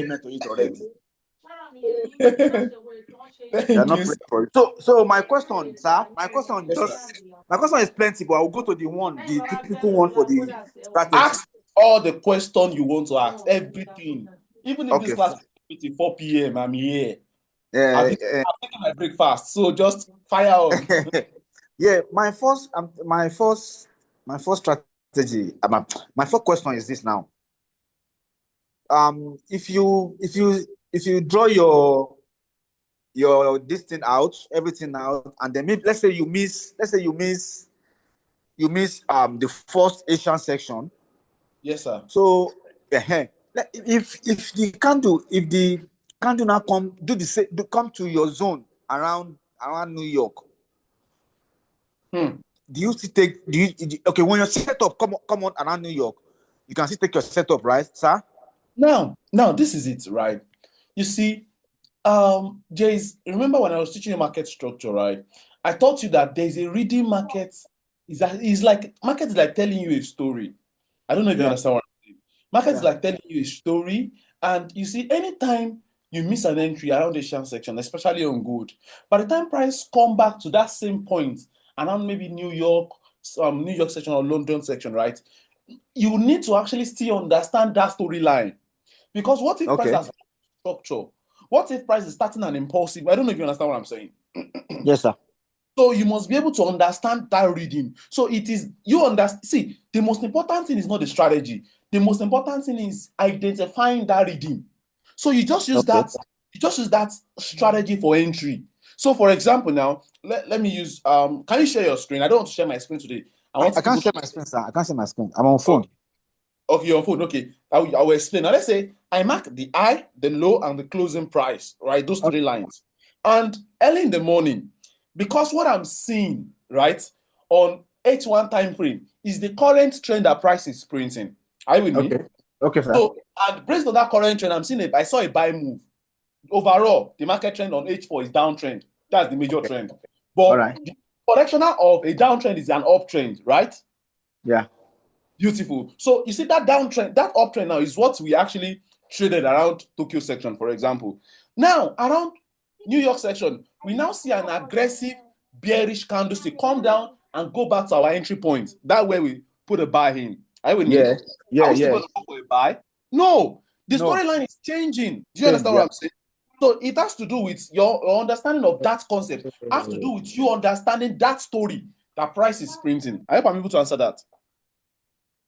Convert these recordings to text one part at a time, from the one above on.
payment to it already. They're not praying for it. So my question, sir, my question is plenty, but I'll go to the typical one for the strategy. Ask all the question you want to ask, everything. Even if this class is 4 p.m., I'm here. I've taken my breakfast, so just fire on. Yeah, my first strategy. My first question is this now. If you draw your this thing out, everything out, and then maybe let's say you miss the first Asian section. Yes, sir. So if the candle now come to your zone around New York. Do you still take? Okay, when your setup come on around New York, you can still take your setup, right, sir? Now this is it, right? You see, Jace, remember when I was teaching you market structure, right? I taught you that there's a reading market. Market is like telling you a story. I don't know if you understand what I'm saying. Market is like telling you a story, and you see, anytime you miss an entry around the Asian section, especially on gold, by the time price come back to that same point, around maybe New York section or London section, right? You need to actually still understand that storyline. Because what if price has structure? What if price is starting an impulsive? I don't know if you understand what I'm saying. Yes, sir. So you must be able to understand that reading. So it is, you understand. See, the most important thing is not the strategy. The most important thing is identifying that reading. So you just use that. You just use that strategy for entry. So, for example, now let me use. Can you share your screen? I don't want to share my screen today. I can't share my screen, sir. I can't share my screen. I'm on phone. Okay, you're on phone. Okay, I will explain. Now, let's say I mark the high, the low, and the closing price. Right, those three lines. And early in the morning, because what I'm seeing, right, on H1 time frame is the current trend that price is printing. Are you with me? Okay, sir. So, and based on that current trend, I'm seeing it. I saw a buy move. Overall, the market trend on H4 is downtrend. That's the major trend. But the correctional of a downtrend is an uptrend, right? Yeah. Beautiful. So you see that downtrend, that uptrend now is what we actually traded around Tokyo section, for example. Now, around New York section, we now see an aggressive bearish candlestick come down and go back to our entry point. That way we put a buy in. Are you with me? Are we still going to go for a buy? No. The storyline is changing. Do you understand what I'm saying? So it has to do with your understanding of that concept. It has to do with you understanding that story that price is printing. I hope I'm able to answer that.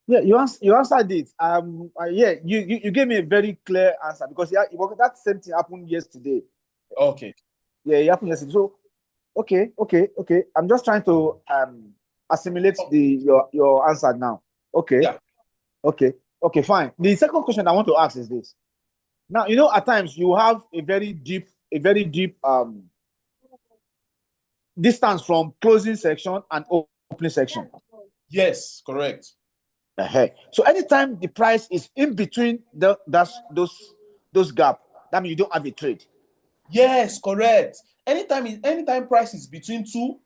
Yeah, you answered it. You gave me a very clear answer because that same thing happened yesterday. Okay. Yeah, it happened yesterday. So, okay. I'm just trying to assimilate your answer now. Okay. Yeah. Okay, fine. The second question I want to ask is this. Now, at times you have a very deep distance from closing section and opening section. Yes, correct. So anytime the price is in between those gap, that means you don't have a trade. Yes, correct. Anytime price is between two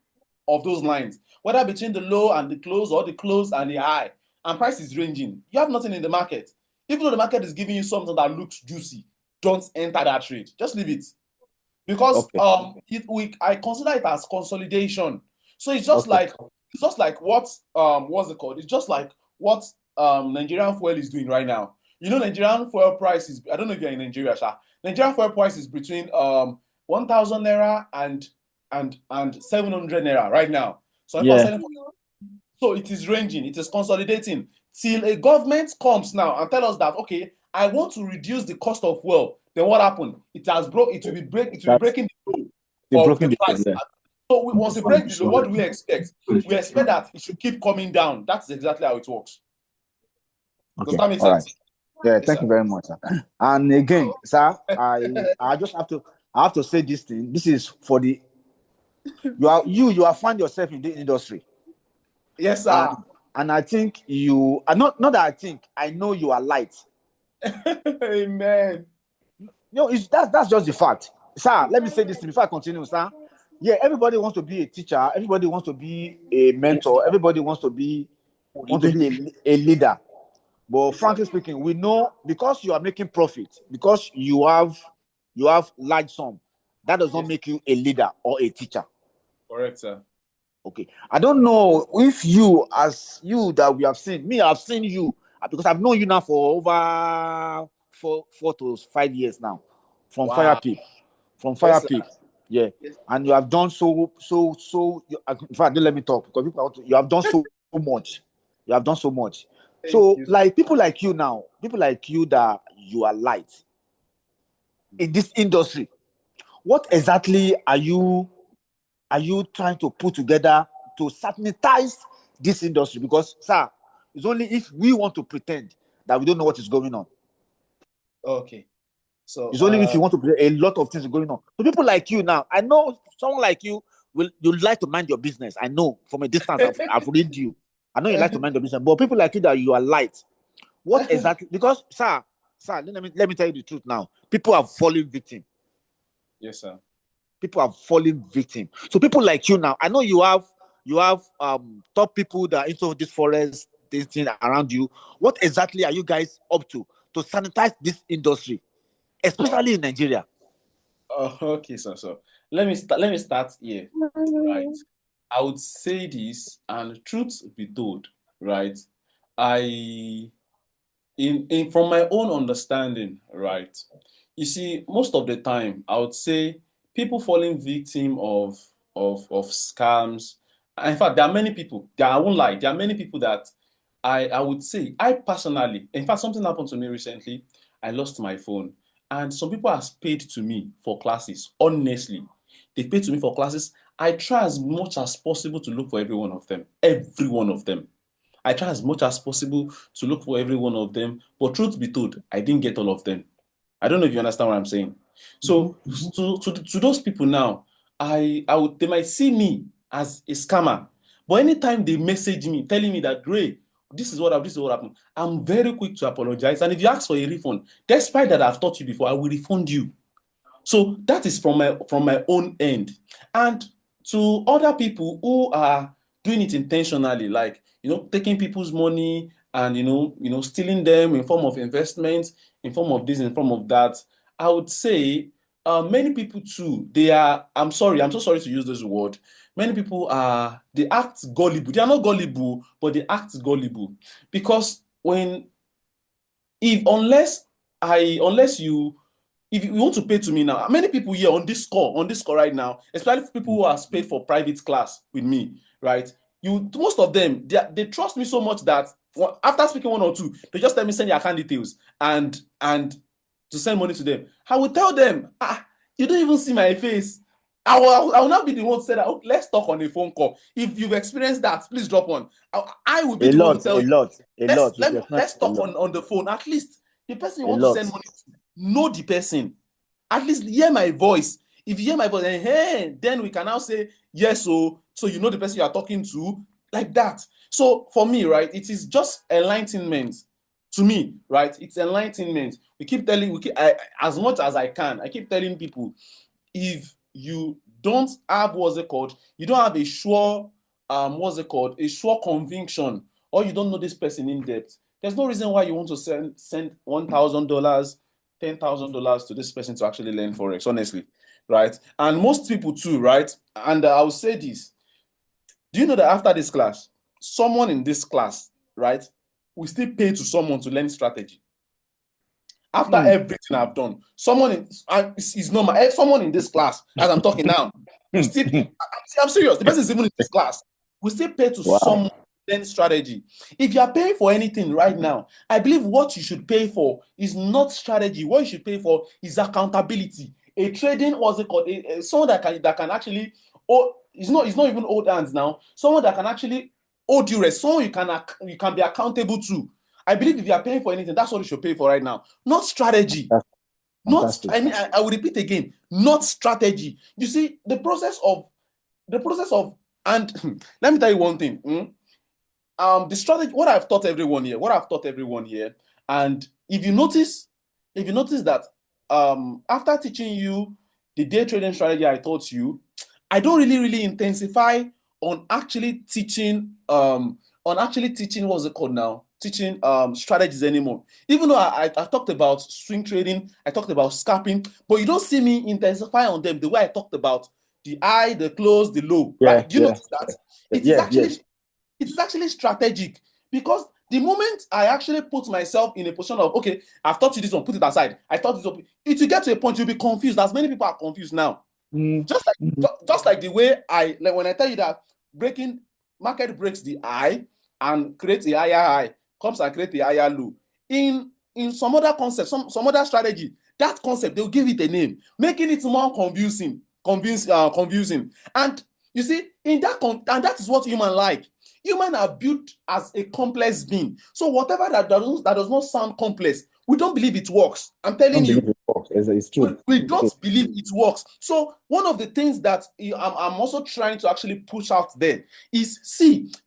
of those lines, whether between the low and the close or the close and the high, and price is ranging, you have nothing in the market. Even though the market is giving you something that looks juicy, don't enter that trade. Just leave it. Because I consider it as consolidation. So it's just like what's it called? It's just like what Nigerian fuel is doing right now. Nigerian fuel price is, I don't know if you're in Nigeria, Sha. Nigerian fuel price is between 1,000 naira and 700 naira right now. So it is ranging, it is consolidating till a government comes now and tell us that, okay, I want to reduce the cost of fuel. Then what happened? It will be breaking the low of the price. Yeah. So once it breaks the low, what do we expect? We expect that it should keep coming down. That's exactly how it works. Okay. Does that make sense? Right. Yeah, thank you very much, sir. And again, sir, I just have to say this thing. This is for the you are find yourself in the industry. Yes, sir. And I think you are not that I think I know you are light. Amen. That's just the fact. Sir, let me say this before I continue, sir. Yeah, everybody wants to be a teacher, everybody wants to be a mentor, everybody wants to be a leader. But frankly speaking, we know because you are making profit, because you have large sum, that does not Yes. make you a leader or a teacher. Correct, sir. Okay. I don't know if you, as you that we have seen, me, I've seen you because I've known you now for over 4 to 5 years now. From Fire Wow. Peak. From Fire Yes, sir. Peak. Yeah. Yes. And you have done in fact, don't let me talk because you have done so much. You have done so much. Thank So, you. like people like you now, people like you that you are light in this industry, what exactly are you trying to put together to sanitize this industry? Because, sir, it's only if we want to pretend that we don't know what is going on. Okay. So, It's only if you want to pretend a lot of things are going on. So people like you now, I know someone like you you like to mind your business. I know from a distance, I've read you. I know you like to mind your business, but people like you that you are light. What exactly? Because, sir, let me tell you the truth now. People are falling victim. yes, sir. People are falling victim. So people like you now, I know you have top people that are into this forest this thing around you. What exactly are you guys up to sanitize this industry, especially in Nigeria? Oh, okay, so let me start here, right? I would say this, and truth be told, right? I in from my own understanding, right? You see, most of the time, I would say people falling victim of scams. In fact, there are many people. I won't lie. There are many people that I would say I personally. In fact, something happened to me recently. I lost my phone, and some people have paid to me for classes. Honestly, they paid to me for classes. I try as much as possible to look for every one of them. Every one of them. I try as much as possible to look for every one of them, but truth be told, I didn't get all of them. I don't know if you understand what I'm saying. So to those people now, they might see me as a scammer, but anytime they message me telling me that Gray, this is what happened, I'm very quick to apologize. And if you ask for a refund, despite that I've taught you before, I will refund you. So that is from my own end. And to other people who are doing it intentionally, like taking people's money and stealing them in form of investment, in form of this, in form of that, I would say many people too, they are, I'm so sorry to use this word. Many people they act gullible. They are not gullible, but they act gullible because when if unless you if you want to pay to me now, many people here on this call right now, especially people who have paid for private class with me, right? Most of them they trust me so much that after speaking one or two, they just tell me send your account details and to send money to them. I will tell them, you don't even see my face. I will not be the one to say that. Okay, let's talk on a phone call. If you've experienced that, please drop one. I will be A the one to lot, tell a you. lot, a lot. If you're not Let's a talk lot, on the phone. At least the person you a want to lot. send money to, know the person. At least hear my voice. If you hear my voice, hey, then we can now say yes. So you know the person you are talking to, like that. So for me, right, it is just enlightenment. To me, right, it's enlightenment. As much as I can, I keep telling people, if you don't have you don't have a sure a sure conviction, or you don't know this person in depth, there's no reason why you want to send $1,000, $10,000 to this person to actually learn forex, honestly, right? And most people too, right? And I will say this: do you know that after this class, someone in this class, right, will still pay to someone to learn strategy? After everything I've done, is normal. Someone in this class, as I'm talking now, we still. I'm serious. The person is even in this class. We still pay to Wow. someone then strategy. If you are paying for anything right now, I believe what you should pay for is not strategy. What you should pay for is accountability. A trading, what's it called? Someone that can actually. Oh, it's not even old hands now. Someone that can actually hold you rest. Someone you can be accountable to. I believe if you are paying for anything, that's what you should pay for right now. Not strategy. That's Not, fantastic. I mean, I will repeat again, not strategy. You see, the process of, and let me tell you one thing. The strategy, what I've taught everyone here, and if you notice that, after teaching you the day trading strategy I taught you, I don't really intensify on actually teaching, what's it called now? teaching strategies anymore. Even though I talked about swing trading, I talked about scalping, but you don't see me intensify on them the way I talked about the high, the close, the low, right? Do you notice that? It is actually strategic, because the moment I actually put myself in a position of, okay, I've taught you this one, put it aside. I taught this one. It will get to a point you'll be confused, as many people are confused now. Just like the way when I tell you that market breaks the high and creates a higher high, comes and creates a higher low. In some other concept, some other strategy, that concept, they'll give it a name, making it more confusing. And you see, and that is what human like. Human are built as a complex being. So whatever that does not sound complex, we don't believe it works. I'm telling you. It's true. We don't believe it works. So one of the things that I'm also trying to actually push out there is,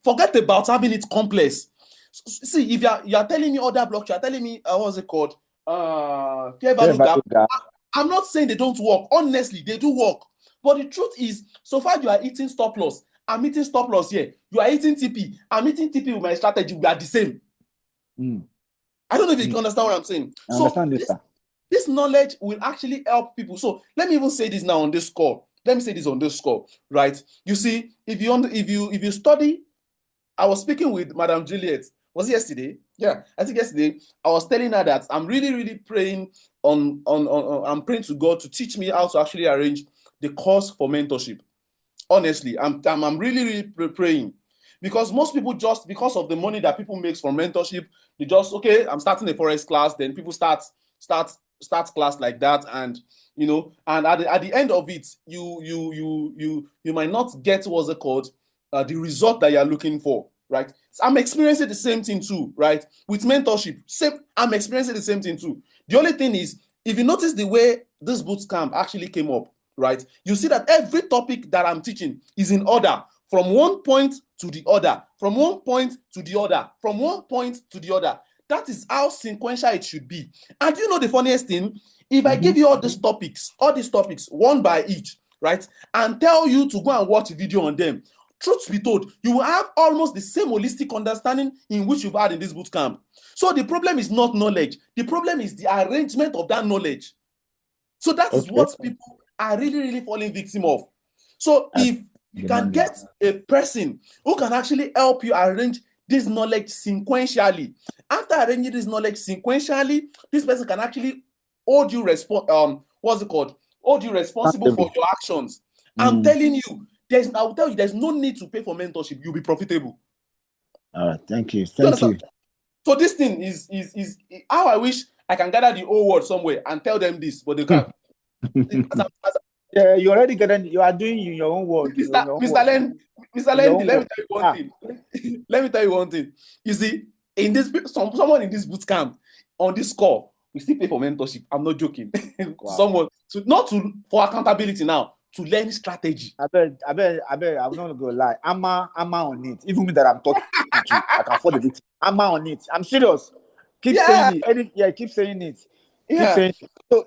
forget about having it complex. See, if you are telling me other blocks, you are telling me what's it called? Fair value gap. I'm not saying they don't work. Honestly, they do work. But the truth is, so far you are eating stop loss. I'm eating stop loss here. You are eating TP. I'm eating TP with my strategy. We are the same. I don't know if you understand what I'm saying. I understand this. This knowledge will actually help people. So let me even say this now on this call. Let me say this on this call, right? You see, if you study, I was speaking with Madam Juliet. Was it yesterday? Yeah, I think yesterday. I was telling her that I'm really, really praying I'm praying to God to teach me how to actually arrange the course for mentorship. Honestly, I'm really, really praying, because most people, just because of the money that people make from mentorship, they just, okay, I'm starting a Forex class, then people start class like that, and and at the end of it, you might not get what's it called, the result that you're looking for, right? So I'm experiencing the same thing too, right? With mentorship, I'm experiencing the same thing too. The only thing is, if you notice the way this bootcamp actually came up, right, you see that every topic that I'm teaching is in order, from one point to the other, from one point to the other, from one point to the other. That is how sequential it should be. And you know the funniest thing, if I give you all these topics one by each, right, and tell you to go and watch a video on them, truth be told, you will have almost the same holistic understanding in which you've had in this bootcamp. So the problem is not knowledge. The problem is the arrangement of that knowledge. So that is what people are really, really falling victim of. So if you can get a person who can actually help you arrange this knowledge sequentially, after arranging this knowledge sequentially, this person can actually hold you responsible for your actions. I'm telling you, I'll tell you, there's no need to pay for mentorship. You'll be profitable. All right, thank you. So this thing is how I wish I can gather the whole world somewhere and tell them this, but they can't. Yeah, you already you are doing your own work. Mr. Lendi, let me tell you one thing. Let me tell you one thing. You see, in this someone in this bootcamp on this call, we still pay for mentorship. I'm not joking. Someone for accountability now, to learn strategy. I bet I'm not gonna go lie. I'm on it. Even me that I'm talking to, I can afford it. I'm on it. I'm serious. Keep saying it. Keep saying it. Keep saying it. So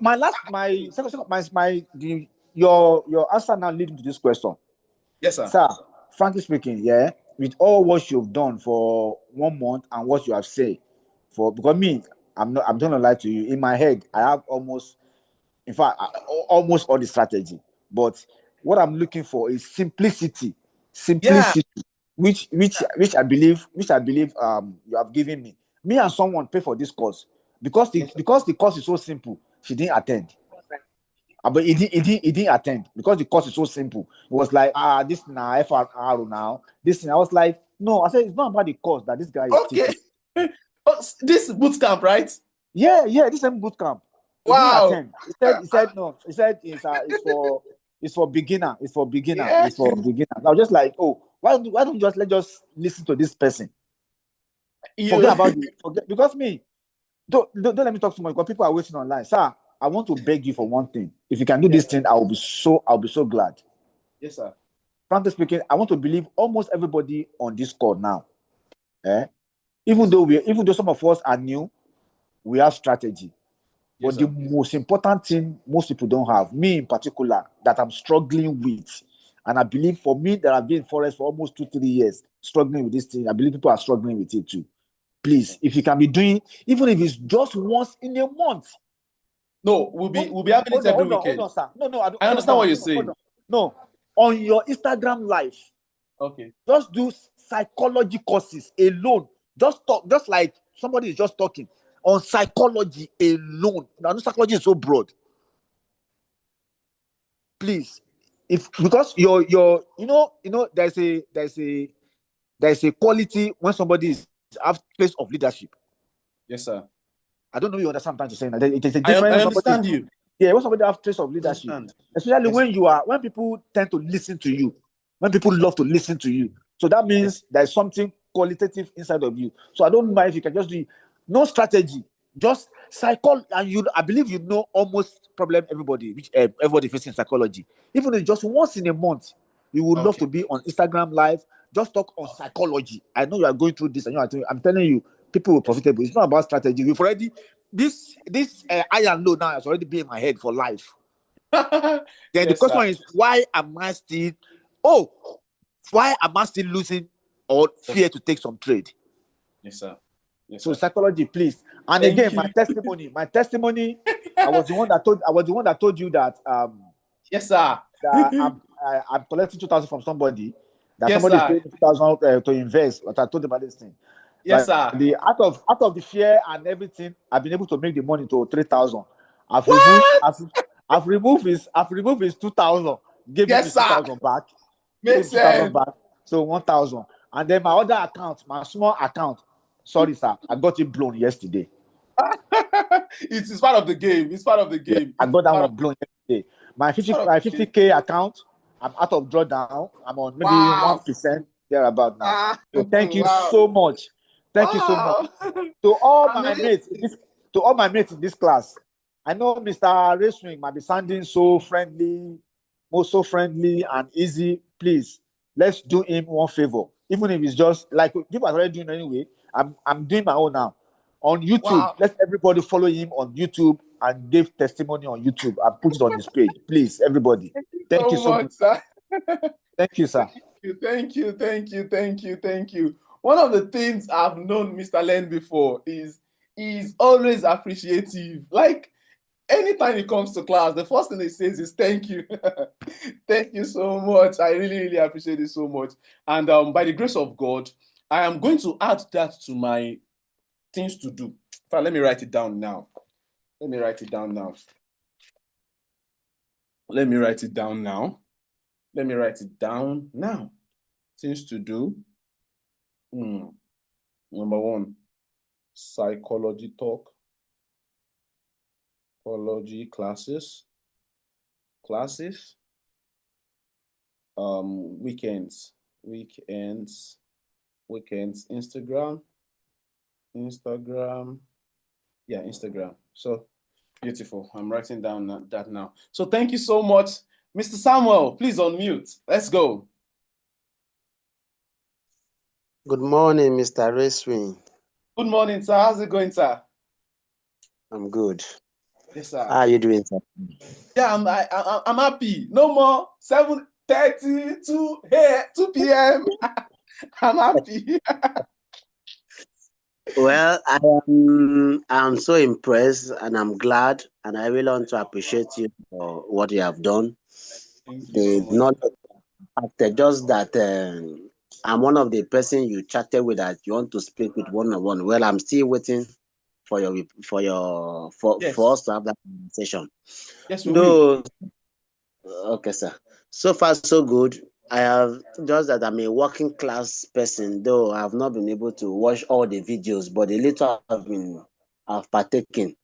your answer now leading to this question. Yes, sir. Sir, frankly speaking, with all what you've done for 1 month and what you have said, because me, I'm gonna lie to you. In my head, I have almost all the strategy. But what I'm looking for is simplicity, which I believe you have given me. Me and someone pay for this course because the course is so simple. She didn't attend. But he didn't attend because the course is so simple. It was like, this now FRR now. This thing. I was like, no. I said it's not about the course that this guy is teaching. This bootcamp, right? Yeah, this same bootcamp. He didn't attend. He said no. He said it's for beginner. It's for beginner. Yeah. It's for beginner. I was just like, oh, why don't you just listen to this person? Forget about because me. Don't let me talk too much because people are waiting online. Sir, I want to beg you for one thing. If you can do this thing, I'll be so glad. Yes, sir. Frankly speaking, I want to believe almost everybody on this call now. Even though some of us are new, we have strategy. But the most important thing most people don't have, me in particular, that I'm struggling with, and I believe for me that I've been in Forex for almost 2-3 years, struggling with this thing, I believe people are struggling with it too. Please, if you can be doing, even if it's just once in a month. No, we'll be having it every weekend. Hold on, sir. No, I understand what you're saying. No, on your Instagram live. Okay. Just do psychology courses alone. Just talk, just like somebody is just talking on psychology alone. Now, psychology is so broad. Please, because your there's a quality when somebody is have place of leadership. Yes, sir. I don't know if you understand what I'm saying. It is a different. I understand you. Yeah, when somebody have trace of leadership, especially when people tend to listen to you, when people love to listen to you. So that means there's something qualitative inside of you. So I don't mind if you can just do no strategy, just psychology, and I believe you know almost problem everybody, which everybody facing psychology. Even if just once in a month, you would love to be on Instagram live, just talk on psychology. I know you are going through this, and I'm telling you, people will profitable. It's not about strategy. We've already this high and low now has already been in my head for life. Then the question is, why am I still losing or fear to take some trade? Yes, sir. Yes, so sir. Psychology, please. And again, my testimony, I was the one that told you that yes, sir. that I'm collecting 2,000 from somebody. That yes, somebody sir. is paying 2,000 to invest. But I told them about this thing. Yes, sir. Out of the fear and everything, I've been able to make the money to 3,000. I've removed his 2,000. Gave him his 2,000 back. Makes sense. Back. So 1,000. And then my other account, my small account. Sorry, sir. I got it blown yesterday. It's part of the game. It's part of the game. I got that one blown yesterday. My 50K account, I'm out of drawdown. I'm on maybe 1% thereabout now. So thank you so much. Thank you so much. To all my mates in this class. I know Mr. Rayswings might be sounding so friendly, so friendly and easy. Please, let's do him one favor. Even if it's just like people are already doing anyway. I'm doing my own now. On YouTube, let everybody follow him on YouTube and give testimony on YouTube and put it on his page. Please, everybody. Thank you so much, sir. Thank you, sir. Thank you. One of the things I've known Mr. Len before is he's always appreciative. Like anytime he comes to class, the first thing he says is thank you. Thank you so much. I really, really appreciate it so much. And by the grace of God, I am going to add that to my things to do. Let me write it down now. Let me write it down now. Things to do. Number one, psychology talk. Psychology classes. Weekends. Instagram. Yeah, Instagram. So beautiful. I'm writing down that now. So thank you so much. Mr. Samuel, please unmute. Let's go. Good morning, Mr. Rayswings. Good morning, sir. How's it going, sir? I'm good. Yes, sir. How are you doing, sir? Yeah, I'm happy. No more 7:30 to 2 p.m. I'm happy. Well, I'm so impressed and I'm glad, and I really want to appreciate you for what you have done. It's not just that I'm one of the person you chatted with that you want to speak with one-on-one. Well, I'm still waiting for us to have that conversation. Yes, we will. Okay, sir. So far, so good. I have just that I'm a working class person, though I have not been able to watch all the videos, but the little I've partaken,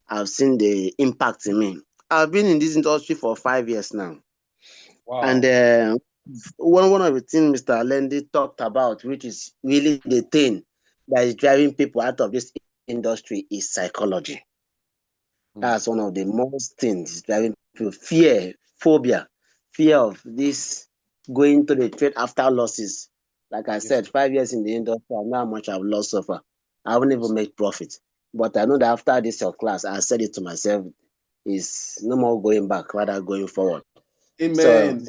I've seen the impact in me. I've been in this industry for 5 years now. Wow. And one of the things Mr. Lendi talked about, which is really the thing that is driving people out of this industry, is psychology. That's one of the most things driving people. Fear, phobia, fear of this going to the trade after losses. Like I said, 5 years in the industry, I know how much I've lost so far. I haven't even made profit. But I know that after this class, I said it to myself, is no more going back, rather going forward. Amen.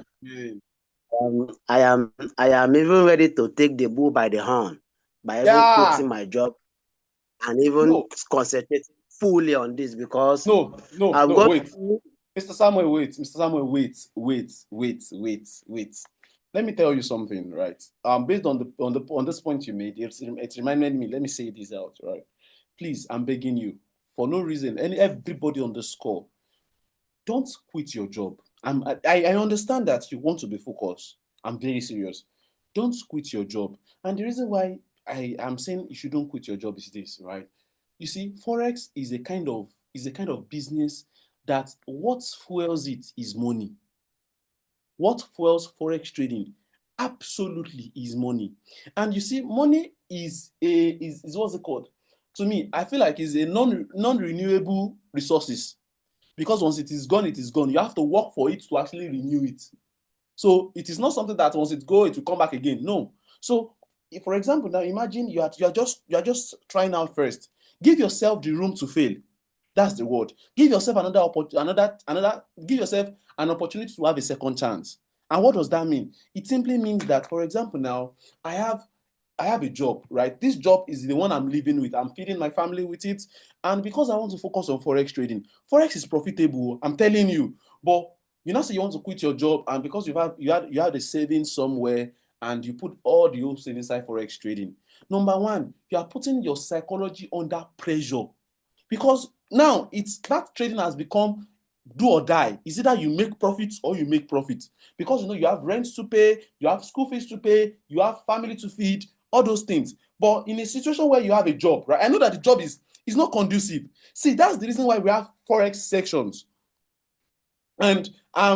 So I am even ready to take the bull by the horn by even quitting my job and even No. concentrate fully on this, because No, I've got wait. Mr. Samuel, wait. Mr. Samuel, wait. Let me tell you something, right? Based on this point you made, it reminded me. Let me say this out, right? Please, I'm begging you, for no reason, everybody on this call, don't quit your job. I understand that you want to be focused. I'm very serious. Don't quit your job. And the reason why I am saying you shouldn't quit your job is this, right? You see, Forex is a kind of business that what fuels it is money. What fuels Forex trading absolutely is money. And you see, money is what's it called? To me, I feel like it's a non-renewable resources, because once it is gone, it is gone. You have to work for it to actually renew it. So it is not something that once it go, it will come back again. No. So, if, for example, now imagine you are just trying out first. Give yourself the room to fail. That's the word. Give yourself give yourself an opportunity to have a second chance. And what does that mean? It simply means that, for example, now I have a job, right? This job is the one I'm living with. I'm feeding my family with it. And because I want to focus on Forex trading, Forex is profitable, I'm telling you. But you know, say you want to quit your job, and because you had a savings somewhere, and you put all the hopes inside Forex trading. Number one, you are putting your psychology under pressure, because now it's that trading has become do or die. Is either you make profits or you make profit, because you have rent to pay, you have school fees to pay, you have family to feed, all those things. But in a situation where you have a job, right? I know that the job is not conducive. See, that's the reason why we have Forex sections. And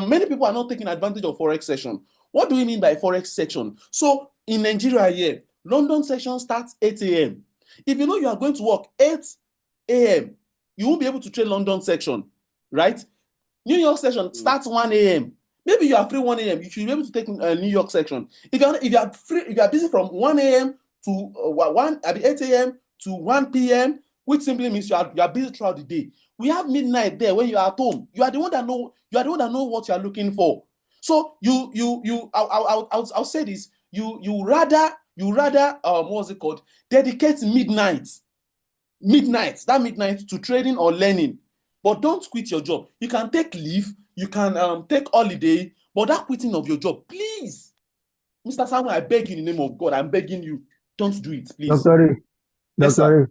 many people are not taking advantage of Forex section. What do we mean by Forex section? So in Nigeria here, London section starts 8 a.m. If you know you are going to work 8 a.m., you won't be able to trade London section, right? New York section starts 1 a.m. Maybe you are free 1 a.m. You should be able to take New York section. If you are busy from 1 a.m. to 8 a.m. to 1 p.m., which simply means you are busy throughout the day. We have midnight there when you are at home. You are the one that know what you are looking for. So I'll say this. You rather what's it called? Dedicate midnight to trading or learning. But don't quit your job. You can take leave, you can take holiday, but that quitting of your job, please, Mr. Samuel, I beg you in the name of God, I'm begging you, don't do it, please. Doctor, Yes, sir.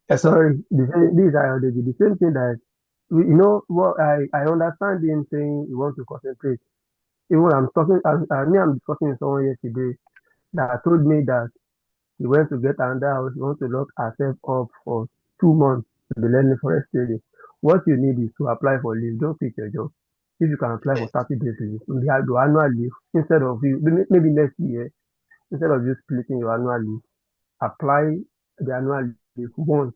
Yes, sir. sorry, this is the same thing that what I understand him saying he wants to concentrate. Even I'm discussing with someone yesterday that told me that he went to get another house, he wants to lock herself up for 2 months to be learning forex trading. What you need is to apply for leave. Don't quit your job. If you can apply for 30 days leave, you have the annual leave instead of maybe next year, instead of you splitting your annual leave, apply the annual leave once.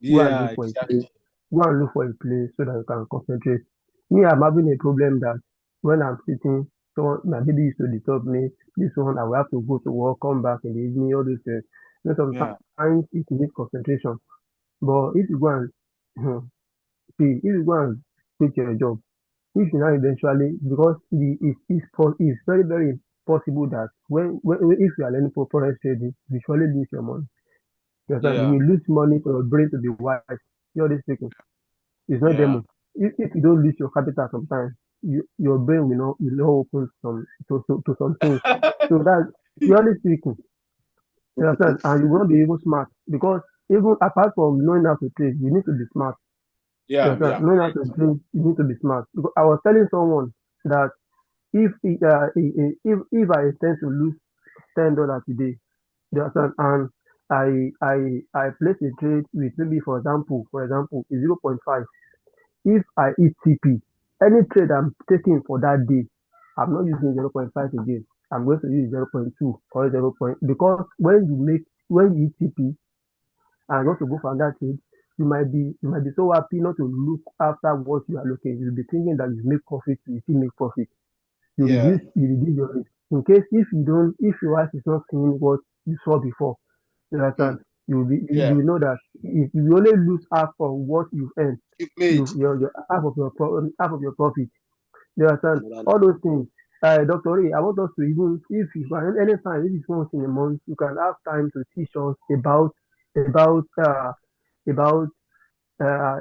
Go and Yeah, look for a place. exactly. Go and look for a place so that you can concentrate. Me, I'm having a problem that when I'm sitting, so my baby used to disturb me. This one, I will have to go to work, come back in the evening, all those things. Yeah, Sometimes it needs concentration. But if you go and see, if you go and quit your job, if you now eventually, because it's very, very possible that if you are learning for forex trading, you surely lose your money. You understand? You yeah, will lose money for your brain to be wise. You know this speaking. It's not yeah. demo. If you don't lose your capital sometimes, your brain will not open to some things. So that's purely speaking. You understand? And you won't be even smart because even apart from knowing how to trade, you need to be smart. You Yeah, understand? yeah, Knowing how to trade, you need to be smart. Because I was telling someone that if I intend to lose $10 today, you understand, and I place a trade with maybe for example, is 0.5. If I hit TP, any trade I'm taking for that day, I'm not using 0.5 again. I'm going to use 0.2 or 0. Because when you hit TP and you want to go for that trade, you might be so happy not to look after what you are looking. You'll be thinking that you make profit, you still make profit. yeah. You reduce your risk. In case if your eyes is not seeing what you saw before, you understand? Mm, You yeah. will know that if you only lose half of what you earn, You've made. your half of your profit. You understand? Another All those things. Dr. Ray, I want us to even if you can anytime, if it's once in a month, you can have time to teach us about about about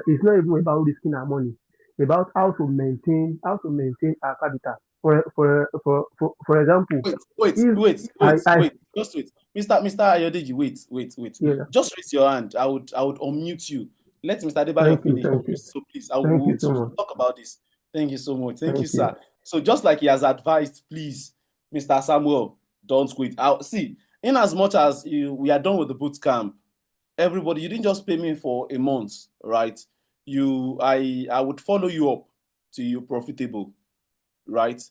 it's not even about risking our money, about how to maintain our capital. For example, if I Just wait. Mr. Ayodeji, wait. yeah, Just raise your hand. I would unmute you. Let Mr. Adebayo finish. thank you, So please, I thank you will so much, talk about this. Thank you so much. Thank you, thank you. sir. So just like he has advised, please, Mr. Samuel, don't quit. See, in as much as we are done with the boot camp, everybody, you didn't just pay me for a month, right? I would follow you up till you're profitable, right?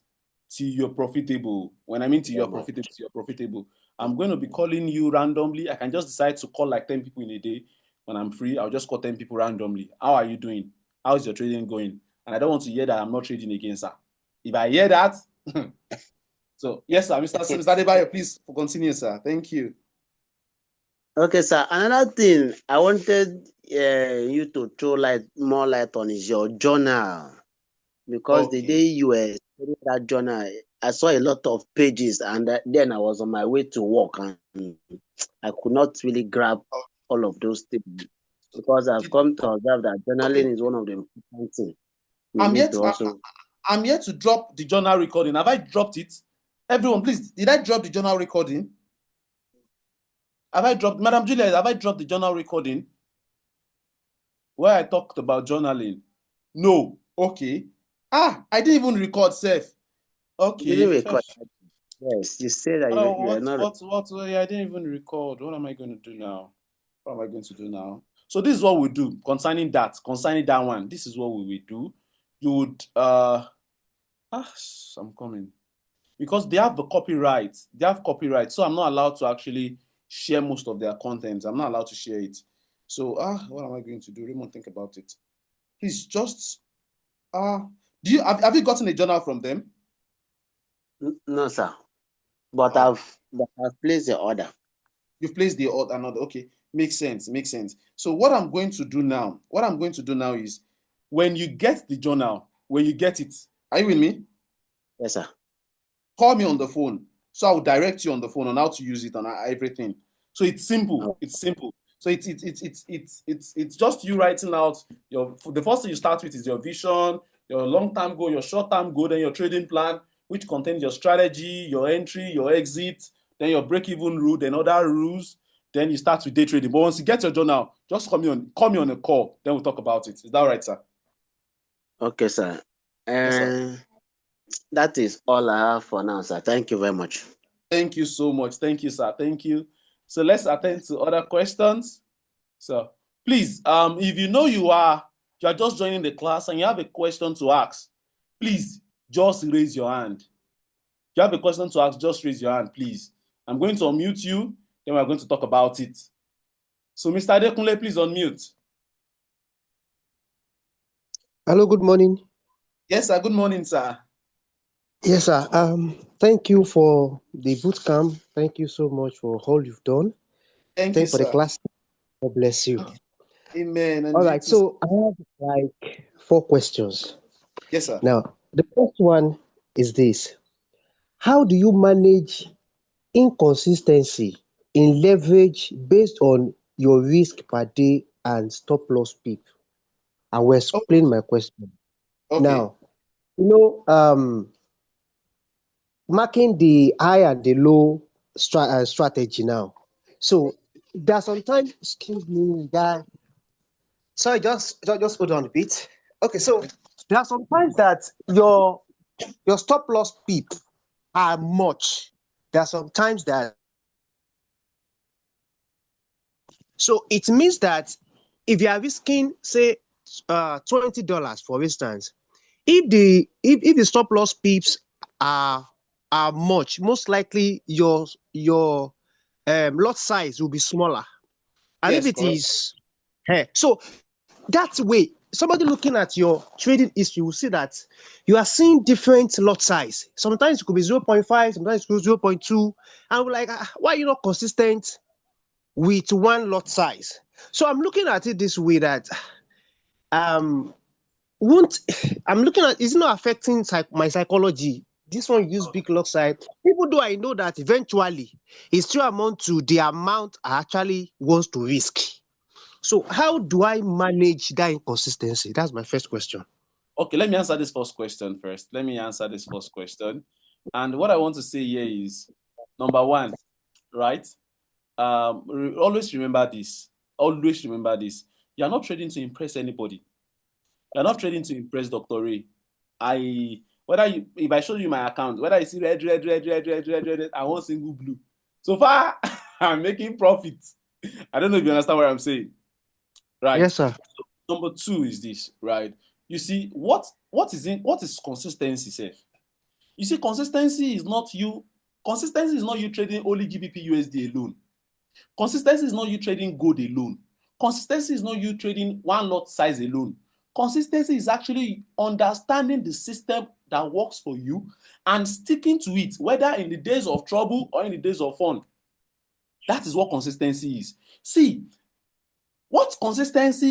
Till you're profitable. When I mean till you're profitable, till you're profitable. I'm going to be calling you randomly. I can just decide to call like 10 people in a day. When I'm free, I'll just call 10 people randomly. How are you doing? How's your trading going? And I don't want to hear that I'm not trading again, sir. If I hear that, so yes, sir, Mr. Adebayo, please continue, sir. Thank you. Okay, sir. Another thing I wanted you to throw more light on is your journal, because the day you were studying that journal, I saw a lot of pages, and then I was on my way to work, and I could not really grab all of those things, because I've come to observe that journaling is one of the important things. I'm here to drop the journal recording. Have I dropped it? Everyone, please, did I drop the journal recording? Madam Juliet, have I dropped the journal recording where I talked about journaling? No. Okay. I didn't even record, Seth. Okay. You didn't record. Yes, you said that you are not. I didn't even record. What am I going to do now? What am I going to do now? So this is what we do concerning that one. This is what we will do. You would I'm coming. Because they have the copyright. So I'm not allowed to actually share most of their content. I'm not allowed to share it. So what am I going to do? Raymond, think about it. Please just have you gotten a journal from them? No, sir. But I've placed the order. You've placed the order. Another. Okay. Makes sense. So what I'm going to do now is, when you get the journal, when you get it, are you with me? Yes, sir. Call me on the phone. So I will direct you on the phone on how to use it and everything. So it's simple. Oh. It's simple. So it's just you writing out the first thing you start with is your vision, your long-term goal, your short-term goal, then your trading plan, which contains your strategy, your entry, your exit, then your break-even rule, then other rules. Then you start with day trading. But once you get your journal, just call me on a call. Then we'll talk about it. Is that right, sir? Okay, sir. Yes, sir. That is all I have for now, sir. Thank you very much. Thank you so much. Thank you, sir. Thank you. So let's attend to other questions. So please, if you know you are just joining the class and you have a question to ask, please just raise your hand. If you have a question to ask, just raise your hand, please. I'm going to unmute you, then we're going to talk about it. So Mr. Adekunle, please unmute. Hello, good morning. Yes, sir. Good morning, sir. Yes, sir. Thank you for the bootcamp. Thank you so much for all you've done. Thank you, for sir. the class. God bless you. Okay. Amen. And all right, so I have like 4 questions. Yes, sir. Now, the first one is this: how do you manage inconsistency in leverage based on your risk per day and stop loss peak? I will explain my question. Okay. Now, marking the high and the low strategy now. So there are sometimes, excuse me, guy. Sorry, just hold on a bit. Okay, so there are sometimes that your stop loss peak are much. There are sometimes that. So it means that if you are risking, say, $20, for instance, if the stop loss peeps are much, most likely your lot size will be smaller. And yes, if it correct. is, so that way, somebody looking at your trading history will see that you are seeing different lot size. Sometimes it could be 0.5, sometimes it could be 0.2. And we're like, why are you not consistent with one lot size? So I'm looking at it this way that I'm looking at, it's not affecting my psychology this one use big lot size, even though I know that eventually it still amount to the amount I actually wants to risk. So how do I manage that inconsistency? That's my first question. Okay, let me answer this first question first. And what I want to say here is, number one, right? Always remember this. You're not trading to impress anybody. You're not trading to impress Dr. Ray. If I show you my account, whether you see red, I want single blue. So far, I'm making profit. I don't know if you understand what I'm saying. Right. Yes, sir. So, number two is this, right? You see, what is consistency, Seth? You see, consistency is not you trading only GBP USD alone. Consistency is not you trading gold alone. Consistency is not you trading one lot size alone. Consistency is actually understanding the system that works for you and sticking to it, whether in the days of trouble or in the days of fun. That is what consistency is. See, what consistency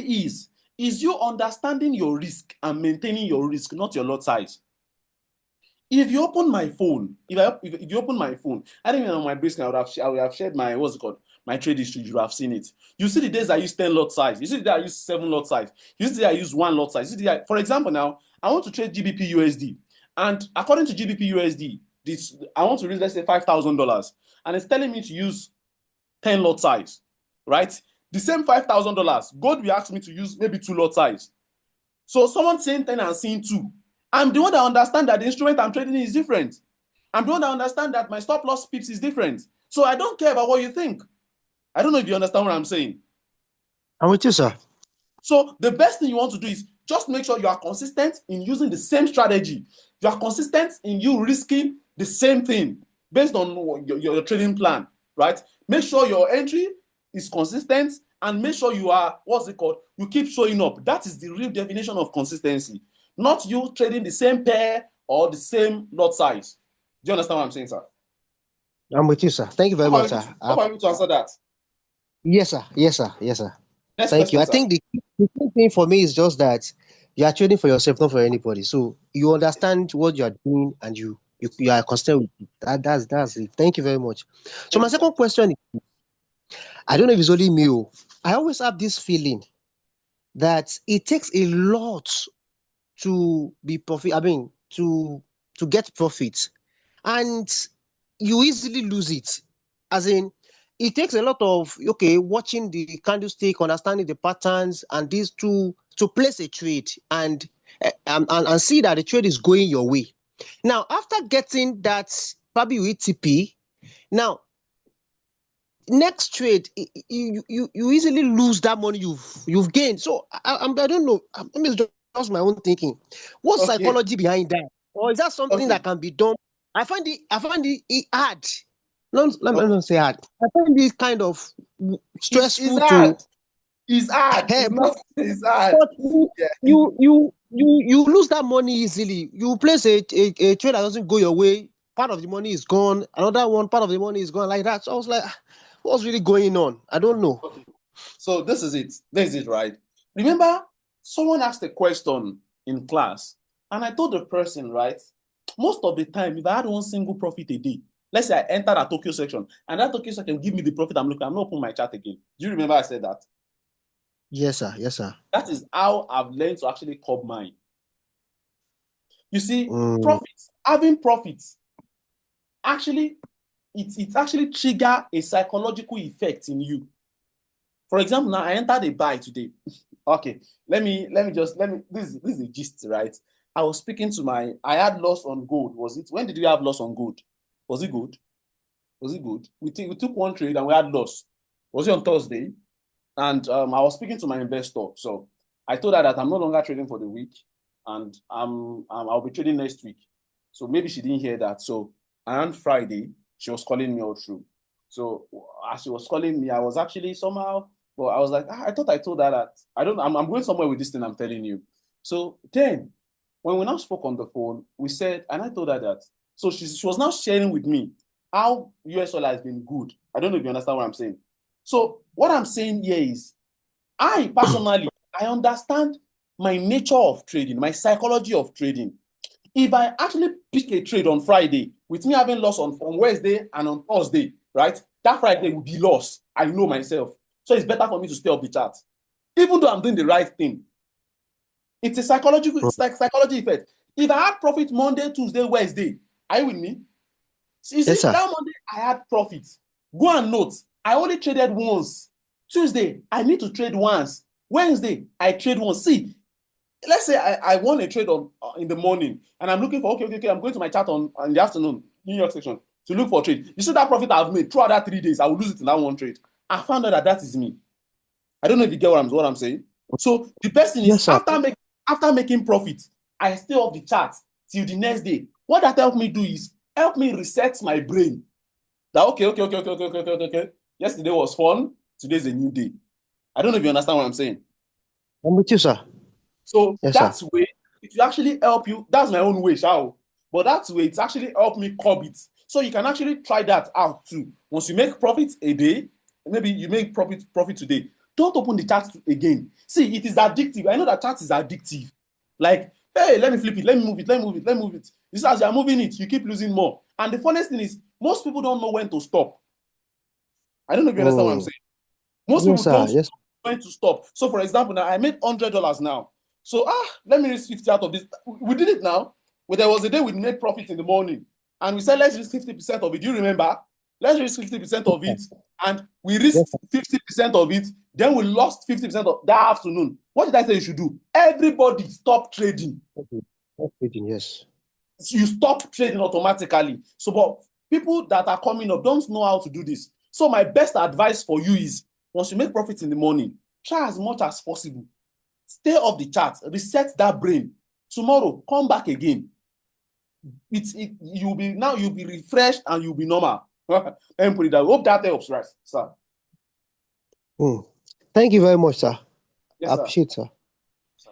is you understanding your risk and maintaining your risk, not your lot size. If you open my phone, if you open my phone, I think on my brisk, I would have shared my, what's it called, my trade history. You have seen it. You see the days I use 10 lot size. You see the day I use 7 lot size. You see the day I use 1 lot size. You see the day for example, now I want to trade GBP USD, and according to GBP USD, I want to raise, let's say, $5,000, and it's telling me to use 10 lot size, right? The same $5,000, gold will ask me to use maybe 2 lot size. So someone saying 10 and saying 2. I'm the one that understand that the instrument I'm trading in is different. I'm the one that understand that my stop loss pips is different. So I don't care about what you think. I don't know if you understand what I'm saying. I'm with you, sir. So the best thing you want to do is just make sure you are consistent in using the same strategy. You are consistent in you risking the same thing based on your trading plan, right? Make sure your entry is consistent and make sure you are, you keep showing up. That is the real definition of consistency. Not you trading the same pair or the same lot size. Do you understand what I'm saying, sir? I'm with you, sir. Thank you very much, sir. How are you to answer that? Yes, sir. Next Thank question, you. I sir. think the key thing for me is just that you are trading for yourself, not for anybody. So you understand what you are doing and you are consistent with it. That's it. Thank you very much. So my second question is, I don't know if it's only me. I always have this feeling that it takes a lot to be profit. I mean, to get profit, and you easily lose it. As in, it takes a lot of watching the candlestick, understanding the patterns, and these two to place a trade and see that the trade is going your way. Now, after getting that, probably with TP, now next trade you easily lose that money you've gained. So I don't know. Maybe it's just my own thinking. What's psychology behind that, or is that something that can be done? I find it hard. Let me not say hard. I find it kind of stressful It's hard. It's hard. But you lose that money easily. You place a trade that doesn't go your way. Part of the money is gone. Another one, part of the money is gone, like that. So I was like, what's really going on? I don't know. Okay. So this is it, right? Remember, someone asked a question in class, and I told the person, right, most of the time, if I had one single profit a day, let's say I entered a Tokyo section, and that Tokyo section give me the profit I'm looking, I'm not opening my chart again. Do you remember I said that? Yes, sir. That is how I've learned to actually curb mine. You see, having profits, actually, it actually trigger a psychological effect in you. For example, now I entered a buy today. Okay, let me this is a gist, right? I was speaking to I had loss on gold. When did you have loss on gold? Was it good? We took one trade and we had loss. Was it on Thursday? And I was speaking to my investor. So I told her that I'm no longer trading for the week, and I'll be trading next week. So maybe she didn't hear that. So around Friday, she was calling me all through. So as she was calling me, I was actually somehow, but I was like, I thought I told her that I'm going somewhere with this thing I'm telling you. So then when we now spoke on the phone, we said, and I told her that. So she was now sharing with me how US dollar has been good. I don't know if you understand what I'm saying. So what I'm saying here is, I personally, I understand my nature of trading, my psychology of trading. If I actually pick a trade on Friday, with me having loss on Wednesday and on Thursday, right? That Friday will be loss. I know myself. So it's better for me to stay off the chart. Even though I'm doing the right thing. It's a psychological, it's like psychology effect. If I had profit Monday, Tuesday, Wednesday, are you with me? So you see, Yes, sir. that Monday I had profit. Go and note, I only traded once. Tuesday, I need to trade once. Wednesday, I trade once. See, let's say I won a trade on in the morning, and I'm looking for, okay, I'm going to my chart on the afternoon, New York section, to look for trade. You see that profit I've made throughout that 3 days, I will lose it in that one trade. I found out that is me. I don't know if you get what I'm saying. So the best thing is, Yes, sir. after making profit, I stay off the chart till the next day. What that helped me do is help me reset my brain. That okay. Yesterday was fun. Today's a new day. I don't know if you understand what I'm saying. I'm with you, sir. So Yes, that's sir. way it will actually help you. That's my own way, shall. But that's way it's actually helped me curb it. So you can actually try that out too. Once you make profit a day, maybe you make profit today. Don't open the chart again. See, it is addictive. I know that chart is addictive. Like, hey, let me flip it, let me move it. You see, as you're moving it, you keep losing more. And the funniest thing is, most people don't know when to stop. I don't know if you understand what I'm saying. Most Yes, people sir. don't Yes. know when to stop. So, for example, now I made $100 now. So, let me risk 50 out of this. We did it now. Well, there was a day we made profit in the morning, and we said, let's risk 50% of it. Do you remember? Let's risk 50% of it, and we risked 50% of it. Then we lost 50% of that afternoon. What did I say you should do? Everybody stop trading. Yes. You stop trading automatically. So, but people that are coming up don't know how to do this. So, my best advice for you is, once you make profit in the morning, try as much as possible. Stay off the chart, reset that brain. Tomorrow, come back again. You'll be refreshed and you'll be normal. Let me put it that way. Hope that helps, right, sir? Thank you very much, sir. Yes, I sir. appreciate, sir.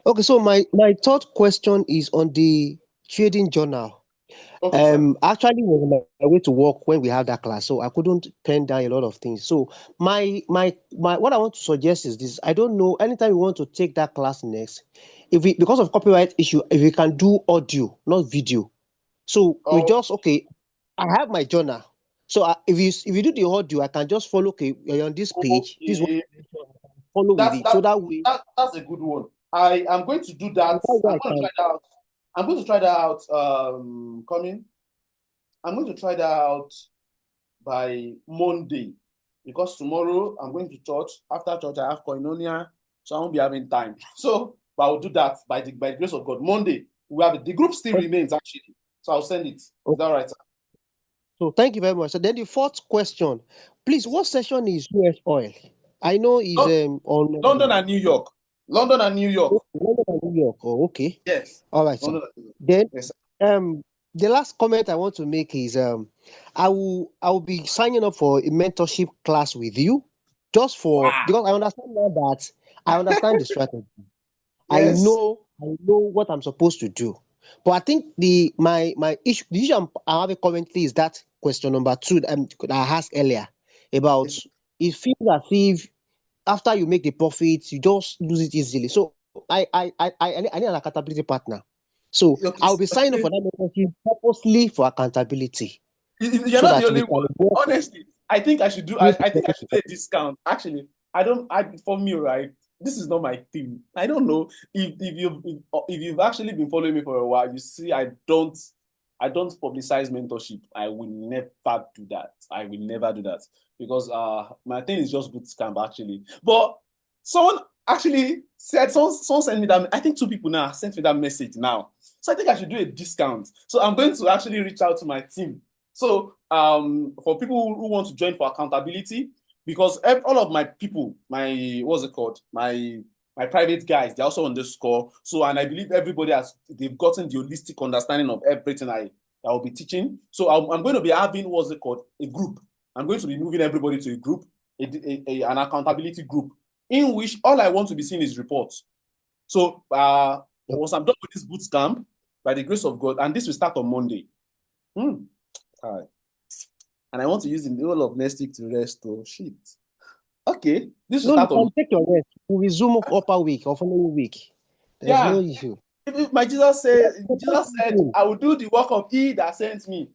Okay, so my third question is on the trading journal. Okay, sir. Actually, was on my way to work when we had that class, so I couldn't pen down a lot of things. So my what I want to suggest is this: I don't know. Anytime we want to take that class next, if we, because of copyright issue, if we can do audio, not video. So we just, okay, I have my journal. So if you do the audio, I can just follow. Okay, you're on this page. This is what Okay. you follow with it. So that way, That's a good one. I am going to do that. that way I'm I going to can. try that out. I'm going to try that out. I'm going to try that out by Monday, because tomorrow I'm going to church. After church, I have koinonia, so I won't be having time. So, but I'll do that by the grace of God. Monday, we have the group still remains actually, so I'll send it. Is that right, sir? So thank you very much. So then the fourth question, please, what session is US oil? I know is on London and New York. London and New York. London and New York. Oh, okay. Yes. All right, sir. London and New York. Then Yes, sir. the last comment I want to make is I will be signing up for a mentorship class with you, just for, Wow. because I understand now that I understand the strategy. I Yes. know what I'm supposed to do. But I think the issue, the issue I'm having currently is that question number 2 that I asked earlier about, Yes. it feels as if after you make the profits, you just lose it easily. So I need an accountability partner. So Okay. I'll be signing up for that mentorship purposely for accountability, You're so not the that we only can one. work. Honestly, I think I should do. I think I should do a discount. Actually, I don't. For me, right. This is not my thing. I don't know if you've actually been following me for a while. You see, I don't publicize mentorship. I will never do that. I will never do that, because my thing is just Bootcamp actually. But someone actually said, someone sent me that. I think 2 people now sent me that message now. So I think I should do a discount. So I'm going to actually reach out to my team. So for people who want to join for accountability, because all of my people, my private guys, they're also on this call. So, and I believe everybody they've gotten the holistic understanding of everything I will be teaching. So I'm going to be having a group. I'm going to be moving everybody to a group, an accountability group, in which all I want to be seeing is reports. So once I'm done with this boot camp, by the grace of God, and this will start on Monday. All right. And I want to use the whole of next week to rest. Oh, shit. Okay. This will No, you start can on. take your rest. We resume upper week or following week. There's no Yeah. issue. My Jesus said, I will do the work of he that sent me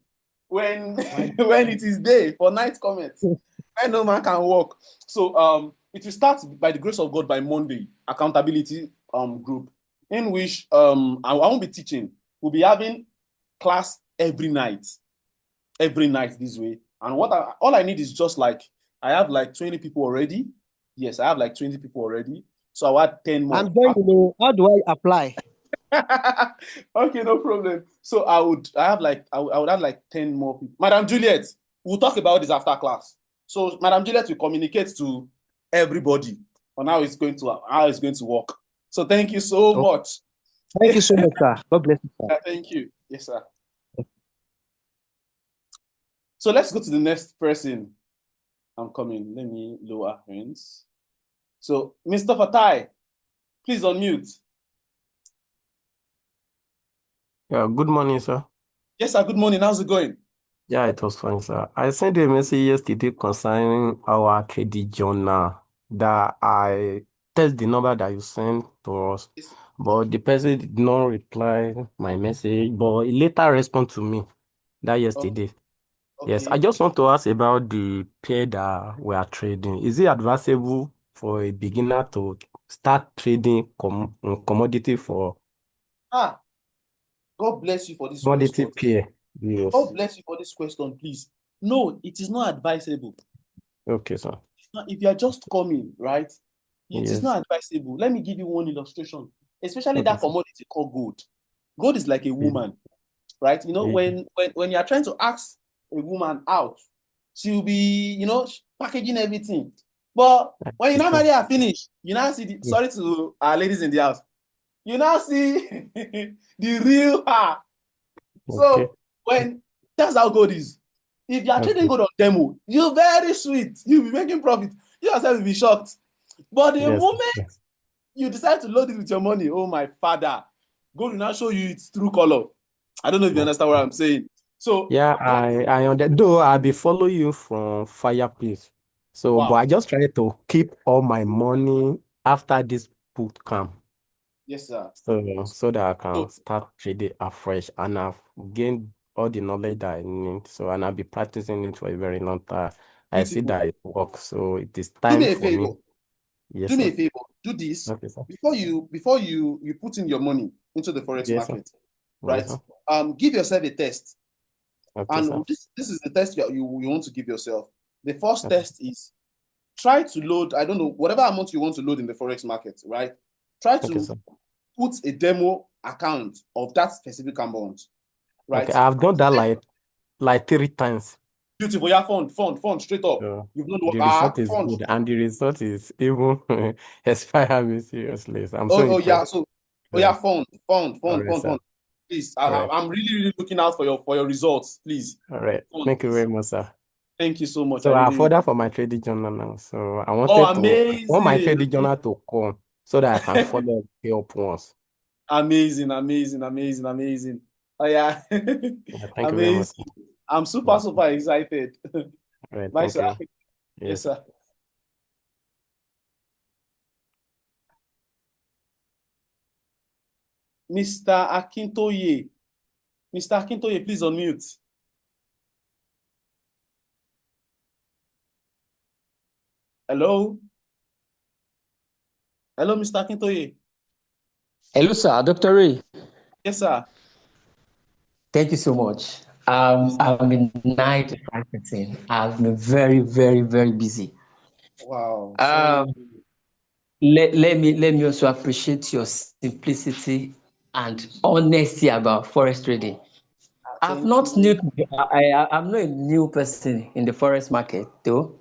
when when it is day for night comments. When no man can walk. So it will start by the grace of God by Monday, accountability group, in which I won't be teaching. We'll be having class every night this way. And all I need is just like I have like 20 people already. Yes, I have like 20 people already. So I'll add 10 more. I'm joining you. How do I apply? Okay, no problem. So I would add like 10 more people. Madam Juliet, we'll talk about this after class. So Madam Juliet will communicate to everybody on how it's going to work. So thank you so much. Thank you so much, sir. God bless you, sir. Thank you. Yes, sir. So let's go to the next person. I'm coming. Let me lower hands. So Mr. Fatai, please unmute. Yeah, good morning, sir. Yes, sir. Good morning. How's it going? Yeah, it was fine, sir. I sent a message yesterday concerning our credit journal that I test the number that you sent to us, Yes. but the person did not reply my message, but he later responded to me that yesterday. Yes, I Okay. just want to ask about the pair that we are trading. Is it advisable for a beginner to start trading commodity for God bless you for this commodity question. pair? Yes. God bless you for this question, please. No, it is not advisable. Okay, sir. If you are just coming, right? It is Yes. not advisable. Let me give you one illustration, especially Okay, that sir. commodity called gold. Gold is like a woman, right? You know, Yeah. when you are trying to ask a woman out, she'll be, packaging everything. But when you now marry her finish, you now see sorry to our ladies in the house, you now see the real her. Okay. So that's how gold is. If you are trading gold on demo, you're very sweet. You'll be making profit. You yourself will be shocked. But the Yes. moment you decide to load it with your money, oh my father, gold will now show you its true color. I don't know if you understand what I'm saying. So Yeah, I understand. Though I'll be following you from Fireplace. So, but wow. I just try to keep all my money after this bootcamp. Yes, sir. So that I can So, start trading afresh, and I've gained all the knowledge that I need. So, and I'll be practicing it for a very long time. I see beautiful. that it works. So it is Do time me a for me. favor. Yes, Do me sir. a favor. Do this Okay, sir. before you put in your money into the forex Yes, sir. market, Yes, right? sir. Give yourself a test. Okay, sir. And this is the test you want to give yourself. The first Okay, test is try to load, I don't know, whatever amount you want to load in the Forex market, right? Try okay, to sir. put a demo account of that specific amount, right? Okay, I've done that like 3 times. Beautiful. Yeah, fund, straight up. So You've not the result is fund. good, and the result is even inspire me seriously. So I'm so Oh yeah. impressed. So Yeah. fund. All right, sir. Please, All right. I'm really looking out for your results. Please. All right. Fund, Thank you please. very much, sir. Thank you so much. I So I really. further for my trading journal now. So I Oh, want my amazing. trading journal to come so that I can follow up once. Amazing. Oh yeah. Yeah, thank you very much. Amazing. I'm Yeah. super excited. All right. Bye, Thank sir. you. Yes, Yes. sir. Mr. Akintoye. Mr. Akintoye, please unmute. Hello? Hello, Mr. Akintoye. Hello, sir. Dr. Ray. Yes, sir. Thank you so much. I'm in night practicing. I've been very, very, very busy. Wow. Um, let me also appreciate your simplicity and honesty about forex trading. Thank you. I'm not a new person in the forex market though.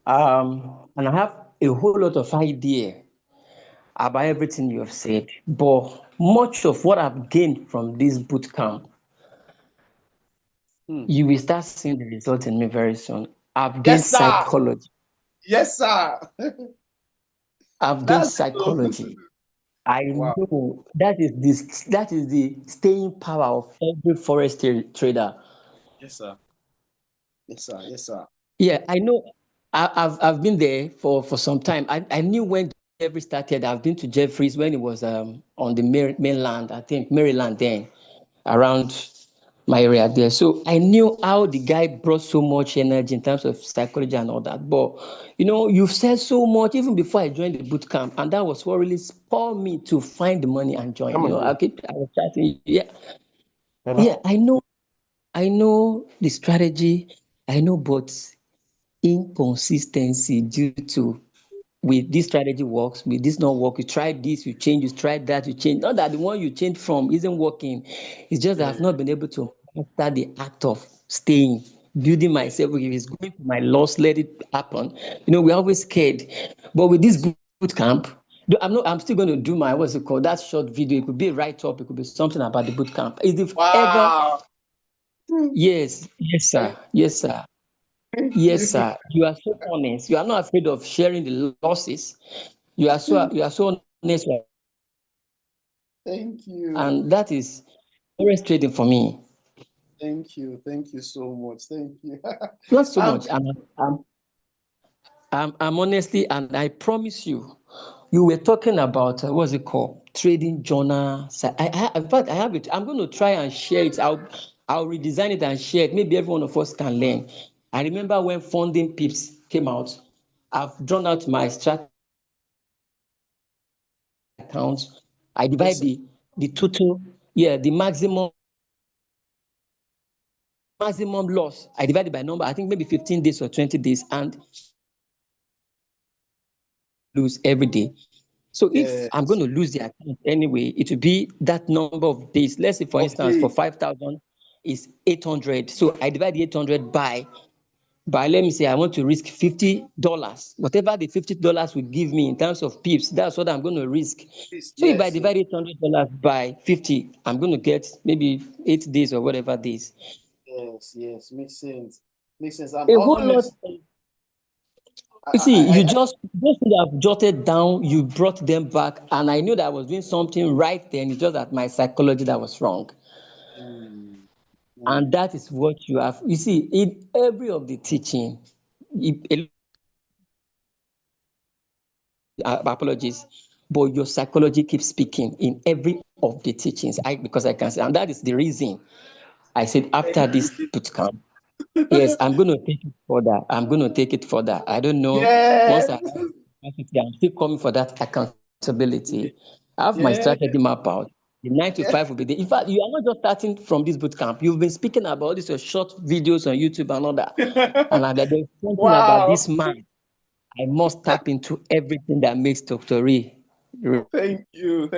And I have a whole lot of idea about everything you have said. But much of what I've gained from this boot camp, you will start seeing the result in me very soon. I've gained Yes, sir. psychology. Yes, sir. I've gained That's psychology. I wow. know that is the staying power of every forex trader. Yes, sir. Yes, sir. Yes, sir. Yeah, I know. I've been there for some time. I knew when Jeffrey started, I've been to Jeffrey's when it was on the mainland, I think Maryland then, around my area there. So I knew how the guy brought so much energy in terms of psychology and all that. But you've said so much even before I joined the boot camp, and that was what really spurred me to find the money and join. Come on, I was chatting. Yeah, hello. I know the strategy. I know, but inconsistency due to with this strategy works, with this not work, you tried this, you change, you tried that, you change. Not that the one you changed from isn't working. It's just that I've not been able to master the act of staying, building myself. If it's going to my loss, let it happen. We're always scared. But with this boot camp, I'm still going to do my, what's it called, that short video. It could be a write-up, it could be something about the boot camp. If ever, Wow. yes, sir. Yes, sir. Yes, sir. You are so honest. You are not afraid of sharing the losses. You are so honest, Thank you. and that is Forex trading for me. Thank you. Thank you so much. Thank you. Not so much. I'm honestly, and I promise you, you were talking about what's it called, trading journal. In fact, I have it. I'm going to try and share it. I'll redesign it and share it. Maybe every one of us can learn. I remember when funding pips came out. I've drawn out my strategy accounts. I divide the total, the maximum loss. I divide it by number. I think maybe 15 days or 20 days, and lose every day. So if I'm going to lose the account anyway, it will be that number of days. Let's say, for instance, for 5,000 is 800. So I divide the 800 by let me say I want to risk $50. Whatever the $50 will give me in terms of pips, that's what I'm going to risk. So if I divide $800 by 50, I'm going to get maybe 8 days or whatever days. Yes, makes sense. A whole lot. You see, you just have jotted down, you brought them back, and I knew that I was doing something right then. It's just that my psychology that was wrong. And that is what you have. You see, in every of the teaching, apologies, but your psychology keeps speaking in every of the teachings. Because I can say, and that is the reason I said after this bootcamp, yes, I'm going to take it further. I don't know. Once I have capacity, I'm still coming for that accountability. I have my strategy map out. The 9 to 5 will be there. In fact, you are not just starting from this bootcamp. You've been speaking about this, your short videos on YouTube and all that. And there's something about this man. I must tap into everything that makes Dr. Ray. Thank you.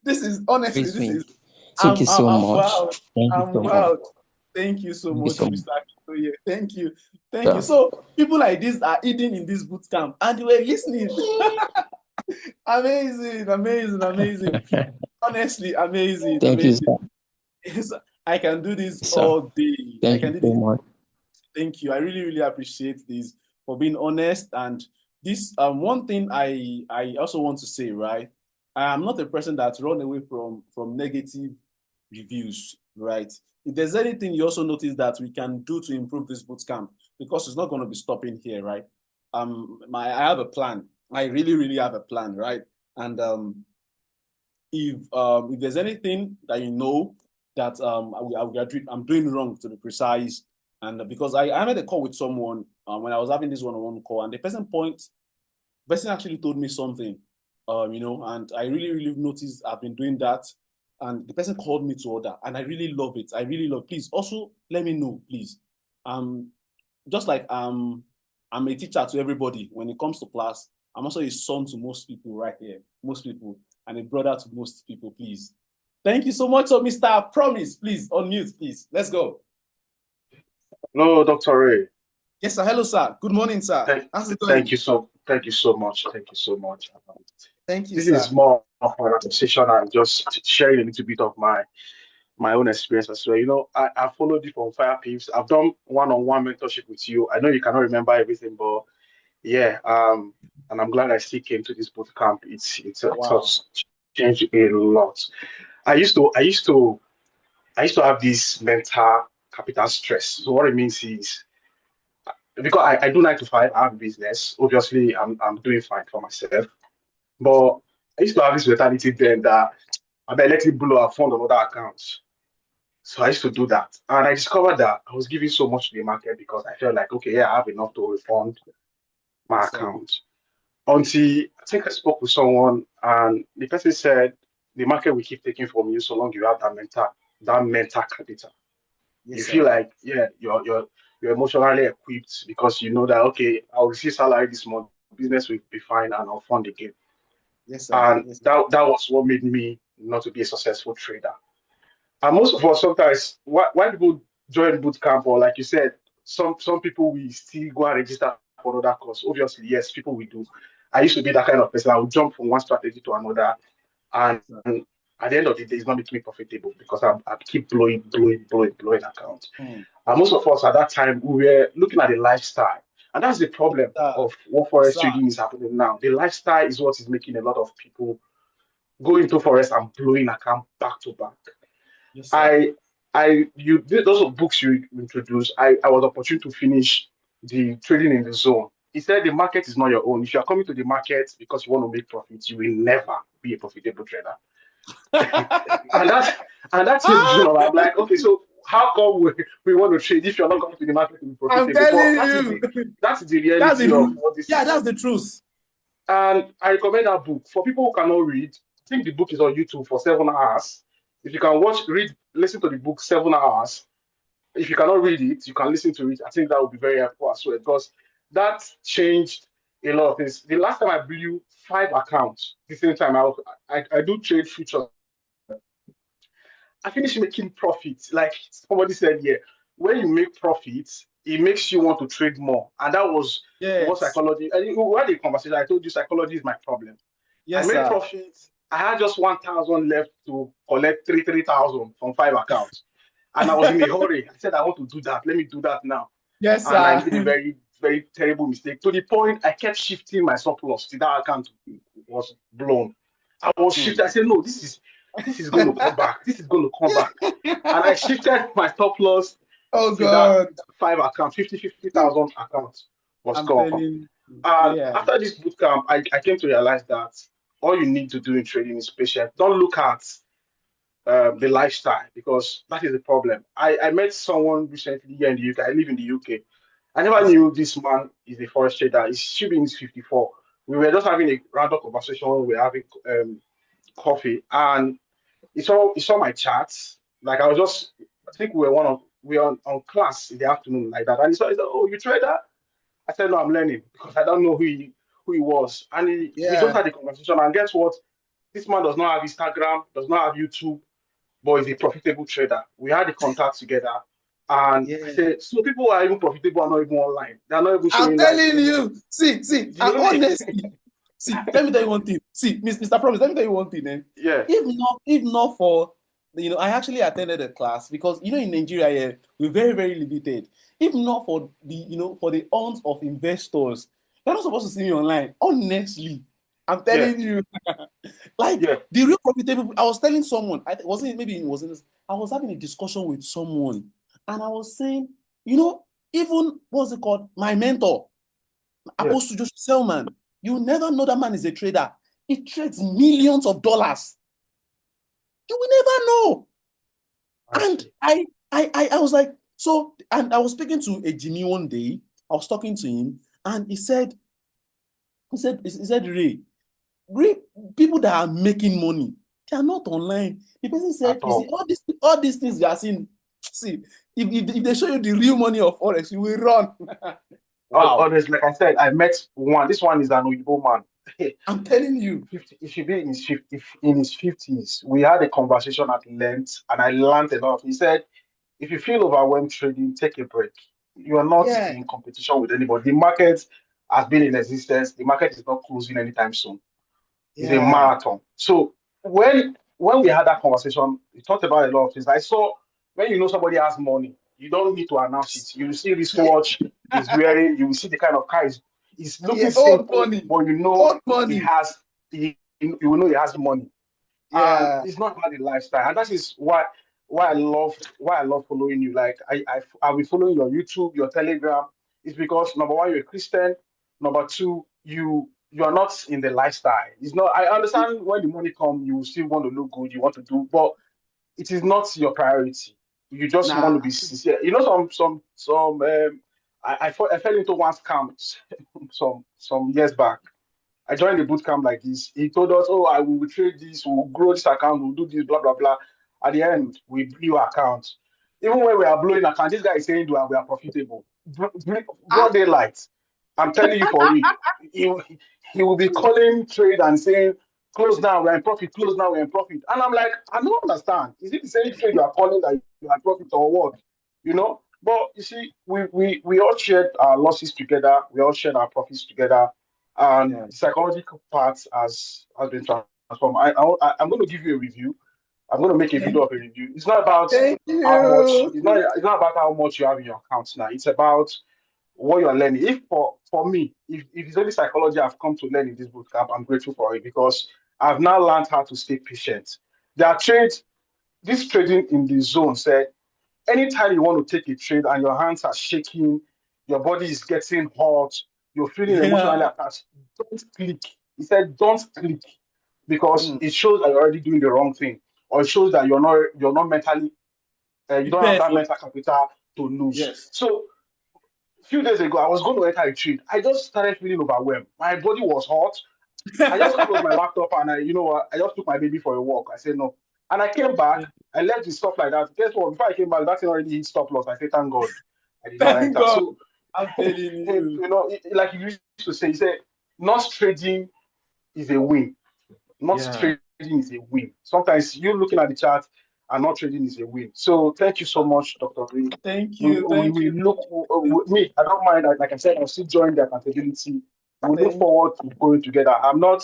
This is honestly, Rayswings. Thank you so much. Thank you so much. Thank you so much, so Mr. Akintoye. Thank you. Yeah. So people like this are hidden in this boot camp and they were listening. Amazing. Honestly, amazing. Thank you, sir. Yes, I can do this Sir. all day. Thank you so much. Thank you. I really appreciate this for being honest. And this one thing I also want to say, right? I am not a person that run away from negative reviews, right? If there's anything you also notice that we can do to improve this bootcamp, because it's not going to be stopping here, right? I have a plan. I really have a plan, right? And if there's anything that you know that I'm doing wrong, to be precise, and because I made a call with someone when I was having this one-on-one call, and the person actually told me something, and I really noticed I've been doing that, and the person called me to order, and I really love it. Please also let me know, please. Just like I'm a teacher to everybody when it comes to class, I'm also a son to most people right here, and a brother to most people, please. Thank you so much. So, Mr. Promise, please, unmute, please. Let's go. Hello, Dr. Ray. Yes, sir. Hello, sir. Good morning, sir. How's it going? Thank you so much. Thank you, this sir. Is more of a session. I'm just sharing a little bit of my own experience as well. I followed you from Fire Pips. I've done one-on-one mentorship with you. I know you cannot remember everything, but yeah, and I'm glad I still came to this bootcamp. It's changed a lot. I used to have this mental capital stress. So what it means is, because I do 9 to 5, I have business. Obviously, I'm doing fine for myself. But I used to have this mentality then that I better let it blow a fund on other accounts. So I used to do that. And I discovered that I was giving so much to the market because I felt like, okay, yeah, I have enough to refund my Yes, sir. account. Until I think I spoke with someone and the person said the market will keep taking from you so long you have that mental capital. You Yes, feel sir. like, yeah, you're emotionally equipped because you know that okay, I'll receive salary this month, business will be fine and I'll fund again. Yes, sir. And Yes. that was what made me not to be a successful trader. And most of us sometimes why people join bootcamp or like you said, some people will still go and register for another course. Obviously, yes, people will do. I used to be that kind of person. I would jump from one strategy to another, and Sir. at the end of the day, it's not making me profitable because I keep blowing accounts. Hmm. And most of us at that time we were looking at the lifestyle, and that's the Yes, problem sir. of what Yes, forex sir. trading is happening now. The lifestyle is what is making a lot of people go into forex and blowing account back to back. Yes, sir. I those are books you introduced. I was opportune to finish the trading in the zone. He said the market is not your own. If you are coming to the market because you want to make profits, you will never be a profitable trader. And that's it. You Ah, know, I'm like, okay, so how come we want to trade if you're not coming to the market to be I'm profitable? But telling you. that's the That's reality of the all this yeah, is. that's the truth. And I recommend that book for people who cannot read. I think the book is on YouTube for 7 hours. If you can listen to the book 7 hours. If you cannot read it, you can listen to it. I think that would be very helpful as well because that changed a lot of things. The last time I blew 5 accounts, the same time I do trade futures. I finished making profits. Like somebody said, yeah, when you make profits, it makes you want to trade more, and that was what Yes. psychology. And we had a conversation. I told you psychology is my problem. I Yes, made sir. profits. I had just 1,000 left to collect 3,000 from 5 accounts. And I was in a hurry. I said, I want to do that. Let me do that now. Yes, And I sir. made a very, very terrible mistake to the point I kept shifting my surplus till that account was blown. I was Hmm. shifting. I said, no, this is going to come back. This is going to come back. And I shifted my stop loss Oh till that God. 5 account, 50,000 accounts was I'm gone. telling you. And Yeah. after this bootcamp, I came to realize that all you need to do in trading is patience. Don't look at the lifestyle because that is the problem. I met someone recently here in the UK. I live in the UK. I never Yes, sir. knew this man is a forex trader. He should be in his 54. We were just having a random conversation. We were having coffee, and he saw my charts. Like I was just, I think we were on class in the afternoon like that, and he said, "Oh, you trader?" I said, "No, I'm learning because I don't know who he was." And we just Yeah. had a conversation, and guess what? This man does not have Instagram, does not have YouTube, but is a profitable trader. We had the contact together. And I Yeah. said, so people who are even profitable are not even online. They're not even I'm showing live telling trading. you. See, The and only honestly, see, let me tell you one thing. See, Mr. Promise, let me tell you one thing. Eh? yeah, If not for I actually attended a class because in Nigeria, yeah, we're very, very limited. If not for for the arms of investors, you're not supposed to see me online. Honestly, I'm yeah, telling you, like yeah, the real profitable. I was telling someone, wasn't maybe it wasn't. I was having a discussion with someone, and I was saying, even what's it called, my mentor. yeah. Apostle Joshua Selman, you never know that man is a trader. He trades millions of dollars. You will never know. I And see. I was like, so, and I was speaking to a Jimmy one day. I was talking to him, and he said, Ray, people that are making money, they are not online. The person said, At you see, all. all these things you are seeing, see, if they show you the real money of Forex, you will run. Wow. Honestly, like I said, I met one. This one is an Uibo man. I'm telling you. 50, he should be in his 50, in his 50s. We had a conversation at length, and I learned a lot. He said, if you feel overwhelmed trading, take a break. You are not Yeah. in competition with anybody. The market has been in existence. The market is not closing anytime soon. It's a Yeah. marathon. So when we had that conversation, we talked about a lot of things. I saw when you know somebody has money, you don't need to announce it. You see this Yeah. watch he's wearing, you will see the kind of car he's looking Yeah. Old simple, money. but you know Old money. you will know he has money. And Yeah. it's not about the lifestyle. And that is why I love following you. Like I'll be following your YouTube, your Telegram. It's because number one, you're a Christian. Number two, you are not in the lifestyle. It's not. I understand when the money comes, you still want to look good, you want to do, but it is not your priority. You just want Nah. to be sincere. I fell into one scam some years back. I joined the bootcamp like this. He told us, "Oh, I will trade this, we'll grow this account, we'll do this, blah blah blah." At the end, we blew account. Even when we are blowing account, this guy is saying we are profitable. Broad daylight. I'm telling you for real. He, he will be calling trade and saying, "Close now, we're in profit. Close now, we're in profit." And I'm like, I don't understand. Is it the same trade you are calling that you are in profit or what? You know? But you see, we all shared our losses together. We all shared our profits together, and Yeah. the psychological part has been transformed. I'm going to give you a review. I'm going to make a video of a review. It's not about Thank how much. you. It's not about how much you have in your account now. It's about what you're learning. If for me, if it's only psychology I've come to learn in this bootcamp, I'm grateful for it because I've now learned how to stay patient. There are trades. This trading in the zone said anytime you want to take a trade and your hands are shaking, your body is getting hot, you're feeling emotionally Yeah. attached, don't click. He said, don't click because Mm. it shows that you're already doing the wrong thing, or it shows that you're not mentally, you don't have Prepare that for mental capital to lose. yes. So a few days ago, I was going to enter a trade. I just started feeling overwhelmed. My body was hot. I just closed my laptop and I just took my baby for a walk. I said no. And I came back, I left the stuff like that. Guess what? Before I came back, that thing already hit stop loss. I said, thank God I did not Thank enter. God. So, I'm telling you. like you used to say, he said, not trading is a win. Not Yeah. trading is a win. Sometimes you looking at the chart and not trading is a win. So thank you so much, Dr. Lee. Thank you. Thank you. We look with me. I don't mind. Like I said, I'll still join the accountability. We look Thank forward to going together. I'm not.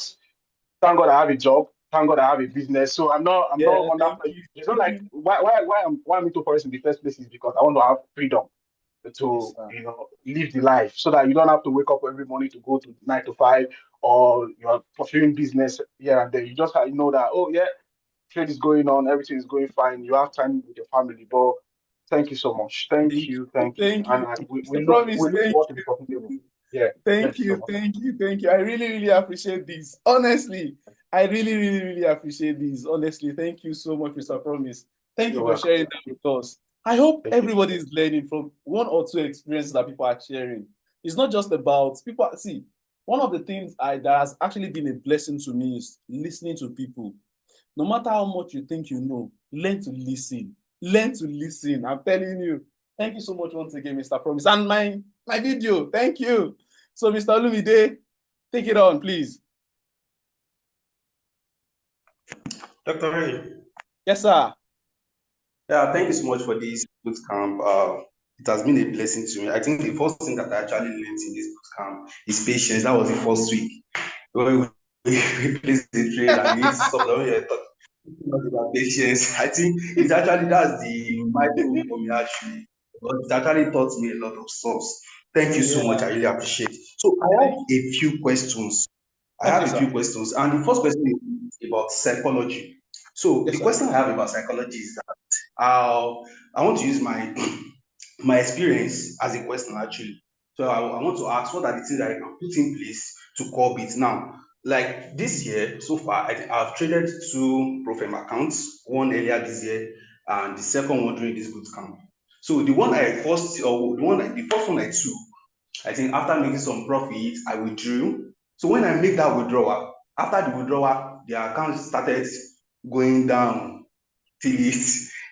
Thank God I have a job. Thank God I have a business. So I'm not yeah, under thank pressure. you. It's not like why I'm into Forex in the first place is because I want to have freedom Yes, to sir. live the life so that you don't have to wake up every morning to go to 9 to 5 or you're pursuing business here and there. You just have, know that oh yeah, trade is going on, everything is going fine. You have time with your family. But thank you so much. Thank you. Thank you. Thank And you. Mr. Promise, we look thank forward to be profitable. you. Yeah, thank Thank you so you. much. Thank you. Thank you. I really, really appreciate this. Honestly, I really, really, really appreciate this. Honestly, thank you so much, Mr. Promise. Thank You're you for welcome. sharing that with us. I hope Thank you. everybody is learning from one or two experiences that people are sharing. It's not just about people. See, one of the things that has actually been a blessing to me is listening to people. No matter how much you think you know, learn to listen. Learn to listen. I'm telling you. Thank you so much once again, Mr. Promise. And my video. Thank you. So, Mr. Olumide, take it on, please. Dr. Ray, Yes, sir. yeah, thank you so much for this bootcamp. It has been a blessing to me. I think the first thing that I actually learned in this bootcamp is patience. That was the first week when we placed the trade and you need to stop that when you're talking about patience. I think it's actually that's the vital for me actually. But it actually taught me a lot of stuff. Thank you so much. Yeah. I really appreciate it. So I have Thank a few questions. Okay, sir. And the first question is about psychology. So Yes, the sir. question I have about psychology is that I want to use my my experience as a question actually. So I want to ask what are the things that I can put in place to curb it now. Like this year so far, I've traded two Profem accounts, one earlier this year and the second one during this boot camp. So the first one I took, I think after making some profit, I withdrew. So when I make that withdrawal, after the withdrawal, the account started going down till it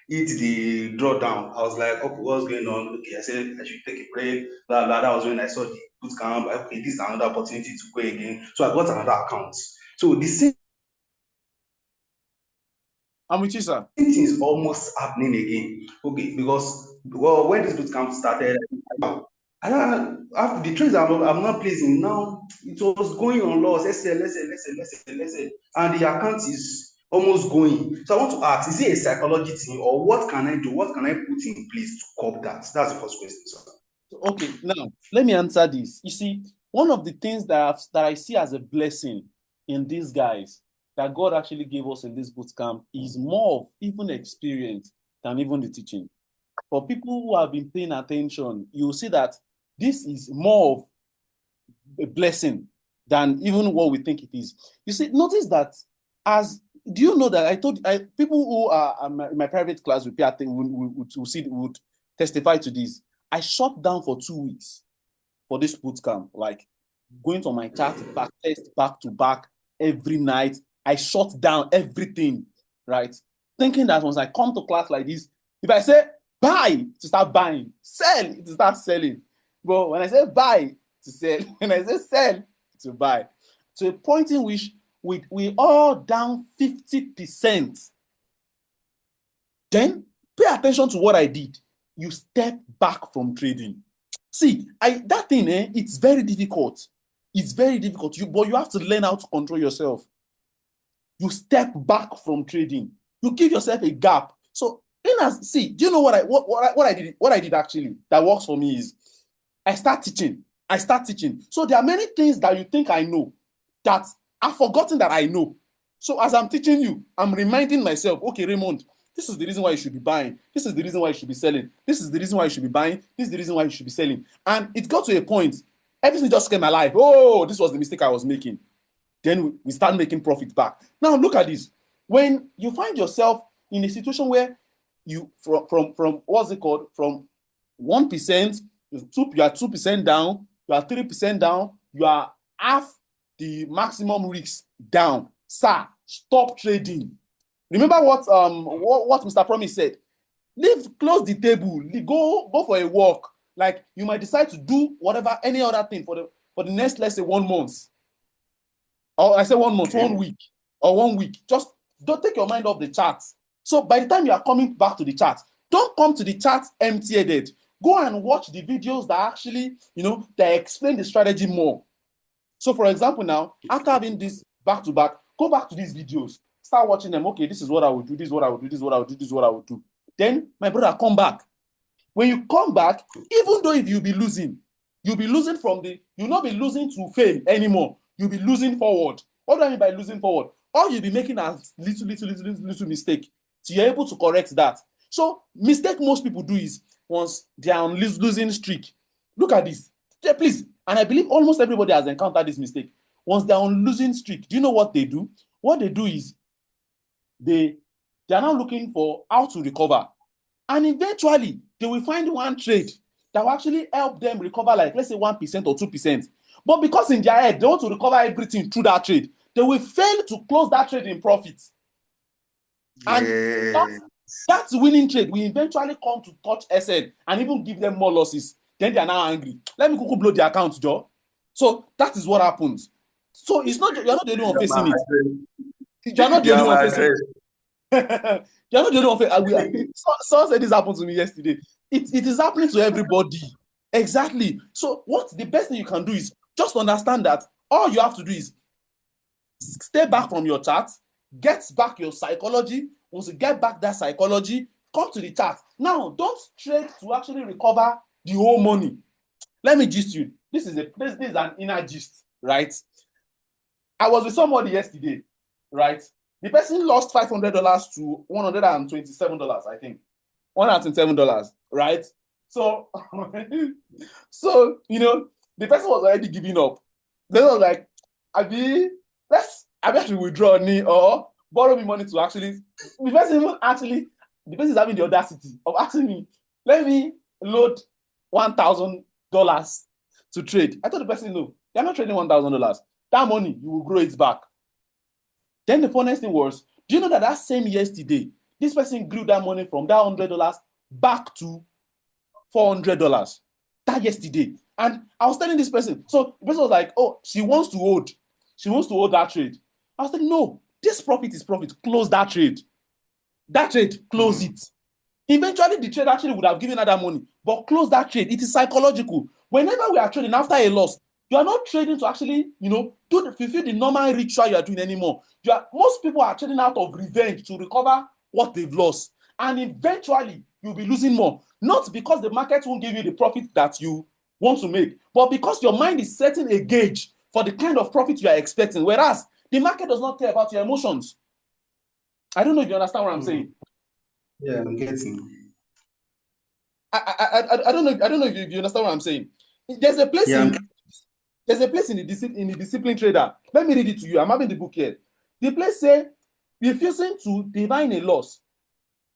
hit the drawdown. I was like, okay, what's going on? Okay, I said I should take a break. Blah blah. That was when I saw the bootcamp. Okay, this is another opportunity to go again. So I got another account. So the same I'm with you, sir. thing is almost happening again. Okay, because well, when this bootcamp started, after the trades I'm not placing now, it was going on loss, SL, and the account is almost going. So I want to ask, is it a psychology thing, or what can I do? What can I put in place to curb that? That's the first question, sir. Okay, now let me answer this. You see, one of the things that I see as a blessing in these guys that God actually gave us in this boot camp is more of even experience than even the teaching. For people who have been paying attention, you'll see that this is more of a blessing than even what we think it is. You see, notice that do you know that people who are in my private class with PRT would testify to this. I shut down for 2 weeks for this bootcamp, like going to my chart, back test, back to back every night. I shut down everything, right? Thinking that once I come to class like this, if I say buy, to start buying, sell, to start selling. But when I say buy, to sell, when I say sell, to buy, to a point in which we all down 50%. Then pay attention to what I did. You step back from trading. See, that thing, it's very difficult. It's very difficult. But you have to learn how to control yourself. You step back from trading. You give yourself a gap. So, do you know what I did? What I did actually that works for me is I start teaching. So there are many things that you think I know that I've forgotten that I know. So as I'm teaching you, I'm reminding myself, okay, Raymond, this is the reason why you should be buying. This is the reason why you should be selling. This is the reason why you should be buying. This is the reason why you should be selling. And it got to a point, everything just came alive. Oh, this was the mistake I was making. Then we start making profit back. Now look at this. When you find yourself in a situation where you from what's it called? From 1%, you are 2% down, you are 3% down, you are half the maximum risk down. Sir, stop trading. Remember what Mr. Promise said. Close the table, go for a walk. Like you might decide to do whatever, any other thing for the next, let's say 1 month. Or I say 1 month, 1 week, or 1 week. Just don't take your mind off the charts. So by the time you are coming back to the charts, don't come to the charts empty-headed. Go and watch the videos that actually, that explain the strategy more. So for example, now, after having this back-to-back, go back to these videos. Start watching them. Okay, this is what I would do, this is what I would do, this is what I would do, this is what I would do. Then, my brother, come back. When you come back, even though if you'll be losing you'll not be losing to fame anymore. You'll be losing forward. What do I mean by losing forward? All you'll be making a little mistake. So you're able to correct that. So mistake most people do is once they are on losing streak. Look at this. Please. And I believe almost everybody has encountered this mistake. Once they're on losing streak, do you know what they do? What they do is they are now looking for how to recover. And eventually, they will find one trade that will actually help them recover, like, let's say 1% or 2%. But because in their head, they want to recover everything through that trade, they will fail to close that trade in profit. And that winning trade will eventually come to touch SN and even give them more losses. Then they are now angry. Let me blow the account, Joe. So that is what happens. So it's not, you're not the only one facing it. You're not the only one facing it. You're not the only one. Someone said this happened to me yesterday. It is happening to everybody. Exactly. So the best thing you can do is just understand that all you have to do is stay back from your chart, get back your psychology. Once you get back that psychology, come to the chart. Now, don't trade to actually recover the whole money. Let me gist you. This is an inner gist, right? I was with somebody yesterday, right? The person lost $500 to $127, I think. $127, right? So, the person was already giving up. They was like, Abi actually withdraw me or borrow me money to actually. The person is having the audacity of asking me, let me load $1,000 to trade. I told the person, no, you're not trading $1,000. That money, you will grow it back. Then the funniest thing was, do you know that same yesterday, this person grew that money from that $100 back to $400 that yesterday? And I was telling this person, so the person was like, oh, she wants to hold that trade. I was like, no, this profit is profit. Close that trade. That trade, close it. Eventually, the trade actually would have given her that money, but close that trade. It is psychological. Whenever we are trading after a loss, you are not trading to actually, fulfill the normal ritual you are doing anymore. Most people are trading out of revenge to recover what they've lost. And eventually, you'll be losing more. Not because the market won't give you the profit that you want to make, but because your mind is setting a gauge for the kind of profit you are expecting. Whereas the market does not care about your emotions. I don't know if you understand what I'm saying. Yeah, I'm getting. I don't know if you understand what I'm saying. There's a place There's a place in the discipline trader. Let me read it to you. I'm having the book here. The place say refusing to divine a loss,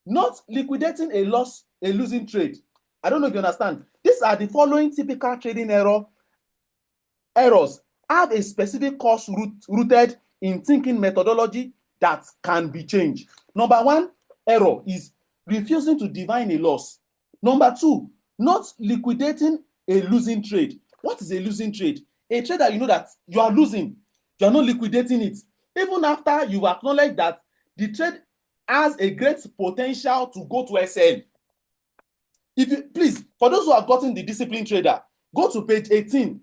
not liquidating a loss, a losing trade. I don't know if you understand. These are the following typical trading errors have a specific cause rooted in thinking methodology that can be changed. Number one error is refusing to divine a loss. Number two, not liquidating a losing trade. What is a losing trade? A trade that you know that you are losing, you are not liquidating it. Even after you acknowledge that the trade has a great potential to go to SL. If you please, for those who have gotten the discipline trader, go to page 18.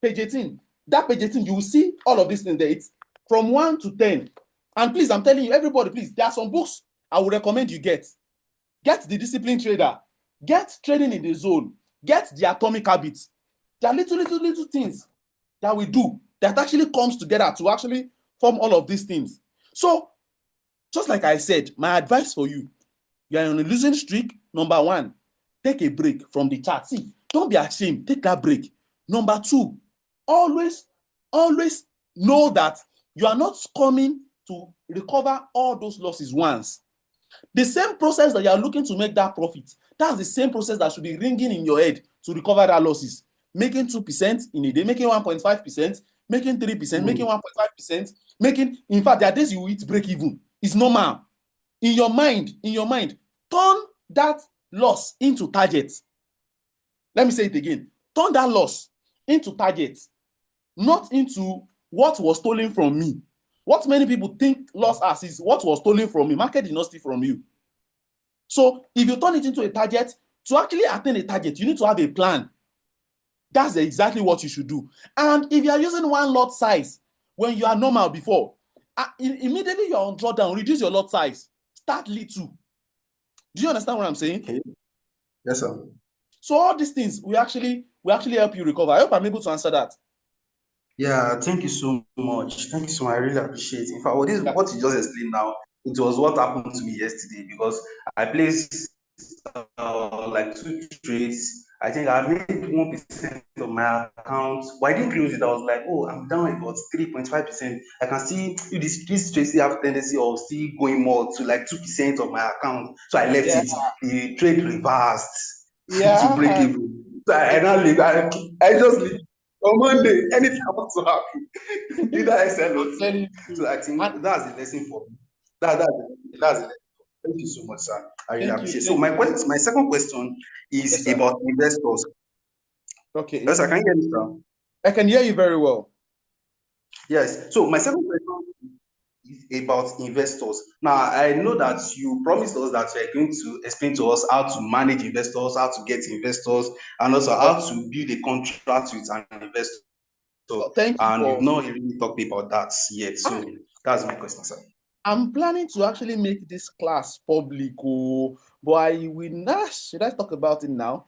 Page 18. That page 18, you will see all of these things there. It's from 1 to 10. And please, I'm telling you, everybody, please, there are some books I would recommend you get. Get the discipline trader. Get trading in the zone. Get the atomic habits. There are little things that we do that actually comes together to actually form all of these things. So, just like I said, my advice for you, you are on a losing streak. Number one, take a break from the chart. See, don't be ashamed. Take that break. Number two, always know that you are not coming to recover all those losses once. The same process that you are looking to make that profit, that's the same process that should be ringing in your head to recover that losses. Making 2% in a day, making 1.5%, making 3%, making 1.5%, making, in fact, there are days you will hit break even. It's normal. In your mind, turn that loss into target. Let me say it again. Turn that loss into target, not into what was stolen from me. What many people think loss as is what was stolen from me. Market did not steal from you. So if you turn it into a target, to actually attain a target, you need to have a plan. That's exactly what you should do. And if you are using one lot size when you are normal before, immediately you are on drawdown, reduce your lot size. Start little. Do you understand what I'm saying? Okay. Yes, sir. So all these things we actually help you recover. I hope I'm able to answer that. Yeah, thank you so much. Thank you so much. I really appreciate it. In fact, what you just explained now, it was what happened to me yesterday because I placed like 2 trades. I think I made 1% of my account, but I didn't close it. I was like, oh, I'm down about 3.5%. I can see if this trade still have tendency of still going more to like 2% of my account. So I left it. The trade reversed to break even. So I just leave. On Monday, anything I want to happen, either I sell or sell. So I think that's the lesson for me. That's the lesson. Thank you so much, sir. I really appreciate it. So my second question is about investors. Okay. Yes, I can hear you, sir. I can hear you very well. Yes. So my second question is about investors. Now, I know that you promised us that you are going to explain to us how to manage investors, how to get investors, and also how to build a contract with an investor. And you've not really talked about that yet. So that's my question, sir. I'm planning to actually make this class public, but I will not. Should I talk about it now?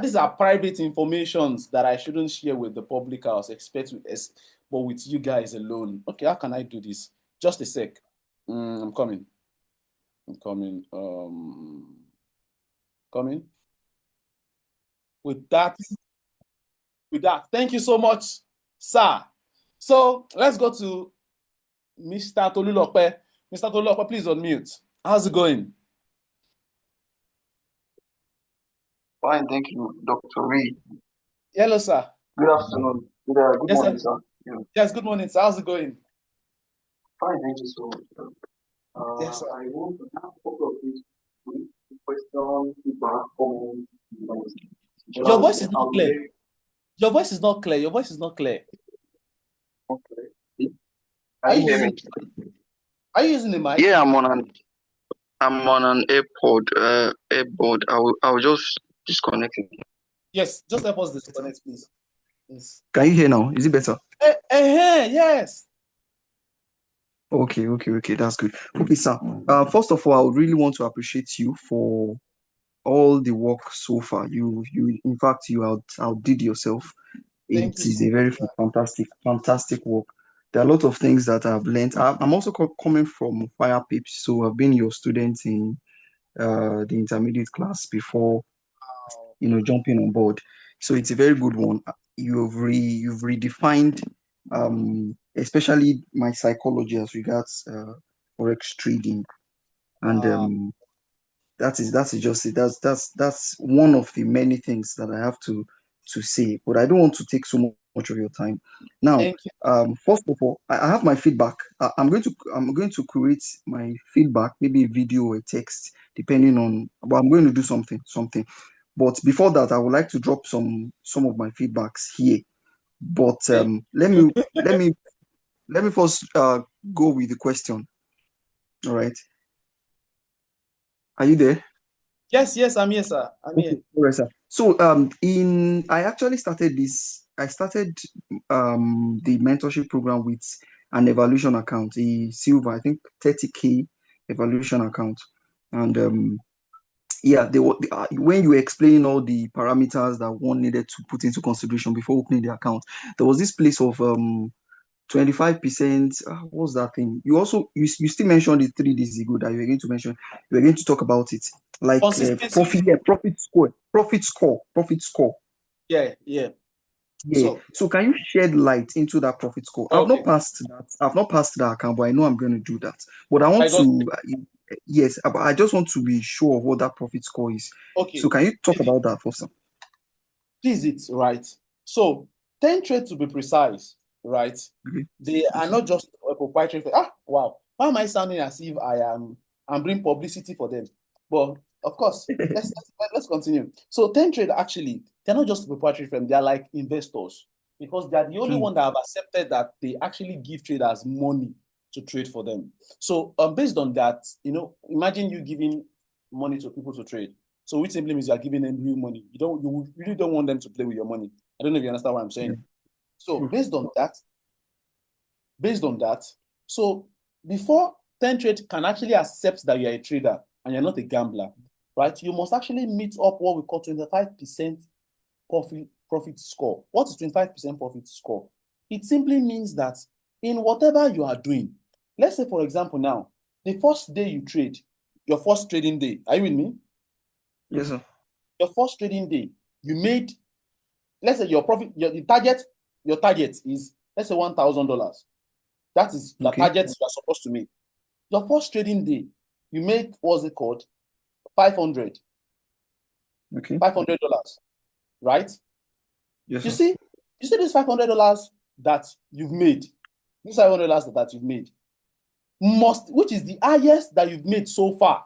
These are private informations that I shouldn't share with the public. I was expecting, but with you guys alone. Okay, how can I do this? Just a sec. I'm coming. Coming. With that. Thank you so much, sir. So let's go to Mr. Tolulope. Mr. Tolulope, please unmute. How's it going? Fine, thank you, Dr. Ray. Hello, sir. Good afternoon. Good morning, sir. Yeah. Yes, good morning, sir. How's it going? Fine, thank you so much, sir. Yes, sir. I want to have a couple of things. Question, feedback, comments. Your voice is not clear. Your voice is not clear. Okay. Are you hearing me? Are you using the mic? Yeah, I'm on an AirPod. I'll just disconnect it. Yes, just help us disconnect, please. Yes. Can you hear now? Is it better? Yes. Okay, that's good. Okay, sir. First of all, I would really want to appreciate you for all the work so far. You in fact you outdid yourself. It is a very fantastic work. There are a lot of things that I've learned. I'm also coming from Fire Pips, so I've been your student in the intermediate class before, jumping on board. So it's a very good one. you've redefined especially my psychology as regards forex trading, and that is just it. That's one of the many things that I have to say, but I don't want to take so much of your time now. Thank you. First of all, I have my feedback. I'm going to create my feedback, maybe a video or a text, depending on. But I'm going to do something. But before that, I would like to drop some of my feedbacks here. But let me first go with the question. All right, are you there? Yes, I'm here, sir. I'm Okay, here. all right, sir. So in I actually started this. I started the mentorship program with an evaluation account, a silver, I think 30K evaluation account, and yeah, when you were explaining all the parameters that one needed to put into consideration before opening the account, there was this place of 25%. What was that thing? You still mentioned it 3 days ago that you were going to mention. You were going to talk about it, like Consistency. profit score. Yeah. Yeah. So can you shed light into that profit score? I've not Okay. passed that. I've not passed that account, but I know I'm going to do that. But I I want got to, yes, but I just want to be sure of what that profit score is. okay. So can you talk about that first? This is it, right? So 10 trades to be precise, right? Okay. They are not just a proprietary. Wow. Why am I sounding as if I'm bringing publicity for them? But of course, let's continue. So 10 trade actually, they're not just a proprietary firm, they're like investors because they're the only one that have accepted that they actually give traders money to trade for them. So based on that, imagine you giving money to people to trade. So which simply means you are giving them real money. You really don't want them to play with your money. I don't know if you understand what I'm saying. Yeah. So based on that, so before 10 Trade can actually accept that you're a trader and you're not a gambler, right? You must actually meet up what we call 25% profit score. What is 25% profit score? It simply means that in whatever you are doing, let's say for example now, the first day you trade, your first trading day, are you with me? Yes, sir. Your first trading day, you made, let's say your profit, your target is, let's say $1,000. That is the Okay. target you are supposed to make. Your first trading day, you made, what's it called? 500. Okay. $500, right? Yes, You sir. see this $500 that you've made, this $500 that you've made which is the highest that you've made so far,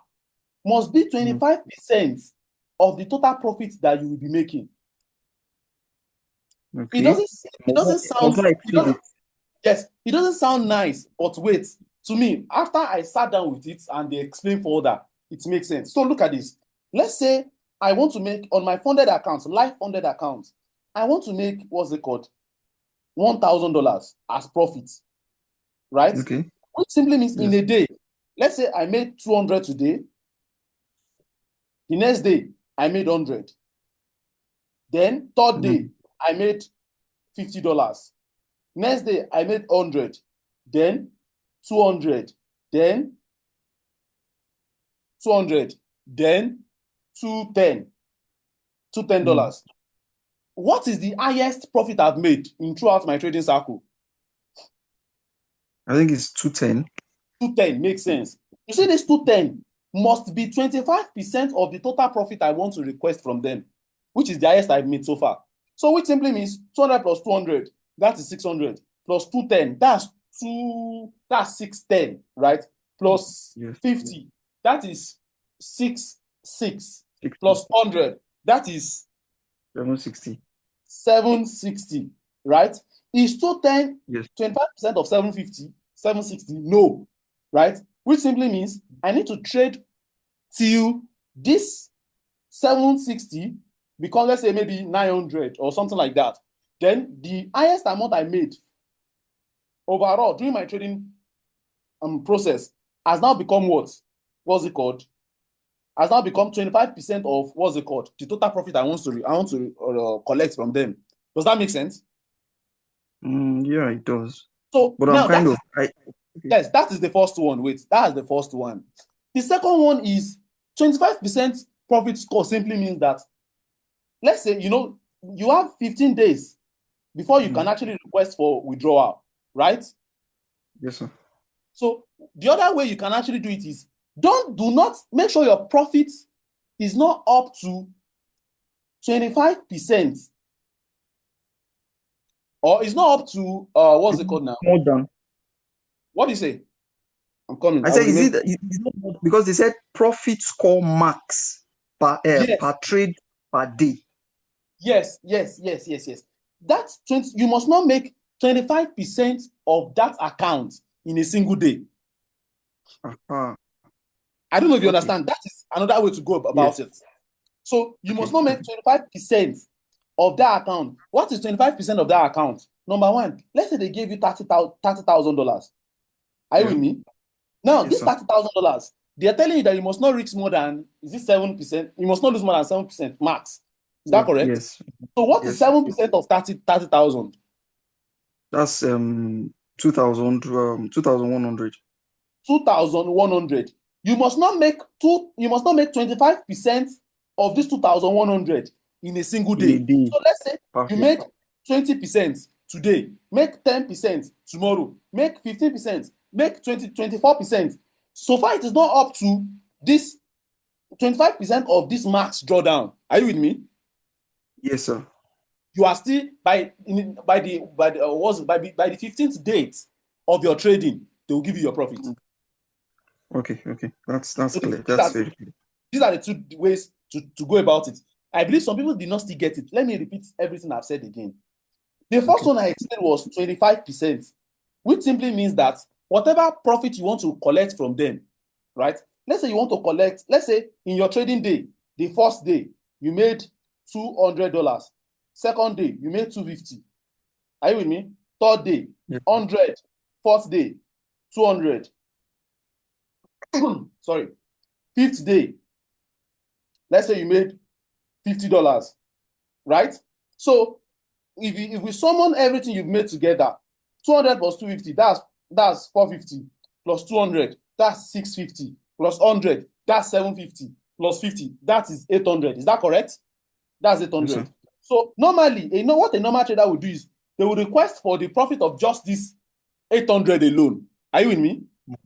must be 25% of the total profit that you will be making. Okay. It doesn't sound, yes, it doesn't sound nice, but wait, to me, after I sat down with it and they explained further, it makes sense. So look at this. Let's say I want to make on my funded account, life funded account, I want to make, what's it called? $1,000 as profit, right? Okay. Which simply means in Yes. a day, let's say I made 200 today, the next day I made 100. Then third day, I made $50. Next day, I made 100. Then 200. Then 200. Then $210. $210. What is the highest profit I've made throughout my trading cycle? I think it's 210. 210 makes sense. You see, this 210 must be 25% of the total profit I want to request from them, which is the highest I've made so far. So which simply means 200 plus 200, that is 600, plus 210, that's 610, right? Plus 50, that is 6 plus 100, that is 760. 760, right? Is 210 Yes. 25% of 750, 760? No, right? Which simply means I need to trade till this 760 becomes, let's say, maybe 900 or something like that. Then the highest amount I made overall during my trading process has now become what? What's it called? Has now become 25% of, what's it called? The total profit I want to collect from them. Does that make sense? Yeah, it does. So But now I'm yes, that is the first one. Wait, that is the first one. The second one is 25% profit score simply means that, let's say, you have 15 days before you can actually request for withdrawal, right? Yes, sir. So the other way you can actually do it is do not make sure your profit is not up to 25%, or it's not up to what's it called now? More than. What do you say? I'm coming. I will said, is remain- it not, because they said profit score max per Yes. per trade per day. Yes. That's 20. You must not make 25% of that account in a single day. Uh-huh. I don't know if you Okay. understand. That is another way to go about it. So you must not make 25% of that account. What is 25% of that account? Number one, let's say they gave you $30,000. Are you with me? Now, Yes, this sir. $30,000, they are telling you that you must not reach more than, is it 7%? You must not lose more than 7% max. Is that correct? Yes. So what is Yes. 7% of 30,000? That's 2,100. 2,100. You must not make 25% of this 2,100 in a single In a day. day. So let's say you Perfect. make 20% today, make 10% tomorrow, make 15%, make 24%. So far, it is not up to this 25% of this max drawdown. Are you with me? Yes, sir. You are still by the 15th date of your trading, they will give you your profit. Okay. That's So clear. these That's are- very clear. These are the two ways to go about it. I believe some people did not still get it. Let me repeat everything I've said again. The first one I explained was 25%, which simply means that whatever profit you want to collect from them, right? Let's say you want to collect, let's say in your trading day, the first day, you made $200. Second day, you made $250. Are you with me? Third day, Yeah. 100. Fourth day, 200. Sorry. Fifth day, let's say you made $50, right? So if we summon everything you've made together, 200 plus 250, that's 450, plus 200, that's 650, plus 100, that's 750, plus 50, that is 800. Is that correct? That's 800. Yes, sir. So normally, you know what a normal trader would do is they will request for the profit of just this 800 alone. Are you with me? Yes,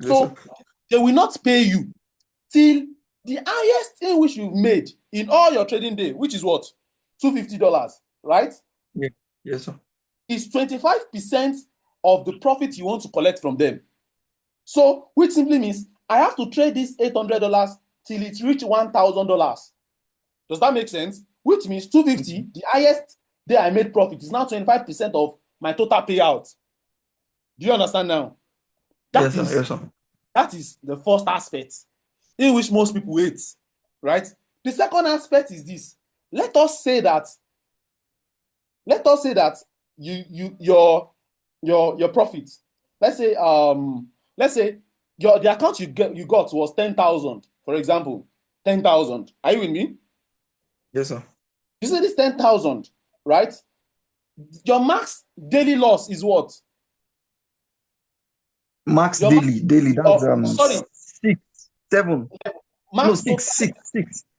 So sir. they will not pay you till the highest in which you've made in all your trading day, which is what? $250, right? Yeah. Yes, sir. Is 25% of the profit you want to collect from them. So, which simply means I have to trade this $800 till it reach $1,000. Does that make sense? Which means 250, the highest day I made profit, is now 25% of my total payout. Do you understand now? Yes, sir. Yes, sir. That is the first aspect in which most people hate, right? The second aspect is this. Let us say that your profit, let's say the account you got was 10,000, for example. 10,000. Are you with me? Yes, sir. You see this 10,000, right? Your max daily loss is what? Max Your daily. That's sorry, 6, 7. No, max 6.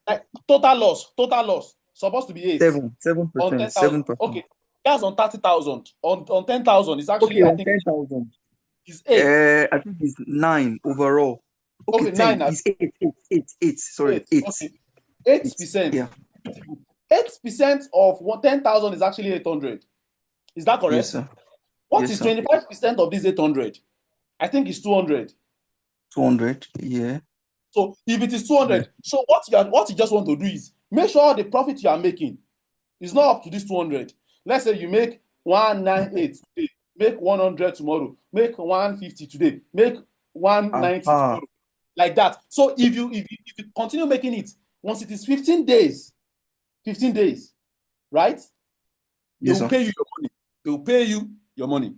like total loss supposed to be 8 on 7%. 10,000. 7%. Okay, that's on 30,000. On 10,000 is actually, Okay, I on think 10,000. is 8. I think it's 9 overall. Okay, Okay, 10. 9. It's 8. Sorry, 8. 8. Okay, 8%. Yeah. 8% of 10,000 is actually 800. Is that correct? Yes, sir. What Yes, is sir. 25% of this 800? I think it's 200. 200. Yeah. So if it is 200, so what you just want to do is make sure the profit you are making is not up to this 200. Let's say you make 198 today, make 100 tomorrow, make 150 today, make 190 tomorrow, like that. So if you continue making it, once it is 15 days, right? They Yes, will sir. pay you your money. They will pay you your money.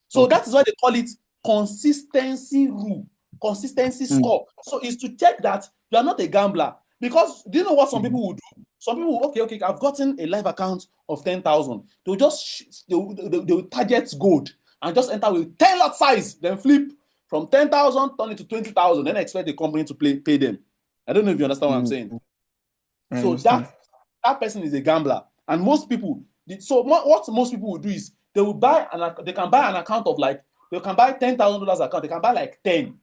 So that is why they call it consistency rule, consistency score. So it's to check that you are not a gambler. Because do you know what some people will do? Some people will, okay, I've gotten a live account of 10,000. They'll just they will target gold and just enter with 10 lot size, then flip from 10,000 turn it to 20,000, then expect the company to pay them. I don't know if you understand what I'm saying. So that person is a gambler, and most people, What most people will do is they will they can buy an account of like, they can buy $10,000 account, they can buy like 10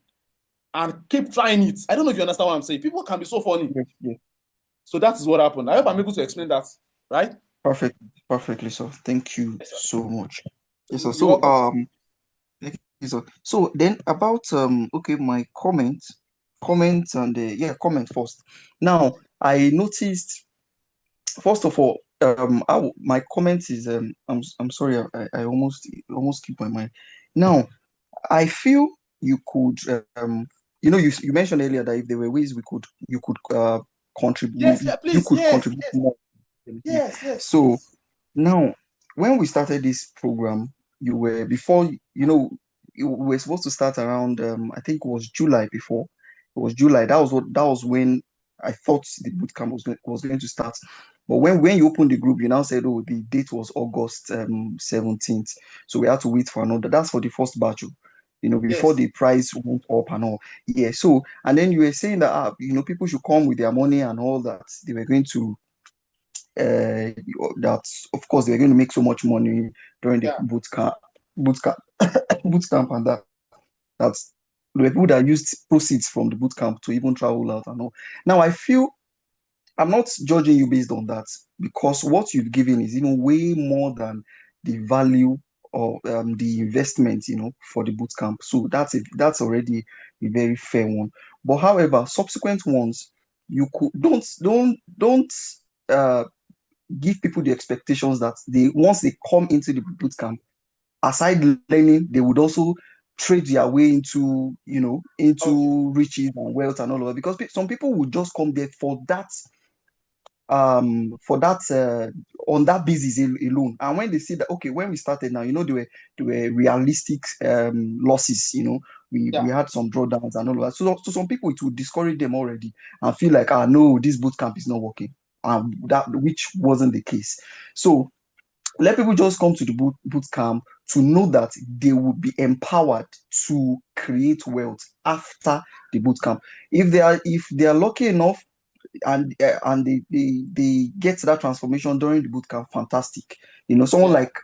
and keep trying it. I don't know if you understand what I'm saying. People can be so funny. Yes, yes. So that is what happened. I hope I'm able to explain that, right? Perfectly, sir. Thank you Yes, sir. so much. Yes, sir. You're So welcome. thank you, sir. So then about okay, my comment and comment first. Now I noticed, first of all, my comment is I'm sorry, I almost keep my mind. Now I feel you could you mentioned earlier that if there were ways you could contribute, Yes, yeah, you please. could Yes, contribute yes, more. yes. So now, when we started this program, you were before, we were supposed to start around, I think it was July before. It was July. That was when I thought the bootcamp was going to start. But when you opened the group, you now said, oh, the date was August 17th. So we had to wait for another. That's for the first batch, before Yes. the price went up and all. Yeah. So, and then you were saying that, people should come with their money and all that. They were going to that of course they're going to make so much money during the Yeah. boot camp boot camp, and that's the people that used proceeds from the boot camp to even travel out and all. Now I feel I'm not judging you based on that, because what you've given is even way more than the value or the investment, for the boot camp. So that's already a very fair one. But however, subsequent ones, you could don't uh give people the expectations that they once they come into the boot camp, aside learning, they would also trade their way into Okay. riches and wealth and all of that. Because some people would just come there for that on that basis alone. And when they see that, okay, when we started now, there were realistic losses. We Yeah. had some drawdowns and all of that. So some people, it would discourage them already and feel like, no, this boot camp is not working. That which wasn't the case. So let people just come to the boot camp to know that they will be empowered to create wealth after the boot camp. If they are lucky enough and they get that transformation during the boot camp, fantastic. Someone Yeah. like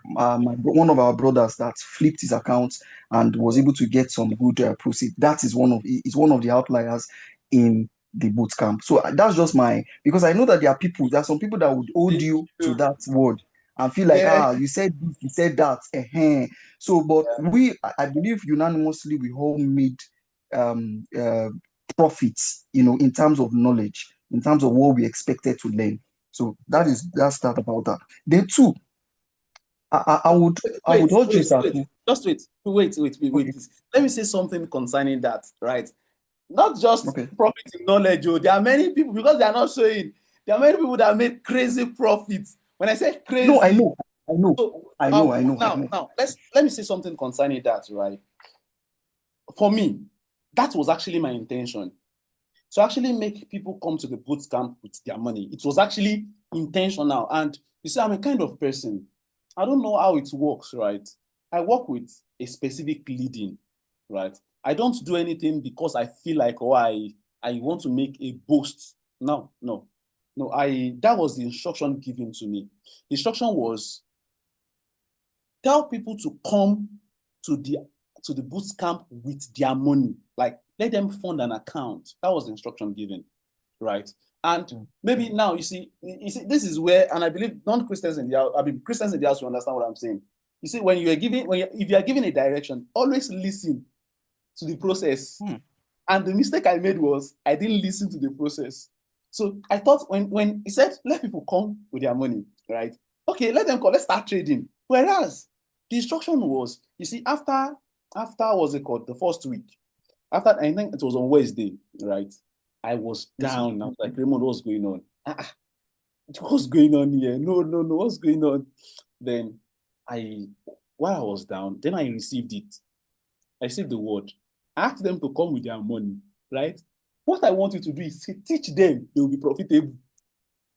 one of our brothers that flipped his account and was able to get some good proceed. That is one of the outliers in the boot camp. So that's just because I know that there are some people that would hold Thank you to you. that word and feel like, Yeah. you said this, you said that. So, but I believe unanimously we all made um uh, profits, in terms of knowledge, in terms of what we expected to learn. So Yeah. that's that about that. Then two, I would urge you, sir, to Just wait, okay, please. Let me say something concerning that, right? Not just okay. profit in knowledge. Oh, there are many people, because they are not showing. There are many people that make crazy profits. When I say No, I crazy, know, I know, so I know, I know, I know. now let me say something concerning that, right? For me, that was actually my intention. To actually make people come to the boot camp with their money. It was actually intentional. And you see, I'm a kind of person, I don't know how it works, right? I work with a specific leading, right? I don't do anything because I feel like, I want to make a boast. No. That was the instruction given to me. The instruction was, tell people to come to the boot camp with their money. Like, let them fund an account. That was the instruction given, right? And maybe now you see, this is where, and I believe non-Christians in the house, Christians in the house will understand what I'm saying. You see, if you are giving a direction, always listen to the process. And the mistake I made was I didn't listen to the process. So I thought when he said let people come with their money, right? Okay, let them come. Let's start trading. Whereas the instruction was, you see, after what's it called, the first week, after I think it was on Wednesday, right? I was Yes, sir. down. I was like, Raymond, what's going on? What's going on here? No, what's going on? Then while I was down, then I received it. I received the word. Ask them to come with their money, right? What I want you to do is teach them they will be profitable.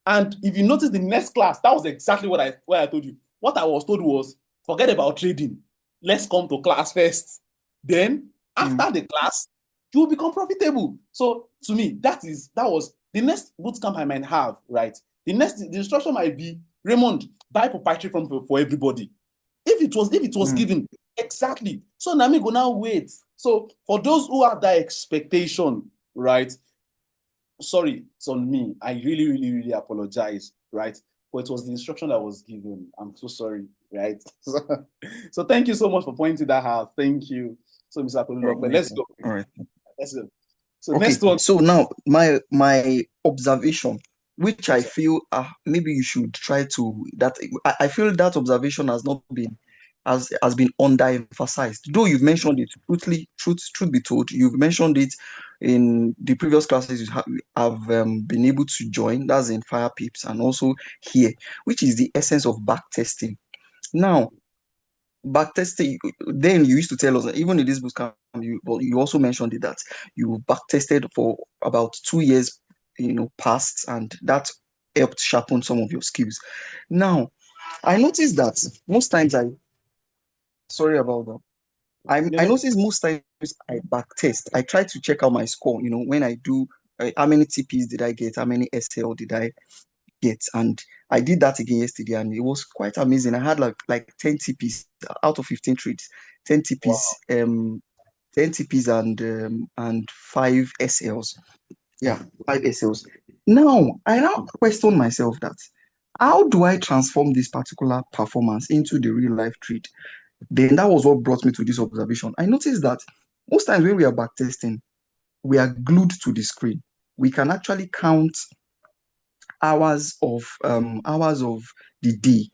And if you notice the next class, that was exactly what I told you. What I was told was, forget about trading. Let's come to class first. Then, after the class, you will become profitable. So to me, that was the next bootcamp I might have, right? The instruction might be, Raymond, buy proprietary firm for everybody. If it was given, exactly. So Nami go now wait. So for those who have that expectation, right? Sorry, it's on me. I really, really, really apologize, right? But it was the instruction that was given. I'm so sorry, right? So thank you so much for pointing that out. Thank you. So Mr. But let's go. All right. Let's go. So Okay, next one. so now my observation, which I feel maybe you should try to that I feel that observation has not been has been underemphasized. Though you've mentioned it, truth be told, you've mentioned it in the previous classes you have been able to join. That's in Fire Pips and also here, which is the essence of backtesting. Now, backtesting, then you used to tell us that even in this bootcamp, you also mentioned it that you backtested for about 2 years, past, and that helped sharpen some of your skills. Now, I noticed that most times sorry about that. I notice most times I backtest. I try to check out my score, when I do, how many TPs did I get? How many SL did I get? And I did that again yesterday, and it was quite amazing. I had like 10 TPs out of 15 trades, 10 TPs, 10 TPs and 5 SLs. Yeah, 5 SLs. Now I question myself that how do I transform this particular performance into the real life trade? Then that was what brought me to this observation. I noticed that most times when we are backtesting, we are glued to the screen. We can actually count hours of the day,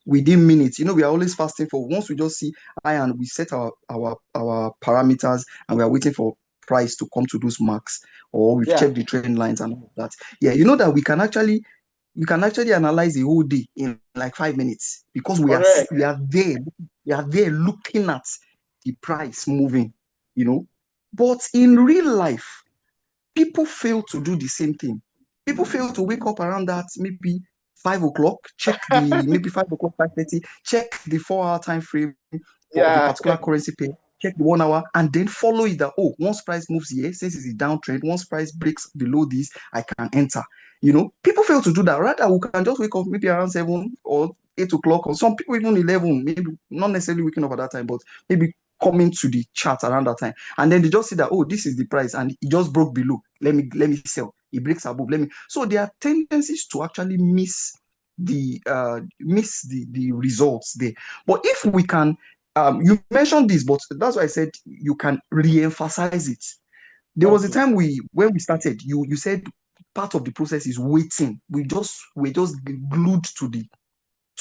within minutes. We are always fasting for once we just see and we set our parameters and we are waiting for price to come to those marks, or we've checked the trend lines and all of that. Yeah, that we can actually analyze the whole day in like 5 minutes, because we are there looking at the price moving, but in real life, people fail to do the same thing. People fail to wake up around that maybe 5 o'clock, check the maybe 5 o'clock, 5:30, check the 4 hour time frame for the particular currency pair, check the 1 hour, and then follow it that once price moves here, since it's a downtrend, once price breaks below this, I can enter. People fail to do that. Rather, we can just wake up maybe around 7 or 8 o'clock, or some people even 11, maybe not necessarily waking up at that time, but maybe coming to the chart around that time, and then they just see that this is the price and it just broke below, let me sell, it breaks above, so there are tendencies to actually miss the results there. But if we can, you mentioned this, but that's why I said you can re-emphasize it. There was a time when we started, you said part of the process is waiting. We're just glued to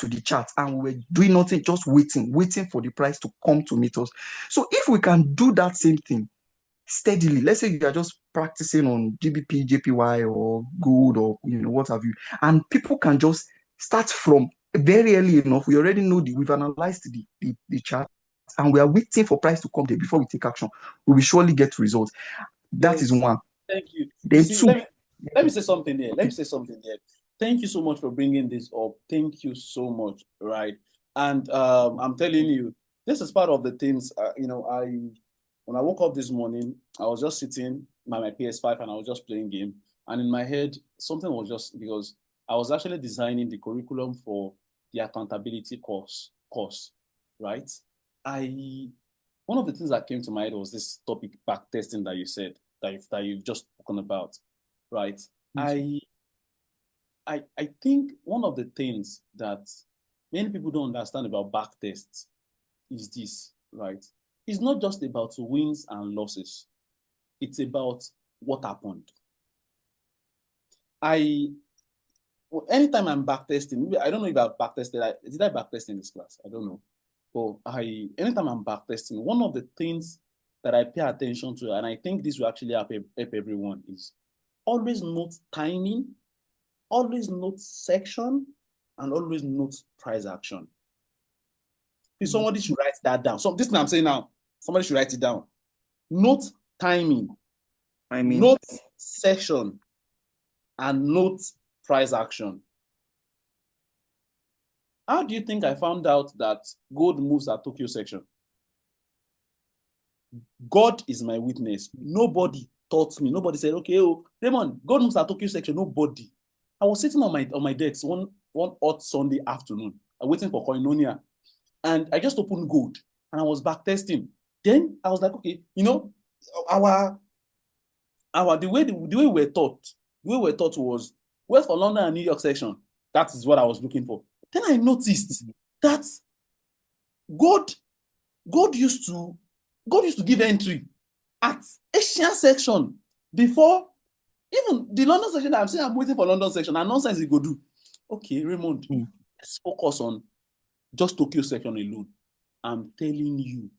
the chart and we were doing nothing, just waiting for the price to come to meet us. So if we can do that same thing steadily, let's say you are just practicing on GBP, JPY, or gold, or what have you, and people can just start from very early enough. We already know we've analyzed the chart, and we are waiting for price to come there before we take action. We will surely get results. That is one. Thank you. Then two. Let me say something here. Thank you so much for bringing this up. Thank you so much. Right. And I'm telling you, this is part of the things, when I woke up this morning, I was just sitting by my PS5 and I was just playing game. And in my head, something was just, because I was actually designing the curriculum for the accountability course, right? One of the things that came to my head was this topic, backtesting, that you said, that you've just spoken about, right? I think one of the things that many people don't understand about backtests is this, right? It's not just about wins and losses. It's about what happened. Anytime I'm backtesting, I don't know if I've backtested. Did I backtest in this class? I don't know. But anytime I'm backtesting, one of the things that I pay attention to, and I think this will actually help everyone, is always note timing, always note section, and always note price action. Somebody should write that down. So this thing I'm saying now, somebody should write it down. Note timing, note section, and note price action. How do you think I found out that gold moves at Tokyo section? God is my witness. Nobody taught me. Nobody said, okay, Raymond, gold moves at Tokyo section. Nobody. I was sitting on my desk one hot Sunday afternoon, waiting for Koinonia, and I just opened gold and I was backtesting. Then I was like, okay, our the way we were taught, was West for London and New York section. That is what I was looking for. Then I noticed that gold used to give entry at Asian section before even the London section. I'm saying I'm waiting for London section, and nonsense it go do. Okay, Raymond, let's focus on just Tokyo section alone. I'm telling you,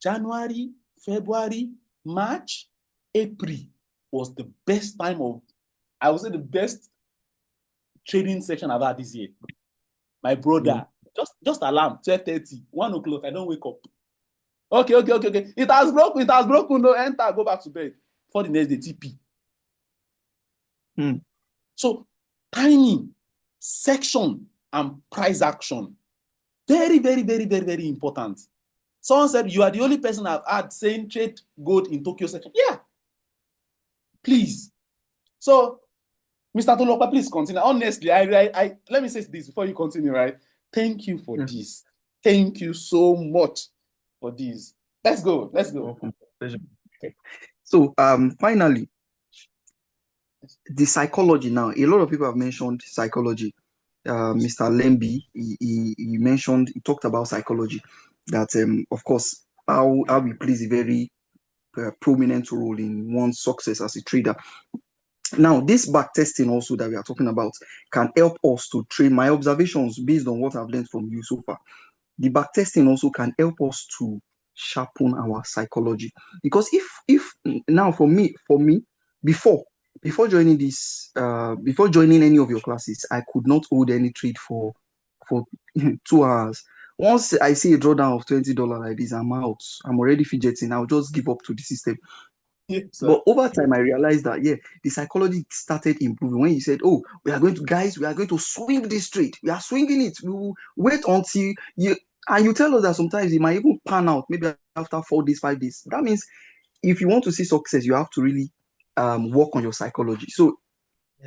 January, February, March, April was the best time of, I would say, the best trading section I've had this year. My brother, just alarm, 12:30, 1 o'clock, I don't wake up. Okay. It has broken, no, enter, go back to bed. For the next day, TP. So, timing, section, and price action. Very, very, very, very, very important. Someone said, you are the only person I've had saying trade gold in Tokyo section. Yeah. Please. So, Mr. Tolopa, please continue. Honestly, I let me say this before you continue, right? Thank you for this. Thank you so much for this. Let's go. Pleasure. So, finally, the psychology now. A lot of people have mentioned psychology. Mr. Lemby, he talked about psychology. That, of course, how we plays a very prominent role in one's success as a trader. Now, this backtesting also that we are talking about can help us to train. My observations based on what I've learned from you so far, the backtesting also can help us to sharpen our psychology. Because if now for me, before joining this, before joining any of your classes, I could not hold any trade for 2 hours. Once I see a drawdown of $20 like this, I'm out. I'm already fidgeting. I'll just give up to the system. Yes, But over time, I realized that the psychology started improving when you said, "Oh, we are going to swing this trade. We are swinging it. We will wait until you." And you tell us that sometimes it might even pan out, maybe after 4 days, 5 days. That means if you want to see success, you have to really work on your psychology. So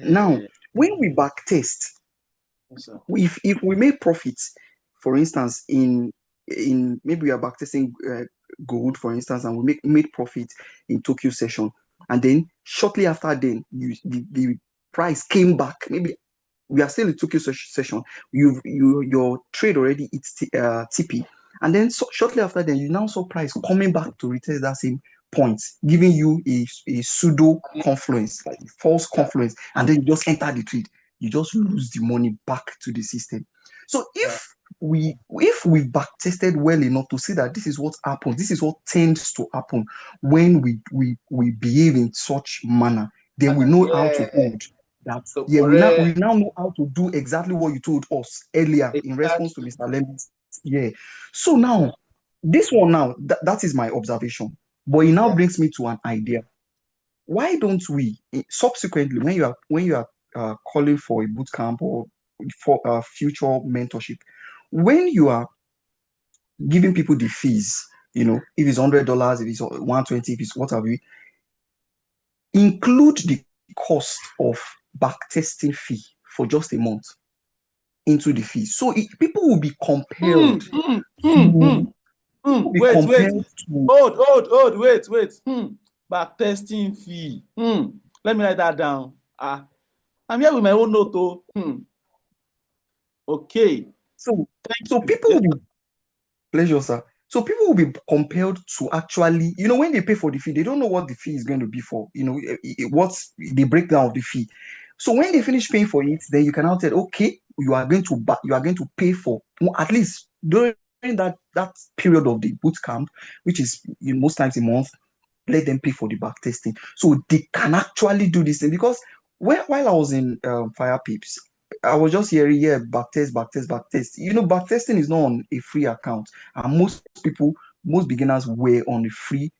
now, when we back test, if we make profits, for instance, in maybe we are backtesting gold, for instance, and we made profit in Tokyo session, and then shortly after, then the price came back. Maybe we are still in Tokyo session. Your trade already it's TP, and then shortly after, then you now saw price coming back to retest that same point, giving you a pseudo confluence, like false confluence, and then you just enter the trade. You just lose the money back to the system. So if we back tested well enough to see that this is what happens, this is what tends to happen when we behave in such manner, then we know how to hold that. So We now know how to do exactly what you told us earlier in response to Mr. Lemmy's. So now this one now that is my observation, but it now brings me to an idea. Why don't we subsequently, when you are calling for a bootcamp or for future mentorship, when you are giving people the fees, if it's $100, if it's 120, if it's what have you, include the cost of backtesting fee for just a month into the fee. So people will be compelled Wait. Backtesting fee. Let me write that down. I'm here with my own note. Okay. So people will be pleasure, sir. So people will be compelled to actually, when they pay for the fee, they don't know what the fee is going to be for. What's the breakdown of the fee. So when they finish paying for it, then you can now tell, okay, you are going to pay for at least during that period of the boot camp, which is most times a month. Let them pay for the back testing, so they can actually do this thing. Because while I was in Fire Pips, I was just hearing, backtest. Backtesting is not on a free account, and most beginners were on a free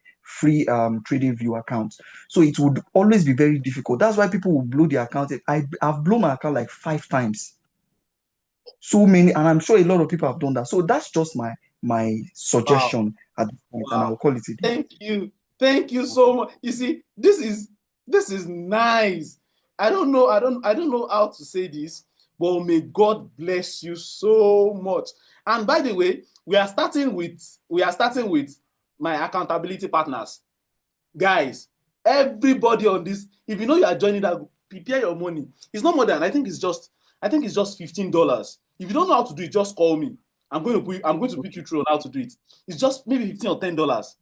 trading view account. So it would always be very difficult. That's why people will blow their account. I've blown my account like 5 times. So many, and I'm sure a lot of people have done that. So that's just my suggestion at this point, and I'll call it a day. Thank you so much. You see, this is nice. I don't know how to say this, but may God bless you so much. And by the way, we are starting with my accountability partners. Guys, everybody on this, if you know you are joining that, prepare your money. It's not more than, I think it's just $15. If you don't know how to do it, just call me. I'm going to put you through on how to do it. It's just maybe $15 or $10.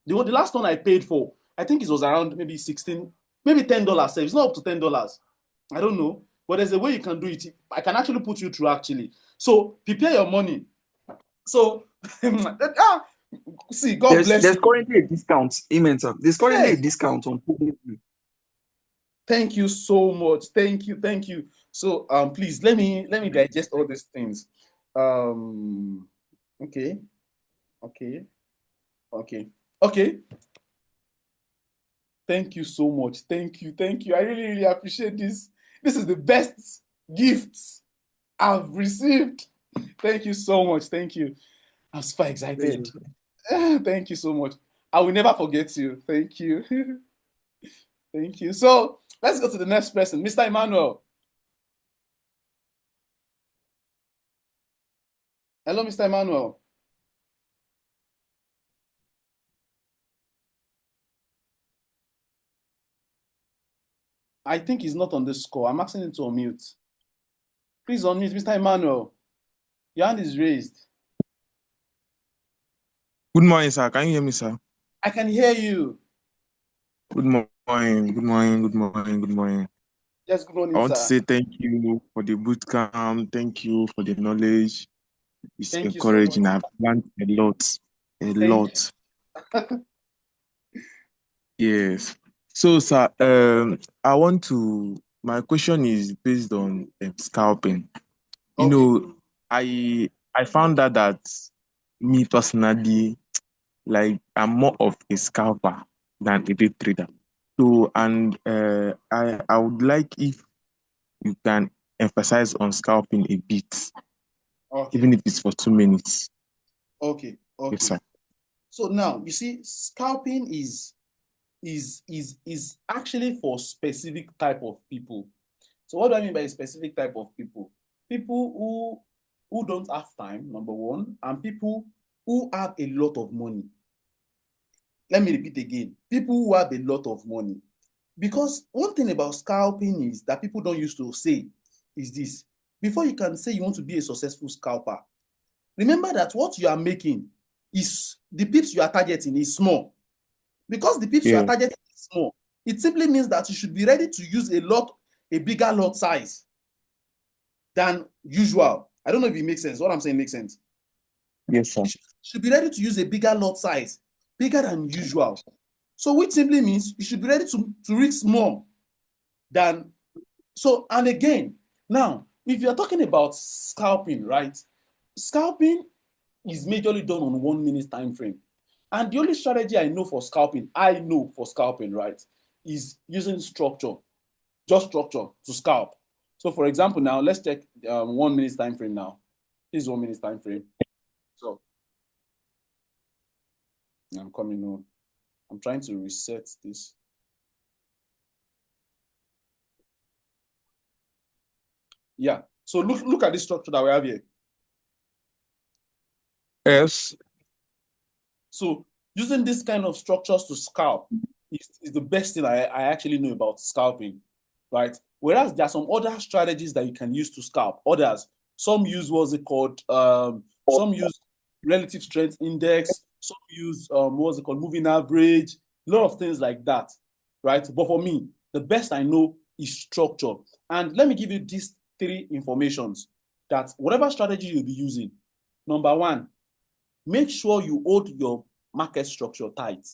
The last one I paid for, I think it was around maybe 16, maybe $10. It's not up to $10. I don't know, but there's a way you can do it. I can actually put you through actually. So prepare your money. So see, God bless There's you. currently a discount. Amen, sir. There's currently a Yes. discount on Forex. Thank you so much. Thank you. So please let me digest all these things. Okay. Thank you so much. Thank you. I really appreciate this. This is the best gift I've received. Thank you so much. Thank you. I'm super excited. Thank you so much. I will never forget you. Thank you. Thank you. So let's go to the next person, Mr. Emmanuel. Hello, Mr. Emmanuel. I think he's not on this call. I'm asking him to unmute. Please unmute, Mr. Emmanuel. Your hand is raised. Good morning, sir. Can you hear me, sir? I can hear you. Good morning. Good morning. Good morning. Good morning. Yes, good morning, I want sir. to say thank you for the bootcamp. Thank you for the knowledge. It's Thank you so much. encouraging. I've learned a lot. Thank you. Yes. So, sir, my question is based on scalping. You Okay. know, I found out that me personally, like, I'm more of a scalper than a day trader. So, and I would like if you can emphasize on scalping a bit, Okay. even if it's for 2 minutes. Okay. Yes, sir. So now you see, scalping is actually for specific type of people. So what do I mean by a specific type of people? People who don't have time, number one, and people who have a lot of money. Let me repeat again. People who have a lot of money. Because one thing about scalping is that people don't used to say is this. Before you can say you want to be a successful scalper, remember that what you are making is the pips you are targeting is small. Because the pips you are Yeah. targeting is small, it simply means that you should be ready to use a bigger lot size than usual. I don't know if it makes sense. What I'm saying makes sense. Yes, sir. You should be ready to use a bigger lot size, bigger than usual. So which simply means you should be ready to risk more than so. And again, now, if you're talking about scalping, right? Scalping is majorly done on 1 minute time frame. And the only strategy I know for scalping, right, is using structure, just structure to scalp. So for example, now let's check 1 minute time frame now. This is 1 minute time frame. So I'm coming on. I'm trying to reset this. Yeah. So look at this structure that we have here. Yes. So using this kind of structures to scalp is the best thing I actually know about scalping, right? Whereas there are some other strategies that you can use to scalp. Others, some use what's it called? Some use relative strength index. Some use what's it called? Moving average. A lot of things like that, right? But for me, the best I know is structure. And let me give you these three informations that whatever strategy you'll be using, number one, make sure you hold your market structure tight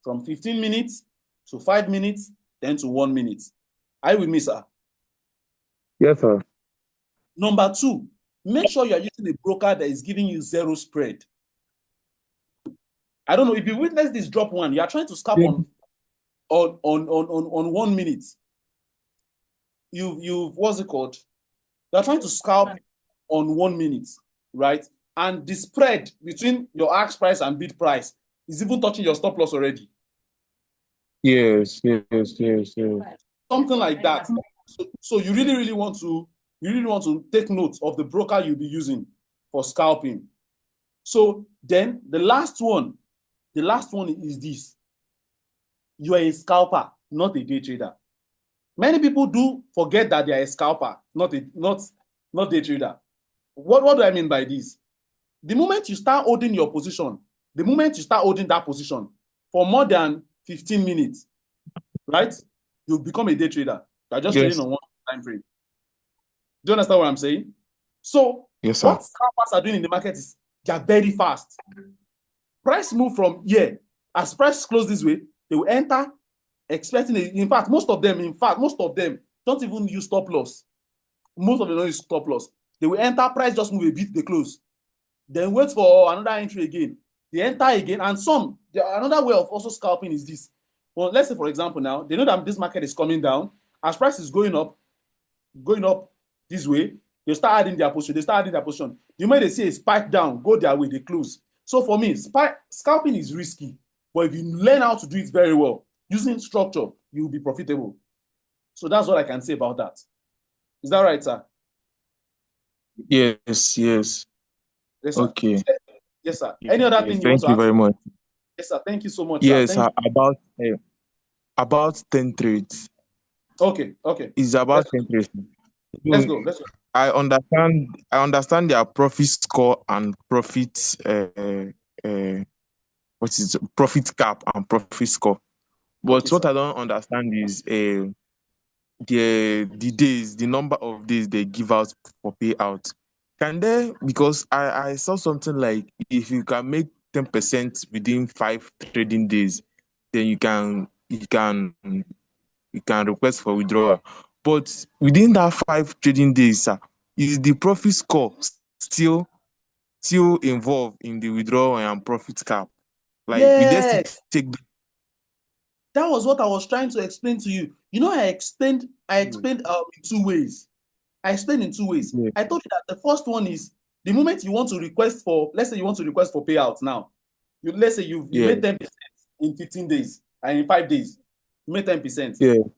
from 15 minutes to 5 minutes, then to 1 minute. Are you with me, sir? Yes, sir. Number two, make sure you are using a broker that is giving you zero spread. I don't know if you witness this drop one, you are trying to scalp on 1 minute. You've what's it called? You are trying to scalp on 1 minute, right? And the spread between your ask price and bid price is even touching your stop loss already. Yes. something like that. So you really want to take note of the broker you'll be using for scalping. So then the last one is this. You are a scalper, not a day trader. Many people do forget that they are a scalper, not day trader. What do I mean by this? The moment you start holding your position, the moment you start holding that position for more than 15 minutes, right? You become a day trader. You're just trading Yes. on one time frame. Do you understand what I'm saying? So Yes, sir. what scalpers are doing in the market is they're very fast. Price move from here. As price close this way, they will enter expecting it. In fact, most of them don't even use stop loss. Most of them don't use stop loss. They will enter, price just move a bit, they close. Then wait for another entry again. They enter again, and another way of also scalping is this. Well, let's say, for example, now they know that this market is coming down. As price is going up this way, they start adding their position. The moment they see a spike down, go their way, they close. So for me, scalping is risky, but if you learn how to do it very well, using structure, you will be profitable. So that's what I can say about that. Is that right, sir? Yes. Yes, sir. Okay. Yes, sir. Any other thing you want Thank to you ask? very much. Yes, sir. Thank you so much, sir. Yes, Thank you. about 10 trades. Okay. It's about 10 trades. Let's So go. I understand their profit score and profit profit cap and profit score. But Okay, what sir. I don't understand is the number of days they give out for payout. Because I saw something like if you can make 10% within 5 trading days, then you can request for withdrawal. But within that 5 trading days, sir, is the profit score still involved in the withdrawal and profit cap? Like, we just Yes, take the that was what I was trying to explain to you. You know, I explained in 2 ways. yeah, I told you that the first one is the moment you want to request for, let's say you want to request for payouts now. Let's say you yeah, made 10% in 15 days and in 5 days, you made 10%. yeah, You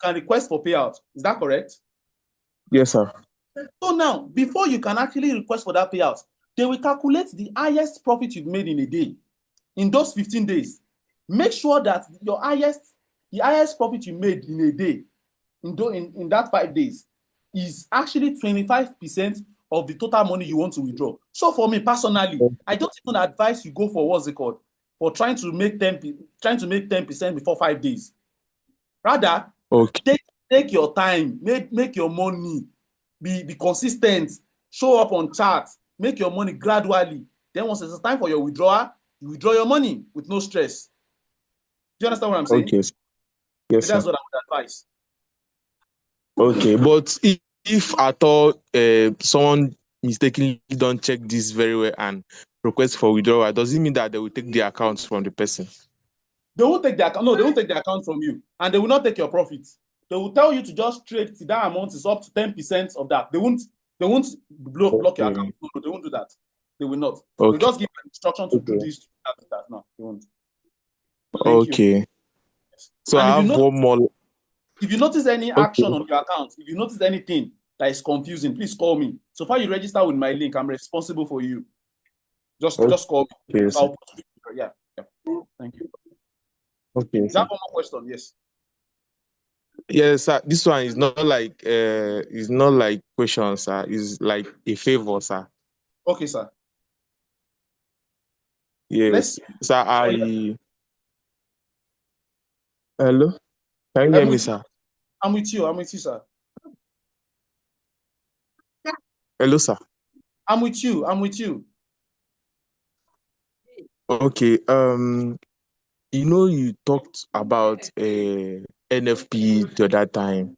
can request for payout. Is that correct? yes, sir. So now, before you can actually request for that payout, they will calculate the highest profit you've made in a day. In those 15 days, make sure that the highest profit you made in a day, in that 5 days, is actually 25% of the total money you want to withdraw. So for me personally, I don't even advise you go for what's it called, for trying to make 10% before 5 days. Rather, Okay, take your time, make your money, be consistent, show up on chart, make your money gradually. Then once it's time for your withdrawal, you withdraw your money with no stress. Do you understand what I'm saying? okay, yes, So sir. that's what I would advise. Okay, but if at all someone mistakenly don't check this very well and request for withdrawal, does it mean that they will take the accounts from the person? They won't take the account. No, they won't take the account from you, and they will not take your profit. They will tell you to just trade till that amount is up to 10% of that. They won't block your Okay, account. No, they won't do that. They will not. They'll okay, just give an instruction to do okay, this, to do that. No, they won't. Thank you. okay. So And I have one more. if you notice any action Okay, on your account, if you notice anything that is confusing, please call me. So far you register with my link, I'm responsible for you. Just call me. okay, So sir. yeah. Thank you. Okay, You sir. have one more question? Yes. Yes, sir. This one is not like question, sir. It's like a favor, sir. Okay, sir. Yes, Let's sir. oh, yeah. Hello. Can you hear I'm me, with you. sir? I'm with you, sir. Hello, sir. I'm with you. Okay. You talked about NFP the other time.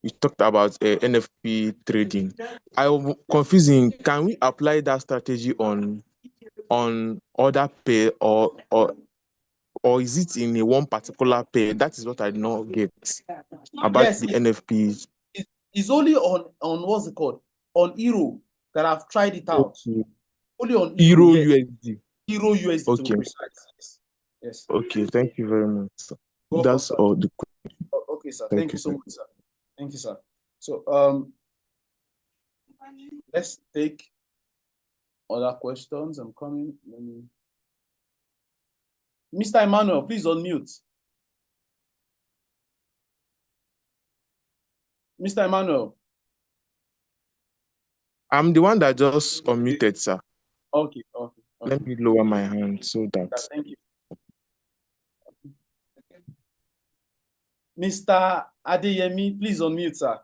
You talked about NFP trading. I'm confusing. Can we apply that strategy on other pair or is it in a one particular pair? That is what I do not get about Yes, the NFP. it's only on what's it called? On Euro that I've tried it out. Okay. Only on Euro, Euro yes. USD. Euro USD to be Okay. precise. Yes. Okay. Thank you very much, sir. Welcome, That's sir. all. Okay. Okay, sir. Thank Thank you, you so sir. much, sir. Thank you, sir. So let's take other questions. I'm coming. Let me. Mr. Emmanuel, please unmute. Mr. Emmanuel. I'm the one that just unmuted, sir. Okay. Let me lower my hand so that. Thank you. Mr. Adeyemi, please unmute, sir.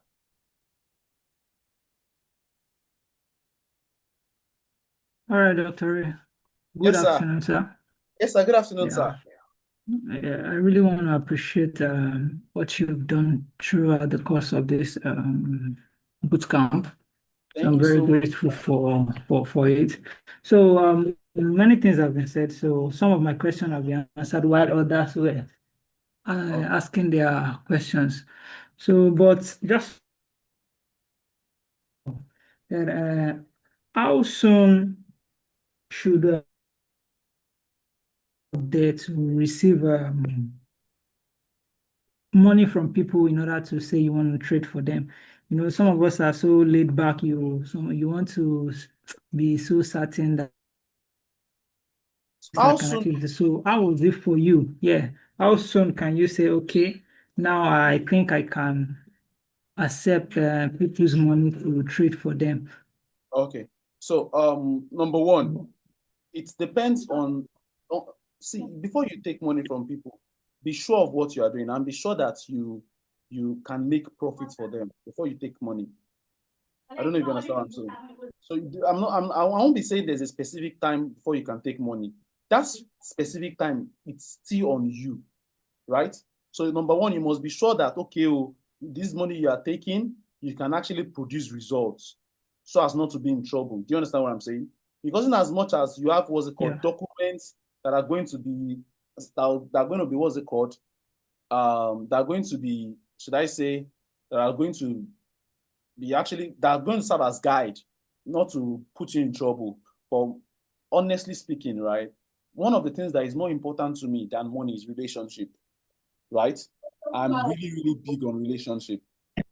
All right, Dr. Ray. Good Yes, sir. afternoon, sir. Yes, sir. Good afternoon, Yeah. sir. I really want to appreciate what you've done throughout the course of this bootcamp. I'm very grateful for it. So many things have been said. So some of my questions have been answered while others were asking their questions. So, but just that, how soon should they to receive money from people in order to say you want to trade for them? You know, some of us are so laid back. You want to be so certain that How can soon? actually do. So how was it for you? Yeah. How soon can you say, okay, now I think I can accept people's money to trade for them? Okay. So number one, it depends on see, before you take money from people, be sure of what you are doing and be sure that you can make profits for them before you take money. I don't know if you understand what I'm saying. So I won't be saying there's a specific time before you can take money. That specific time, it's still on you, right? So number one, you must be sure that, okay, this money you are taking, you can actually produce results so as not to be in trouble. Do you understand what I'm saying? Because in as much as you have documents that are going to be what's it called? That are going to be, should I say, that are going to serve as guide, not to put you in trouble. But honestly speaking, right, one of the things that is more important to me than money is relationship, right? I'm really, really big on relationship.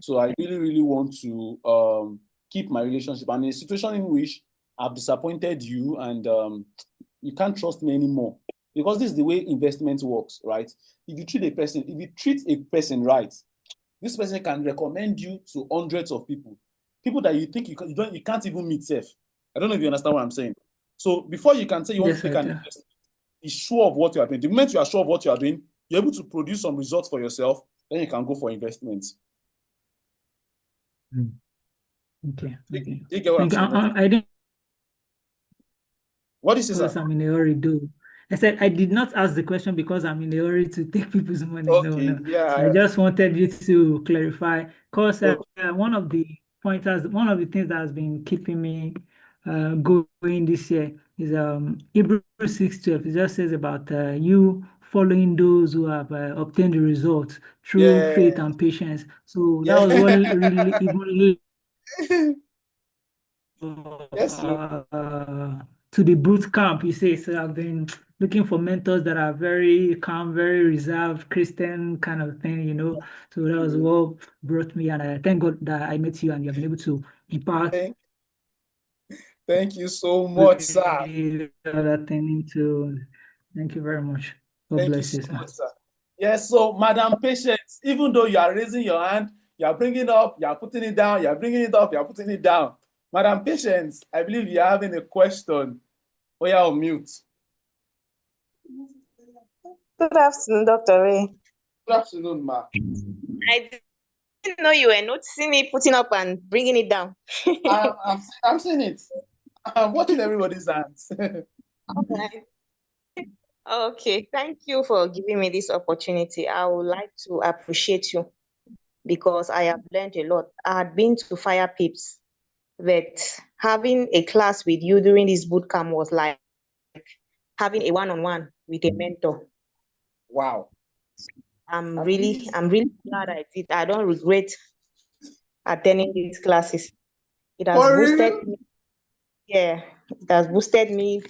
So I really, really want to keep my relationship. And in a situation in which I've disappointed you and you can't trust me anymore, because this is the way investment works, right? If you treat a person right, this person can recommend you to hundreds of people that you think you can't even meet safe. I don't know if you understand what I'm saying. So before you can say you want to take an investment, be sure of what you are doing. The moment you are sure of what you are doing, you're able to produce some results for yourself, then you can go for investments. Okay. You get what I'm saying? I didn't. What is it, Because sir? I'm in a hurry, though. I said I did not ask the question because I'm in a hurry to take people's money. Okay, No. yeah. I just wanted you to clarify. Because Okay. one of the things that has been keeping me going this year is Hebrews 6:12. It just says about you following those who have obtained the results through Yeah. faith and patience. So that was Yeah. what really even Yes, sir. to the boot camp, you say. So I've been looking for mentors that are very calm, very reserved, Christian kind of thing, you know. So that was what brought me, and I thank God that I met you and you have been able to impart. Thank you so much, sir. That thing into. Thank you very much. God Thank you bless so you, sir. much, sir. Yes, so Madam Patience, even though you are raising your hand, you are bringing it up, you are putting it down, you are bringing it up, you are putting it down. Madam Patience, I believe you are having a question. Oh, yeah, on mute. Good afternoon, Dr. Ray. Good afternoon, ma. I didn't know you were noticing me putting up and bringing it down. I'm seeing it. I'm watching everybody's hands. Okay. Okay, thank you for giving me this opportunity. I would like to appreciate you because I have learned a lot. I had been to fire pips, but having a class with you during this bootcamp was like having a one-on-one with a mentor. Wow. I'm really glad I did. I don't regret attending these classes. It has boosted me. Yeah, it has boosted me,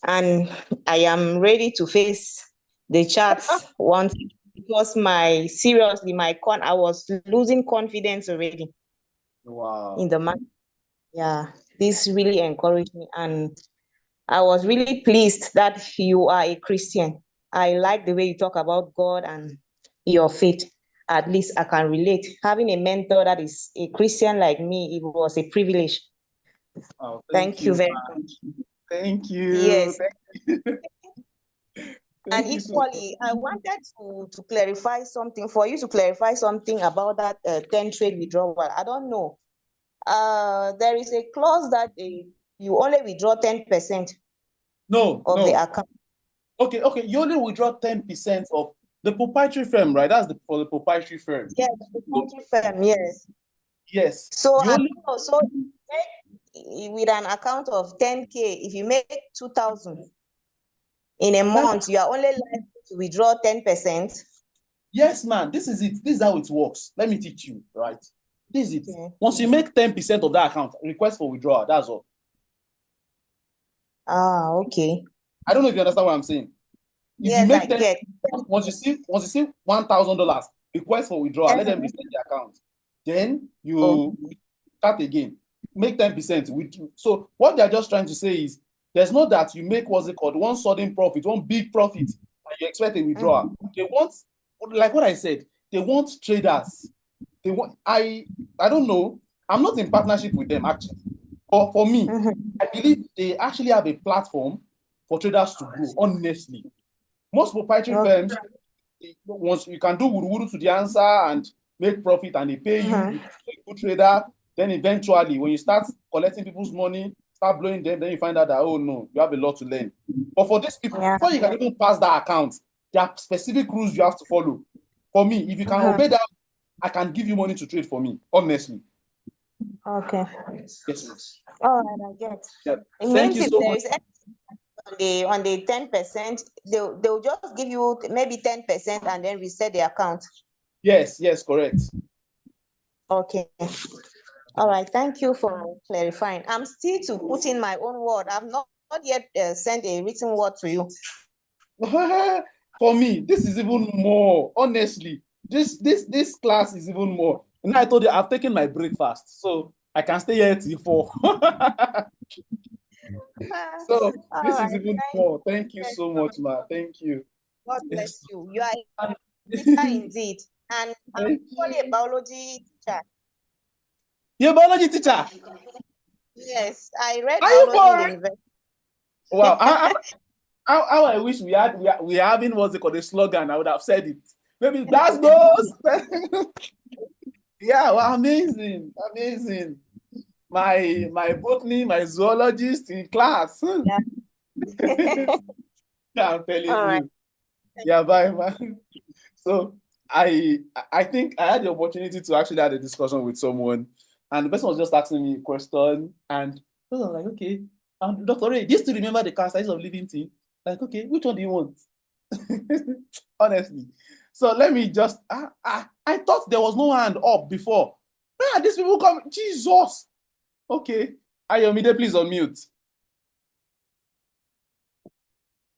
and I am ready to face the charts once because I was losing confidence already in the market. Yeah, this really encouraged me, and I was really pleased that you are a Christian. I like the way you talk about God and your faith. At least I can relate. Having a mentor that is a Christian like me, it was a privilege. Oh, Thank you very much. Thank you. Yes. Thank you. And Thank you so equally, I wanted to clarify something for you to clarify something about that 10 trade withdrawal. I don't know. There is a clause that you only withdraw 10% of the account. Okay. You only withdraw 10% of the proprietary firm, right? That's for the proprietary firm. Yes, the proprietary firm, yes. Yes. So, so with an account of 10K, if you make 2,000 in a month, you are only likely to withdraw 10%. Yes, man. This is it. This is how it works. Let me teach you, right? This is it. Okay. Once you make 10% of that account, request for withdrawal. That's all. Ah, okay. I don't know if you understand what I'm saying. If yes, you make I get. Once you see $1,000, request for withdrawal. Let them reset the account. Then you start again. Make 10%. So what they're just trying to say is there's not that you make what's it called one sudden profit, one big profit, and you expect a withdrawal. They want, like what I said, they want traders. They want I don't know. I'm not in partnership with them actually. But for me, I believe they actually have a platform for traders to grow, honestly. Most proprietary firms, once you can do wuru to the answer and make profit and they pay you, you a good trader, then eventually when you start collecting people's money, start blowing them, then you find out that, oh no, you have a lot to learn. But for these people, before you can even pass that account, there are specific rules you have to follow. For me, if you can obey that, I can give you money to trade for me, honestly. Okay. Yes. All right, I get. Yeah. It Thank means you if so there much. is on the 10%, they'll just give you maybe 10% and then reset the account. Yes, correct. Okay. All right, thank you for clarifying. I'm still to put in my own word. I've not yet sent a written word to you. For me, this is even more, honestly. This class is even more. And I told you I've taken my breakfast, so I can stay here till 4. So this is even more. Thank you so much, ma. Thank you. God bless you. You are a teacher indeed. And I'm actually a biology teacher. You're a biology teacher? Yes, I read biology in the university. Wow. How I wish we having what's it called, a slogan. I would have said it. Maybe Glasgow's. Yeah, well, amazing. My botany, my zoologist in class. Yeah. I'm telling you. Right. Yeah, bye, man. So I think I had the opportunity to actually have a discussion with someone, and the person was just asking me a question, and I was like, okay, Dr. Ray, do you still remember the characteristics of living thing? Like, okay, which one do you want? Honestly. So let me just I thought there was no hand up before. Man, these people come. Jesus. Okay. Ayomide, please unmute.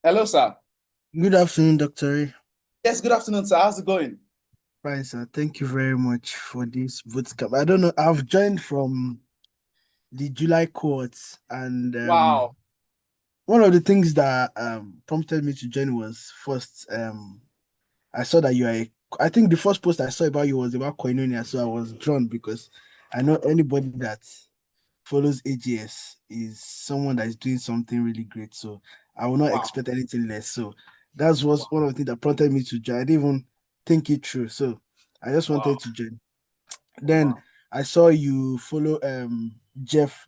Hello, sir. Good afternoon, Dr. Ray. Yes, good afternoon, sir. How's it going? Fine, sir. Thank you very much for this bootcamp. I don't know. I've joined from the July cohorts, and wow. One of the things that prompted me to join was first I saw that you are I think the first post I saw about you was about Koinonia, so I was drawn because I know anybody that follows AGS is someone that is doing something really great. So I will not expect anything less. So that was one of the things that prompted me to join. I didn't even think it through. So I just wanted to join. Then I saw you follow Jeff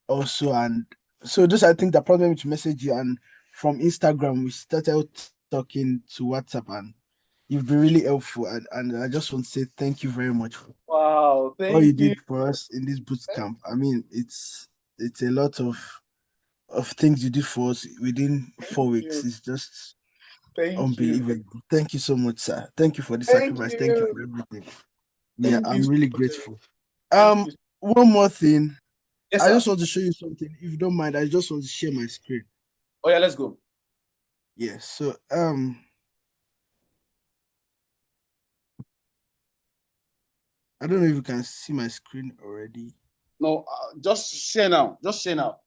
also, and so this I think that prompted me to message you, and from Instagram we started talking to WhatsApp, and you've been really helpful, and I just want to say thank you very much for all you did for us in this bootcamp. I mean, it's a lot of things you did for us within 4 weeks. It's just unbelievable. Thank you so much, sir. Thank you for the sacrifice. Thank you for everything. Yeah, I'm really grateful. One more thing. Yes, I just want to show you something. If you don't mind, I just want to share my screen. Oh yeah, let's go. Yes. So I don't know if you can see my screen already. No, just share now. Just share now.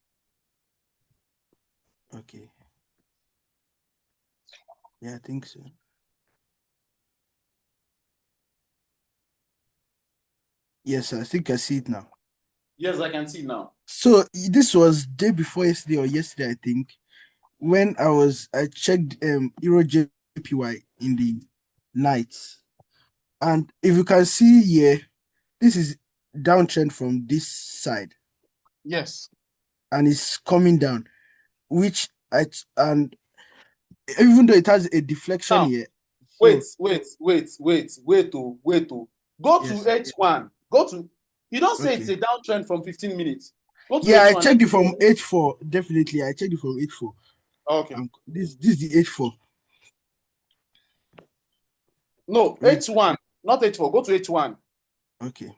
Okay. Yeah, I think so. Yes, I think I see it now. Yes, I can see now. So this was day before yesterday or yesterday, I think, when I checked Euro JPY in the night. And if you can see here, this is downtrend from this side. Yes. And it's coming down, and even though it has a deflection Now, here. wait. So, Wait. Go yes. to H1. You don't say Okay. it's a downtrend from 15 minutes. Go to Yeah, I H1. checked it from H4. Definitely, I checked it from H4. Okay. This is the H4. No, H1, not H4. Go to H1. Okay.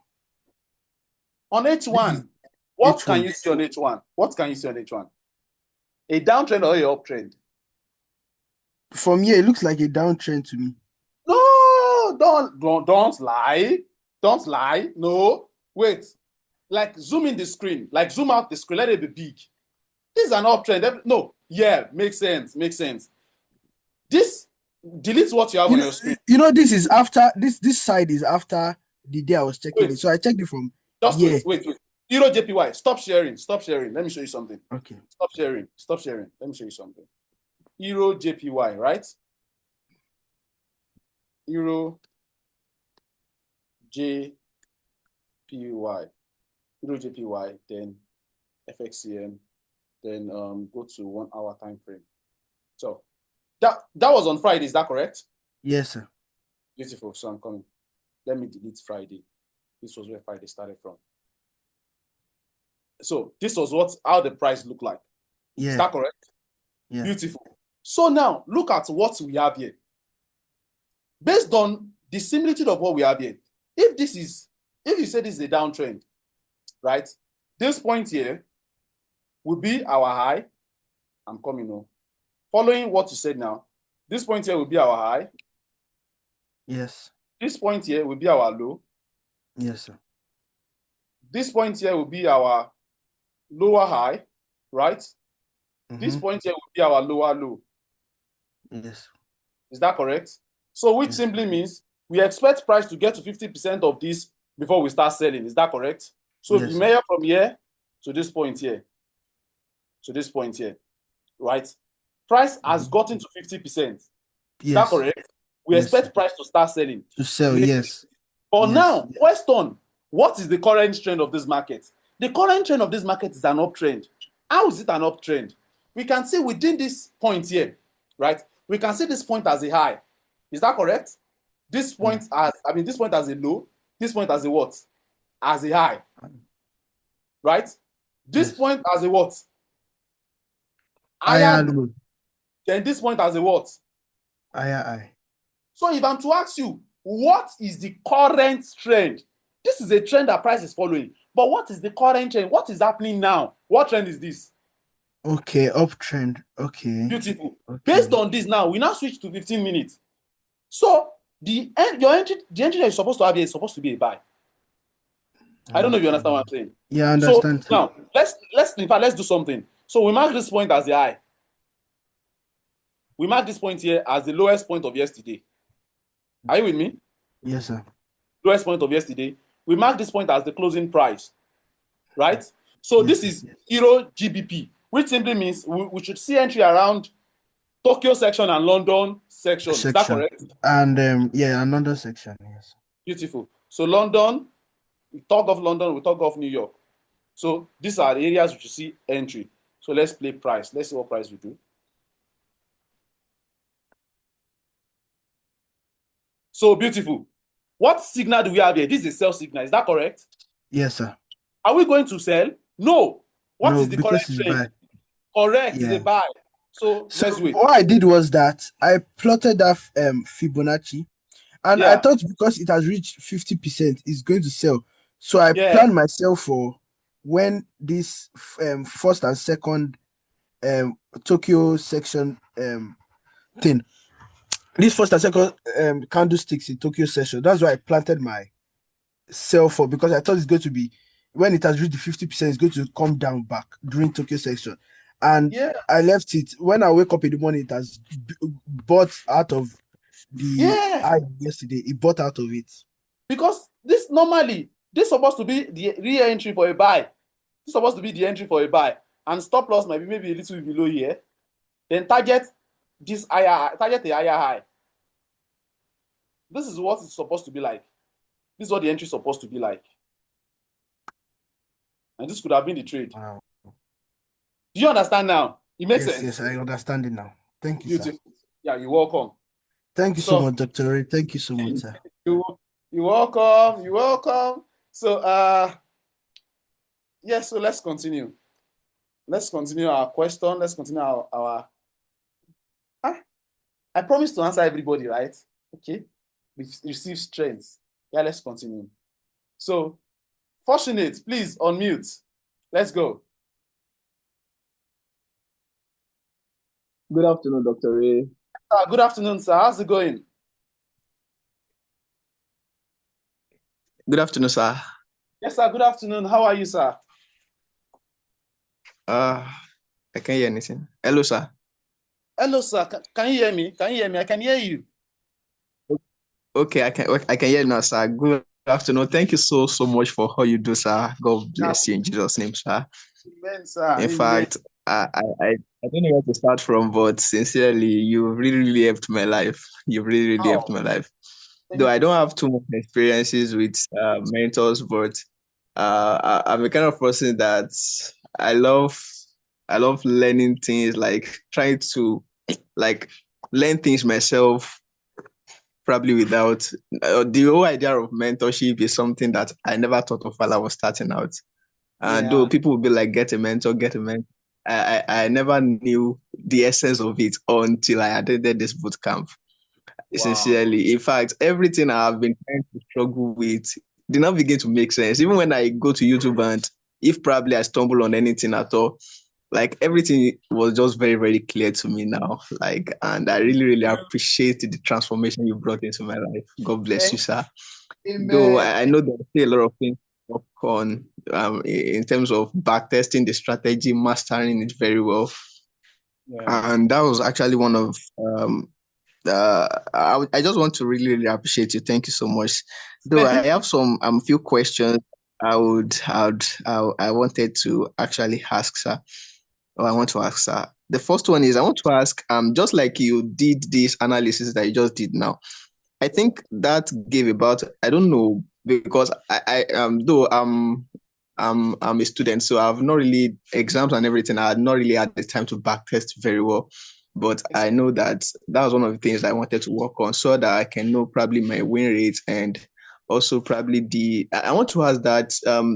On H1, what can you see on H1? What can you see on H1? A downtrend or a uptrend? From here, it looks like a downtrend to me. No, don't lie. Don't lie. No, wait. Like zoom in the screen. Like zoom out the screen. Let it be big. This is an uptrend. No, yeah, makes sense. This delete what you have on your screen. This is after this side is after the day I was checking it. So I checked it from wait. Euro JPY. Stop sharing. Let me show you something. Okay. Stop sharing. Let me show you something. Euro JPY, right? Euro JPY. Then FXCM, then go to 1 hour time frame. So that was on Friday, is that correct? Yes, sir. Beautiful. So I'm coming. Let me delete Friday. This was where Friday started from. So this was how the price looked like. Yeah. Is that correct? Yeah. Beautiful. So now look at what we have here. Based on the similitude of what we have here, if you say this is a downtrend, right? This point here will be our high. I'm coming now. Following what you said now, this point here will be our high. Yes. This point here will be our low. Yes, sir. This point here will be our lower high, right? Mm-hmm. This point here will be our lower low. Yes. Is that correct? So which simply means we expect price to get to 50% of this before we start selling. Is that correct? So if you measure from here to this point here, right? Price has gotten to 50%. Is that correct? We expect price to start selling. To sell, yes. But now, question, what is the current trend of this market? The current trend of this market is an uptrend. How is it an uptrend? We can see within this point here, right? We can see this point as a high. Is that correct? This point this point as a low, this point as a what? As a high. Right? This point as a what? Higher low. Then this point as a what? Higher high. So if I'm to ask you, what is the current trend? This is a trend that price is following. But what is the current trend? What is happening now? What trend is this? Okay, uptrend. Okay. Beautiful. Okay. Based on this now, we now switch to 15 minutes. So the entry that you're supposed to have here is supposed to be a buy. I don't know if you understand what I'm saying. Yeah, I understand. So now let's do something. So we mark this point as the high. We mark this point here as the lowest point of yesterday. Are you with me? Yes, sir. Lowest point of yesterday. We mark this point as the closing price. Right? So this is Euro GBP, which simply means we should see entry around Tokyo section and London section. Is that correct? And London section, yes. Beautiful. So London, we talk of London, we talk of New York. So these are the areas which you see entry. So let's play price. Let's see what price we do. So beautiful. What signal do we have here? This is a sell signal. Is that correct? Yes, sir. Are we going to sell? No. What is the current trend? Correct. It's a buy. So let's wait. What I did was that I plotted that Fibonacci, and I thought because it has reached 50%, it's going to sell. So I planned myself for when this first and second Tokyo section thing, this first and second candlesticks in Tokyo session. That's why I planted my sell for because I thought it's going to be when it has reached the 50%, it's going to come down back during Tokyo section. And Yeah, I left it. When I wake up in the morning, it has bought out of the yeah. high yesterday. It bought out of it. Because this supposed to be the re-entry for a buy. This supposed to be the entry for a buy. And stop loss might be maybe a little bit below here. Then target the higher high. This is what it's supposed to be like. This is what the entry is supposed to be like. And this could have been the trade. Wow. Do you understand now? It makes Yes, sense. yes, I understand it now. Thank you, sir. Beautiful. Yeah, you're welcome. Thank you so much, Dr. Ray. Thank you so much, sir. You're welcome. You're welcome. So yeah, so let's continue. Let's continue our question. Let's continue our I promised to answer everybody, right? Okay. We receive strength. Yeah, let's continue. So, Fortunate, please unmute. Let's go. Good afternoon, Dr. Ray. Good afternoon, sir. How's it going? Good afternoon, sir. Yes, sir. Good afternoon. How are you, sir? I can't hear anything. Hello, sir. Hello, sir. Can you hear me? Can you hear me? I can hear you. Okay, I can hear you now, sir. Good afternoon. Thank you so much for all you do, sir. God bless you in Jesus' name, sir. Amen, sir. In Amen. fact, I don't know where to start from, but sincerely, you really helped my life. You really helped my life. Though I don't have too much experiences with mentors, but I'm a kind of person that I love learning things, like trying to learn things myself, probably without the whole idea of mentorship is something that I never thought of while I was starting out. Though people would be like, get a mentor, I never knew the essence of it until I attended this bootcamp. Sincerely, in fact, everything I've been trying to struggle with did not begin to make sense. Even when I go to YouTube and if probably I stumble on anything at all, like everything was just very clear to me now. And I really appreciate the transformation you brought into my life. God bless you, sir. Amen. Though I know there's still a lot of things to work on in terms of backtesting the strategy, mastering it very well. And that was actually one of I just want to really appreciate you. Thank you so much. Though I have some few questions I wanted to actually ask, sir. Or I want to ask, sir. The first one is I want to ask, just like you did this analysis that you just did now, I think that gave about, I don't know, because I though I'm a student, so I've not really exams and everything. I had not really had the time to backtest very well. But I know that was one of the things I wanted to work on so that I can know probably my win rate and also probably I want to ask that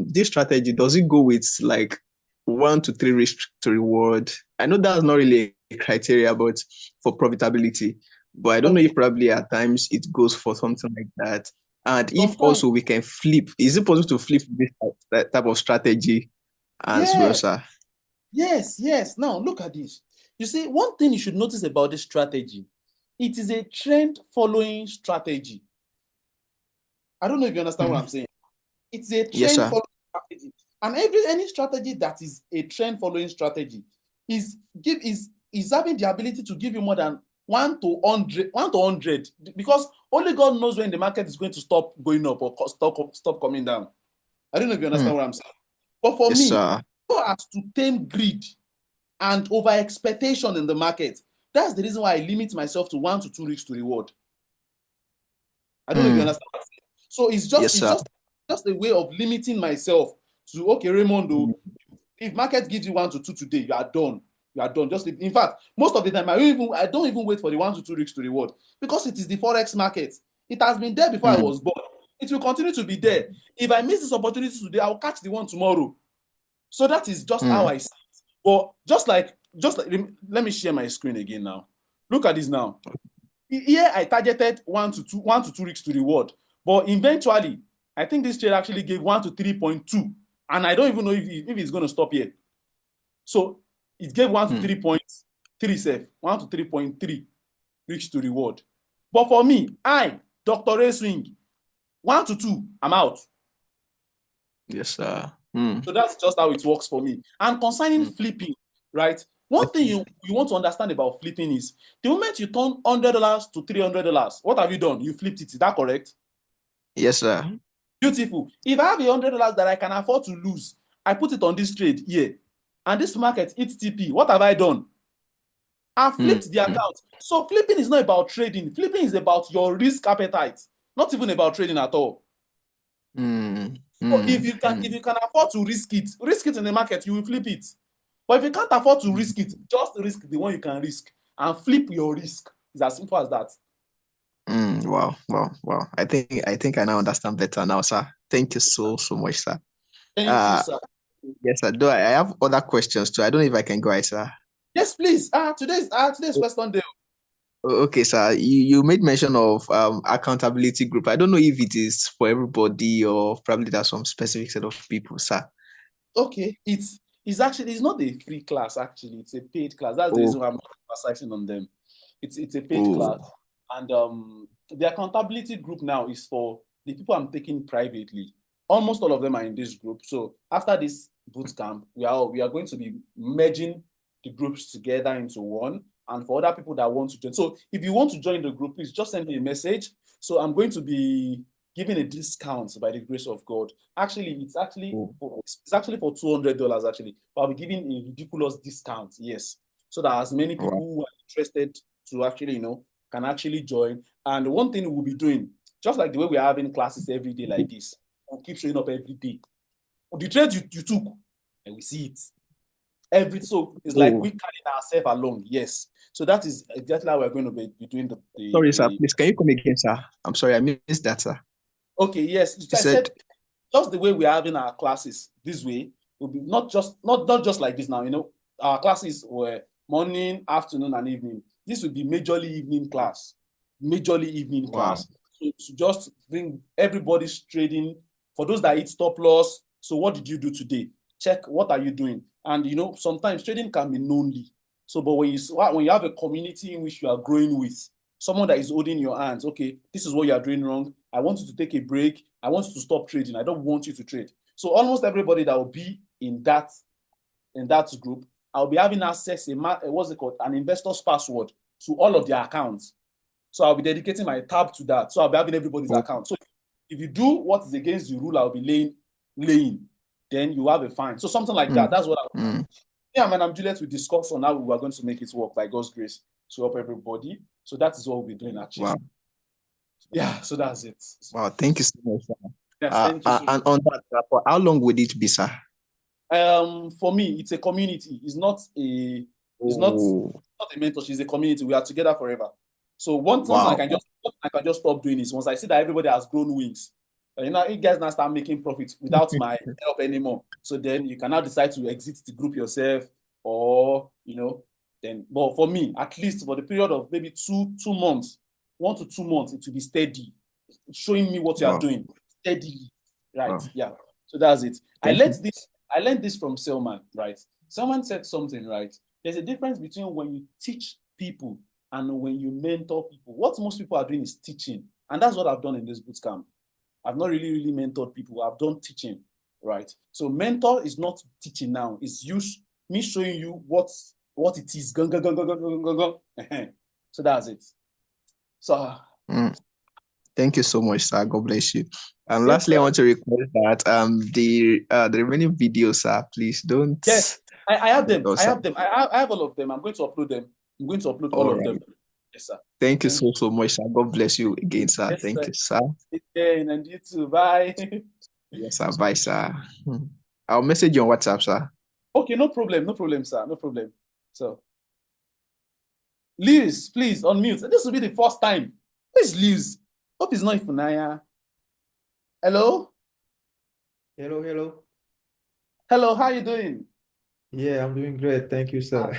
this strategy, does it go with like 1 to 3 risk to reward? I know that's not really a criteria, but for profitability. But I don't know if probably at times it goes for something like that. And if also we can flip, is it possible to flip this type of strategy as well, sir? Yes. Now look at this. You see, one thing you should notice about this strategy, it is a trend following strategy. I don't know if you understand what I'm saying. It's a trend following strategy. And any strategy that is a trend following strategy is having the ability to give you more than 1 to 100, because only God knows when the market is going to stop going up or stop coming down. I don't know if you understand what I'm saying. But for me, so as to tame greed and over expectation in the market, that's the reason why I limit myself to 1 to 2 risks to reward. I don't know if you understand what I'm saying. So it's just a way of limiting myself to, okay, Raymond, if market gives you 1 to 2 today, you are done. Just in fact, most of the time, I don't even wait for the 1 to 2 risks to reward, because it is the Forex market. It has been there before I was born. It will continue to be there. If I miss this opportunity today, I'll catch the one tomorrow. So that is just how I see it. But just like, let me share my screen again now. Look at this now. Here I targeted 1 to 2 risks to reward, but eventually, I think this trade actually gave 1 to 3.2, and I don't even know if it's going to stop here. So it gave 1 to 3.3 safe, 1 to 3.3 risks to reward. But for me, Dr. Rayswing, 1 to 2, I'm out. Yes, sir. So that's just how it works for me. And concerning flipping, right? One thing you want to understand about flipping is the moment you turn $100 to $300, what have you done? You flipped it. Is that correct? Yes, sir. Beautiful. If I have $100 that I can afford to lose, I put it on this trade here, and this market hits TP. What have I done? I flipped the account. So flipping is not about trading. Flipping is about your risk appetite, not even about trading at all. So if you can afford to risk it in the market, you will flip it. But if you can't afford to risk it, just risk the one you can risk and flip your risk. It's as simple as that. Wow. I think I now understand better now, sir. Thank you so much, sir. Thank you, sir. Yes, sir. Though I have other questions too. I don't know if I can go ahead, sir. Yes, please. Today's question day. Okay, sir. You made mention of accountability group. I don't know if it is for everybody or probably there's some specific set of people, sir. Okay, it's not a free class. Actually, it's a paid class. That's the reason why I'm not emphasizing on them. It's a paid class, and the accountability group now is for the people I'm taking privately. Almost all of them are in this group. So after this boot camp, we are going to be merging the groups together into one. And for other people that want to join, so if you want to join the group, please just send me a message. So I'm going to be giving a discount by the grace of God. Actually, it's actually for $200 actually, but I'll be giving a ridiculous discount. Yes, so that as many people who are interested to actually can actually join. And one thing we'll be doing, just like the way we're having classes every day like this, we'll keep showing up every day. The trade you took, and we see it. So it's like we carrying ourselves along. Yes. So that is exactly how we're going to be doing the Sorry, sir. Please, can you come again, sir? I'm sorry, I missed that, sir. Okay, yes. I said just the way we're having our classes this way will be not just like this now. Our classes were morning, afternoon, and evening. This will be majorly evening class. Class. So to just bring everybody's trading. For those that hit stop loss, so what did you do today? Check what are you doing? And sometimes trading can be lonely. So, but when you have a community in which you are growing with, someone that is holding your hands, okay, this is what you are doing wrong. I want you to take a break. I want you to stop trading. I don't want you to trade. So almost everybody that will be in that group, I'll be having access an investor's password to all of their accounts. So I'll be dedicating my tab to that. So I'll be having everybody's account. So if you do what is against the rule, I'll be laying. Then you have a fine. So something like that. That's what I'm Juliet, we discuss on how we are going to make it work by God's grace to help everybody. So that is what we'll be doing actually. Wow. Yeah, so that's it. Wow, thank you so much, sir. Yes, thank you. And on that, for how long would it be, sir? For me, it's a community. It's not a mentorship. It's a community. We are together forever. So one thing I can just stop doing is once I see that everybody has grown wings. You guys now start making profits without my help anymore. So then you can now decide to exit the group yourself, or then. But for me, at least for the period of maybe 2 months, 1 to 2 months, it will be steady, showing me what you are doing steadily, right? Yeah. So that's it. I learned this from Selman, right? Someone said something, right? There's a difference between when you teach people and when you mentor people. What most people are doing is teaching, and that's what I've done in this bootcamp. I've not really mentored people. I've done teaching, right? So mentor is not teaching now. It's me showing you what it is. So that's it. So thank you so much, sir. God bless you. And lastly, I want to request that the remaining videos, sir, please don't. Yes, I have them. I have all of them. I'm going to upload them. I'm going to upload all of them. Yes, sir. Thank you so much, sir. God bless you again, sir. Yes, Thank you, sir. Again, and you too. Bye. Yes, sir. Bye, sir. I'll message you on WhatsApp, sir. Okay, no problem, sir. No problem. So, Liz, please unmute. This will be the first time. Please, Liz. Hope it's not Ifunaya. Hello? Hello, how are you doing? Yeah, I'm doing great. Thank you, sir.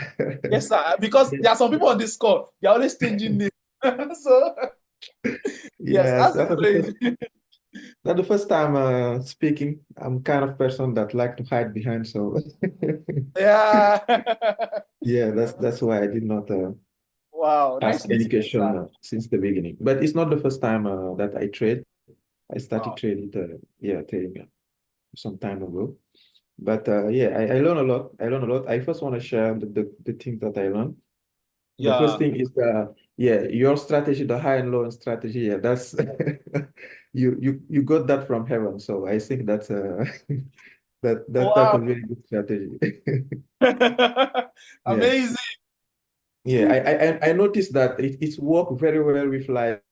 Yes, sir. Because there are some people on this call, they're always changing names. So, yes, not the first time speaking. I'm kind of person that like to hide behind, so yeah. Yeah, that's why I did not wow, nice ask any question since the beginning. But it's not the first time that I trade. I started trading. some time ago. But yeah, I learned a lot. I learned a lot. I first want to share the things that I learned. The first thing is yeah, your strategy, the high and low end strategy. Yeah, that's you got that from heaven. So I think that's that's a Wow. very good strategy. Yeah. Amazing. Yeah, I noticed that it's worked very well with like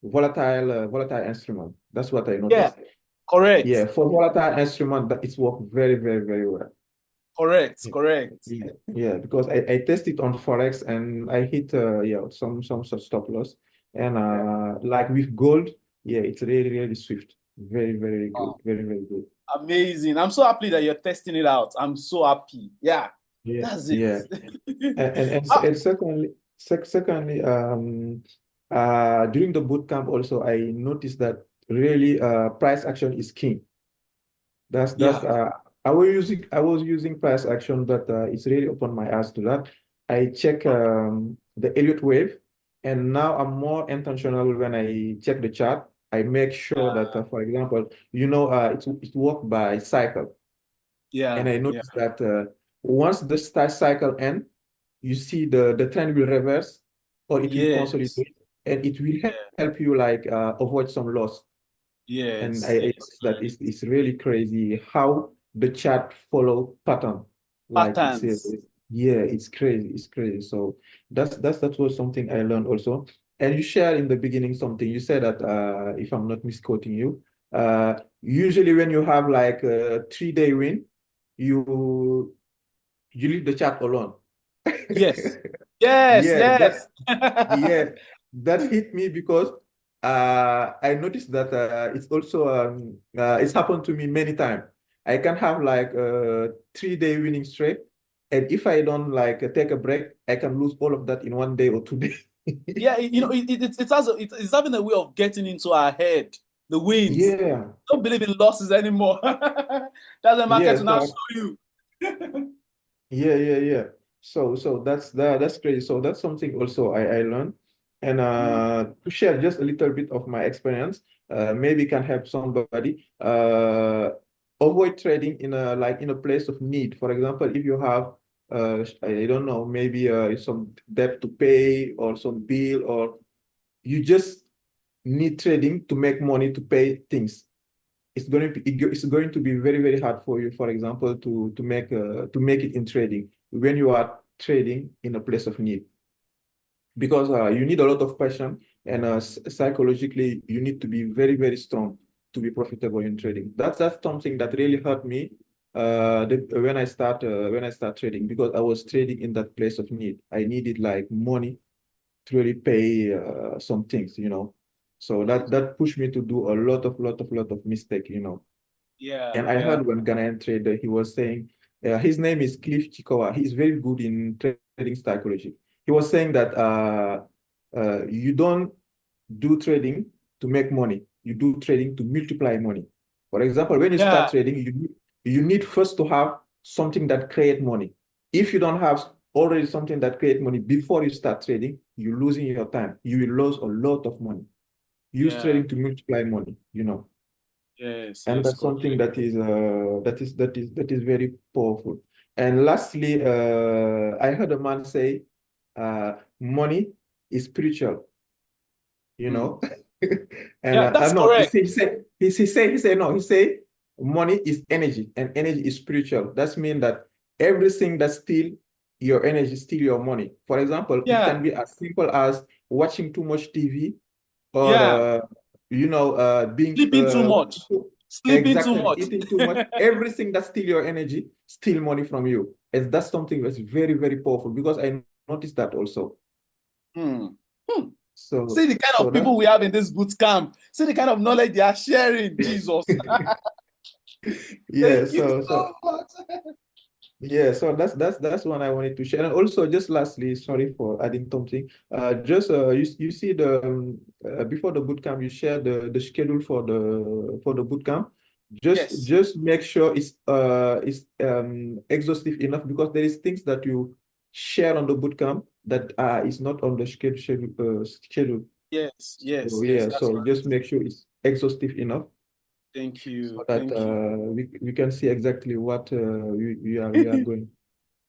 volatile instrument. That's what I Yeah, noticed. correct. Yeah, for volatile instrument, that it's worked very, very, very well. Correct, Yeah, correct. yeah, because I tested on Forex and I hit yeah some sort of stop loss. And like with gold, yeah, it's really, really swift. Very, very good. Very, very good. Amazing. I'm so happy that you're testing it out. I'm so happy. Yeah, Yeah, that's it. yeah. Ah, And secondly, during the bootcamp also I noticed that really price action is king. That's yeah, I was using price action, but it's really opened my eyes to that. I check the Elliott wave, and now I'm more intentional when I check the chart. I make sure that, for example, it's worked by cycle. And yeah, I yeah, noticed that once the star cycle ends, you see the trend will reverse or it will yes, consolidate, and it will yeah, help you like avoid some loss. And yes, I yes. noticed that it's really crazy how the chart follow pattern. Like Patterns. yeah, it's crazy, it's crazy. So that was something I learned also. And you shared in the beginning something. You said that if I'm not misquoting you, usually when you have like a 3-day win, you leave the chat alone. Yes, yes, Yeah, yes. yeah, that hit me because I noticed that it's also it's happened to me many times. I can have like a 3-day winning streak, and if I don't like take a break, I can lose all of that in 1 day or 2 days. Yeah, it's having a way of getting into our head, the wins. Yeah, Don't believe in losses anymore. That's the market yeah. will now So show you. yeah. So that's crazy. So that's something also I learned. And to share just a little bit of my experience, maybe can help somebody. Avoid trading in a place of need. For example, if you have I don't know, maybe some debt to pay or some bill, or you just need trading to make money to pay things. It's going to be very, very hard for you, for example, to make it in trading when you are trading in a place of need, because you need a lot of passion, and psychologically you need to be very, very strong to be profitable in trading. That's something that really hurt me when I start trading, because I was trading in that place of need. I needed like money to really pay some things. So that pushed me to do a lot of mistake. Yeah, And I yeah, heard one Ghanaian trader, he was saying, his name is Cliff Chikowa. He's very good in trading psychology. He was saying that you don't do trading to make money. You do trading to multiply money. For example, when you start yeah, trading, you need first to have something that create money. If you don't have already something that create money before you start trading, you're losing your time. You will lose a lot of money. Use yeah. trading to multiply money. Yes, And yes, that's something correct. that is very powerful. And lastly, I heard a man say, money is spiritual, you Hmm. know. And Yeah, that's no, correct. he say money is energy, and energy is spiritual. That's mean that everything that steal your energy steal your money. For example, it Yeah, can be as simple as watching too much TV, or yeah. being Sleeping too much. Sleeping too exactly much. eating too much. Everything that steal your energy steal money from you, and that's something that's very, very powerful, because I noticed that also. Hmm. Hmm. So See the kind so of people that we have in this boot camp. See the kind of knowledge they are sharing. Jesus. yeah, Thank you so so much. yeah, so that's one I wanted to share. And also, just lastly, sorry for adding something. Just you see before the bootcamp, you share the schedule for the bootcamp. Just Yes. just make sure it's exhaustive enough, because there is things that you share on the bootcamp that is not on the schedule. Yes. Yes. So Yes. yeah, That's so right. just make sure it's exhaustive enough. Thank you. So that Thank you. we can see exactly what we are going.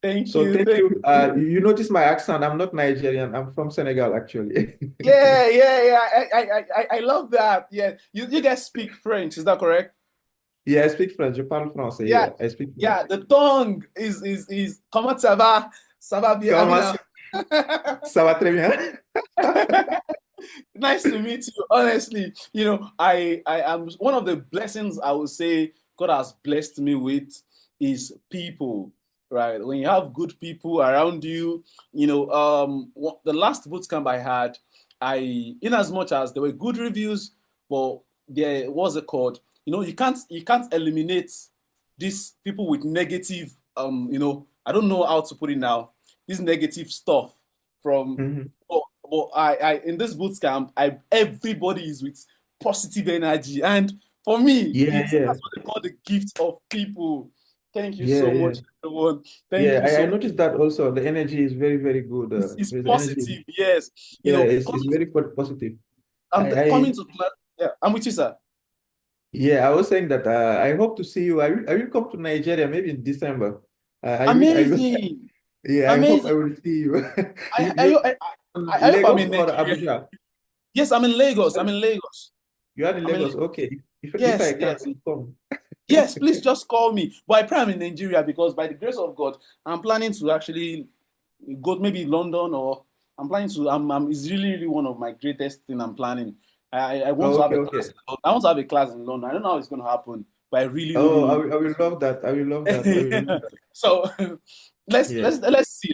Thank So you. thank Thank you. You notice my accent. I'm not Nigerian. I'm from Senegal, actually. yeah. I love that. Yeah. You guys speak French, is that correct? Yeah, I speak French. Je parle français. Yeah. Yeah, I speak French. Yeah, the tongue is comment ça va? Ça va bien. I mean, Ça va très bien. nice to meet you. Honestly, you know, I am one of the blessings I would say God has blessed me with is people, right? When you have good people around you, you know, the last bootcamp I had, in as much as there were good reviews, but there was a called, you know, you can't eliminate these people with negative, you know, I don't know how to put it now, this negative stuff from but I in this boot camp, everybody is with positive energy, and for me, that's what they call the gift of people. Thank you so much, everyone. Thank you so I much. noticed that also. The energy is very, very good. It's The positive, energy, yes. You yeah, know, it's very positive. coming to class. Yeah, I'm with you, sir. Yeah, I was saying that I hope to see you. I will come to Nigeria maybe in December. Amazing. Yeah, I hope I will see you. I hope I'm Lagos in or Nigeria. Abuja? Yes, I'm in Lagos. I'm in Lagos. You are in Lagos. Okay. If I Yes, can, yes. I will come. Yes, please just call me. But I pray I'm in Nigeria because by the grace of God, I'm planning to actually go maybe London or I'm planning to. It's really one of my greatest thing I'm planning. I want to have a class. I want to have a class in London. I don't know how it's going to happen, but I really. I will love that. I will love that. I will love that. So let's see.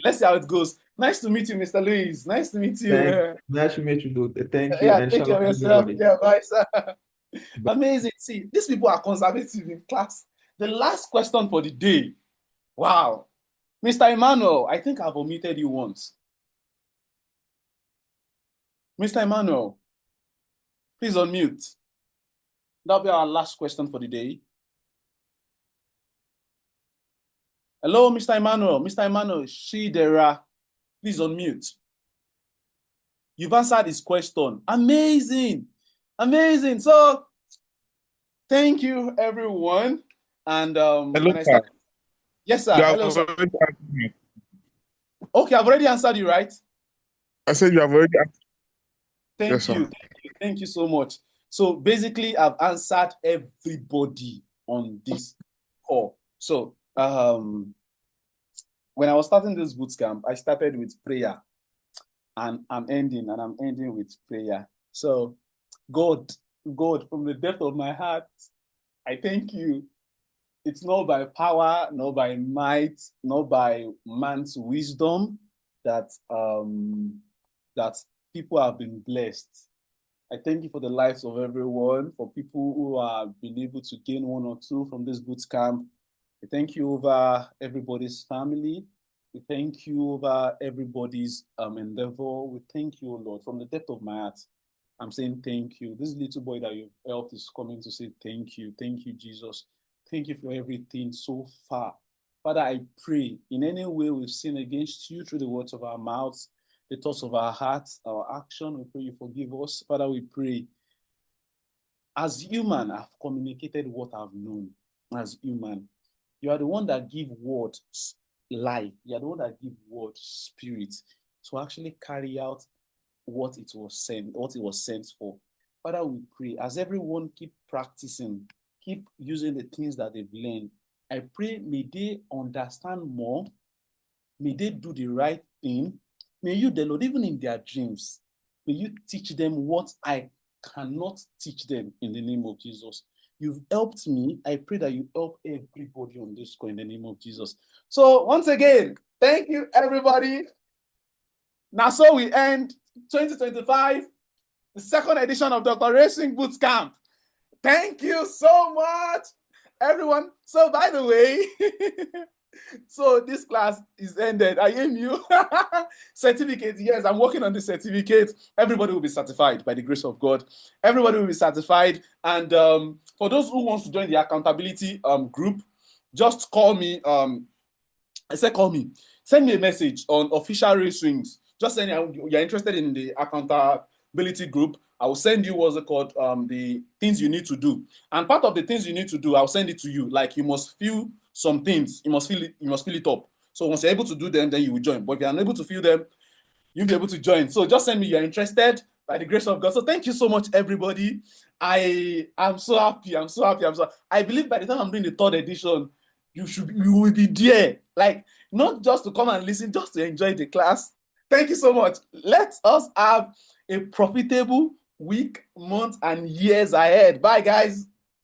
Let's see how it goes. Nice to meet you, Mr. Louis. Nice to meet you. Nice to meet you. Thank you. Yeah, And take care of shalom, yourself. everybody. Yeah, bye, sir. Amazing. See, these people are conservative in class. The last question for the day. Wow. Mr. Emmanuel, I think I've omitted you once. Mr. Emmanuel, please unmute. That'll be our last question for the day. Hello, Mr. Emmanuel. Mr. Emmanuel, Shidera, please unmute. You've answered his question. Amazing. Amazing. So, thank you, everyone. And Hello, sir. Yes, sir. Hello, sir. Okay, I've already answered you, right? I said you have already answered. Thank you. Thank you so much. So basically, I've answered everybody on this call. So when I was starting this bootcamp, I started with prayer, and I'm ending with prayer. So God, from the depth of my heart, I thank you. It's not by power, not by might, not by man's wisdom that that people have been blessed. I thank you for the lives of everyone, for people who have been able to gain one or two from this boot camp. I thank you over everybody's family. We thank you over everybody's endeavor. We thank you, Lord, from the depth of my heart. I'm saying thank you. This little boy that you've helped is coming to say thank you. Thank you, Jesus. Thank you for everything so far. Father, I pray in any way we've sinned against you through the words of our mouths, the thoughts of our hearts, our action, we pray you forgive us. Father, we pray. As human, I've communicated what I've known. As human, you are the one that give word life. You are the one that give word spirit to actually carry out what it was sent for. Father, we pray as everyone keep practicing, keep using the things that they've learned. I pray may they understand more, may they do the right thing. May you, the Lord, even in their dreams, may you teach them what I cannot teach them in the name of Jesus. You've helped me. I pray that you help everybody on this call in the name of Jesus. So once again, thank you, everybody. Now, so we end 2025, the second edition of Dr. Rayswings Bootcamp. Thank you so much, everyone. So, by the way, so this class is ended. I aim you certificate. Yes, I'm working on the certificate. Everybody will be certified by the grace of God. Everybody will be certified. And for those who wants to join the accountability group, just call me. I said call me. Send me a message on official Rayswings. Just saying you're interested in the accountability group. I will send you what's it called, the things you need to do. And part of the things you need to do, I'll send it to you. Like you must fill some things. You must fill it up. So once you're able to do them, then you will join. But if you're unable to fill them, you'll be able to join. So just send me you're interested by the grace of God. So thank you so much, everybody. I am so happy. I believe by the time I'm doing the 3rd edition, you will be there. Like, not just to come and listen, just to enjoy the class. Thank you so much. Let us have a profitable week, month, and years ahead. Bye, guys.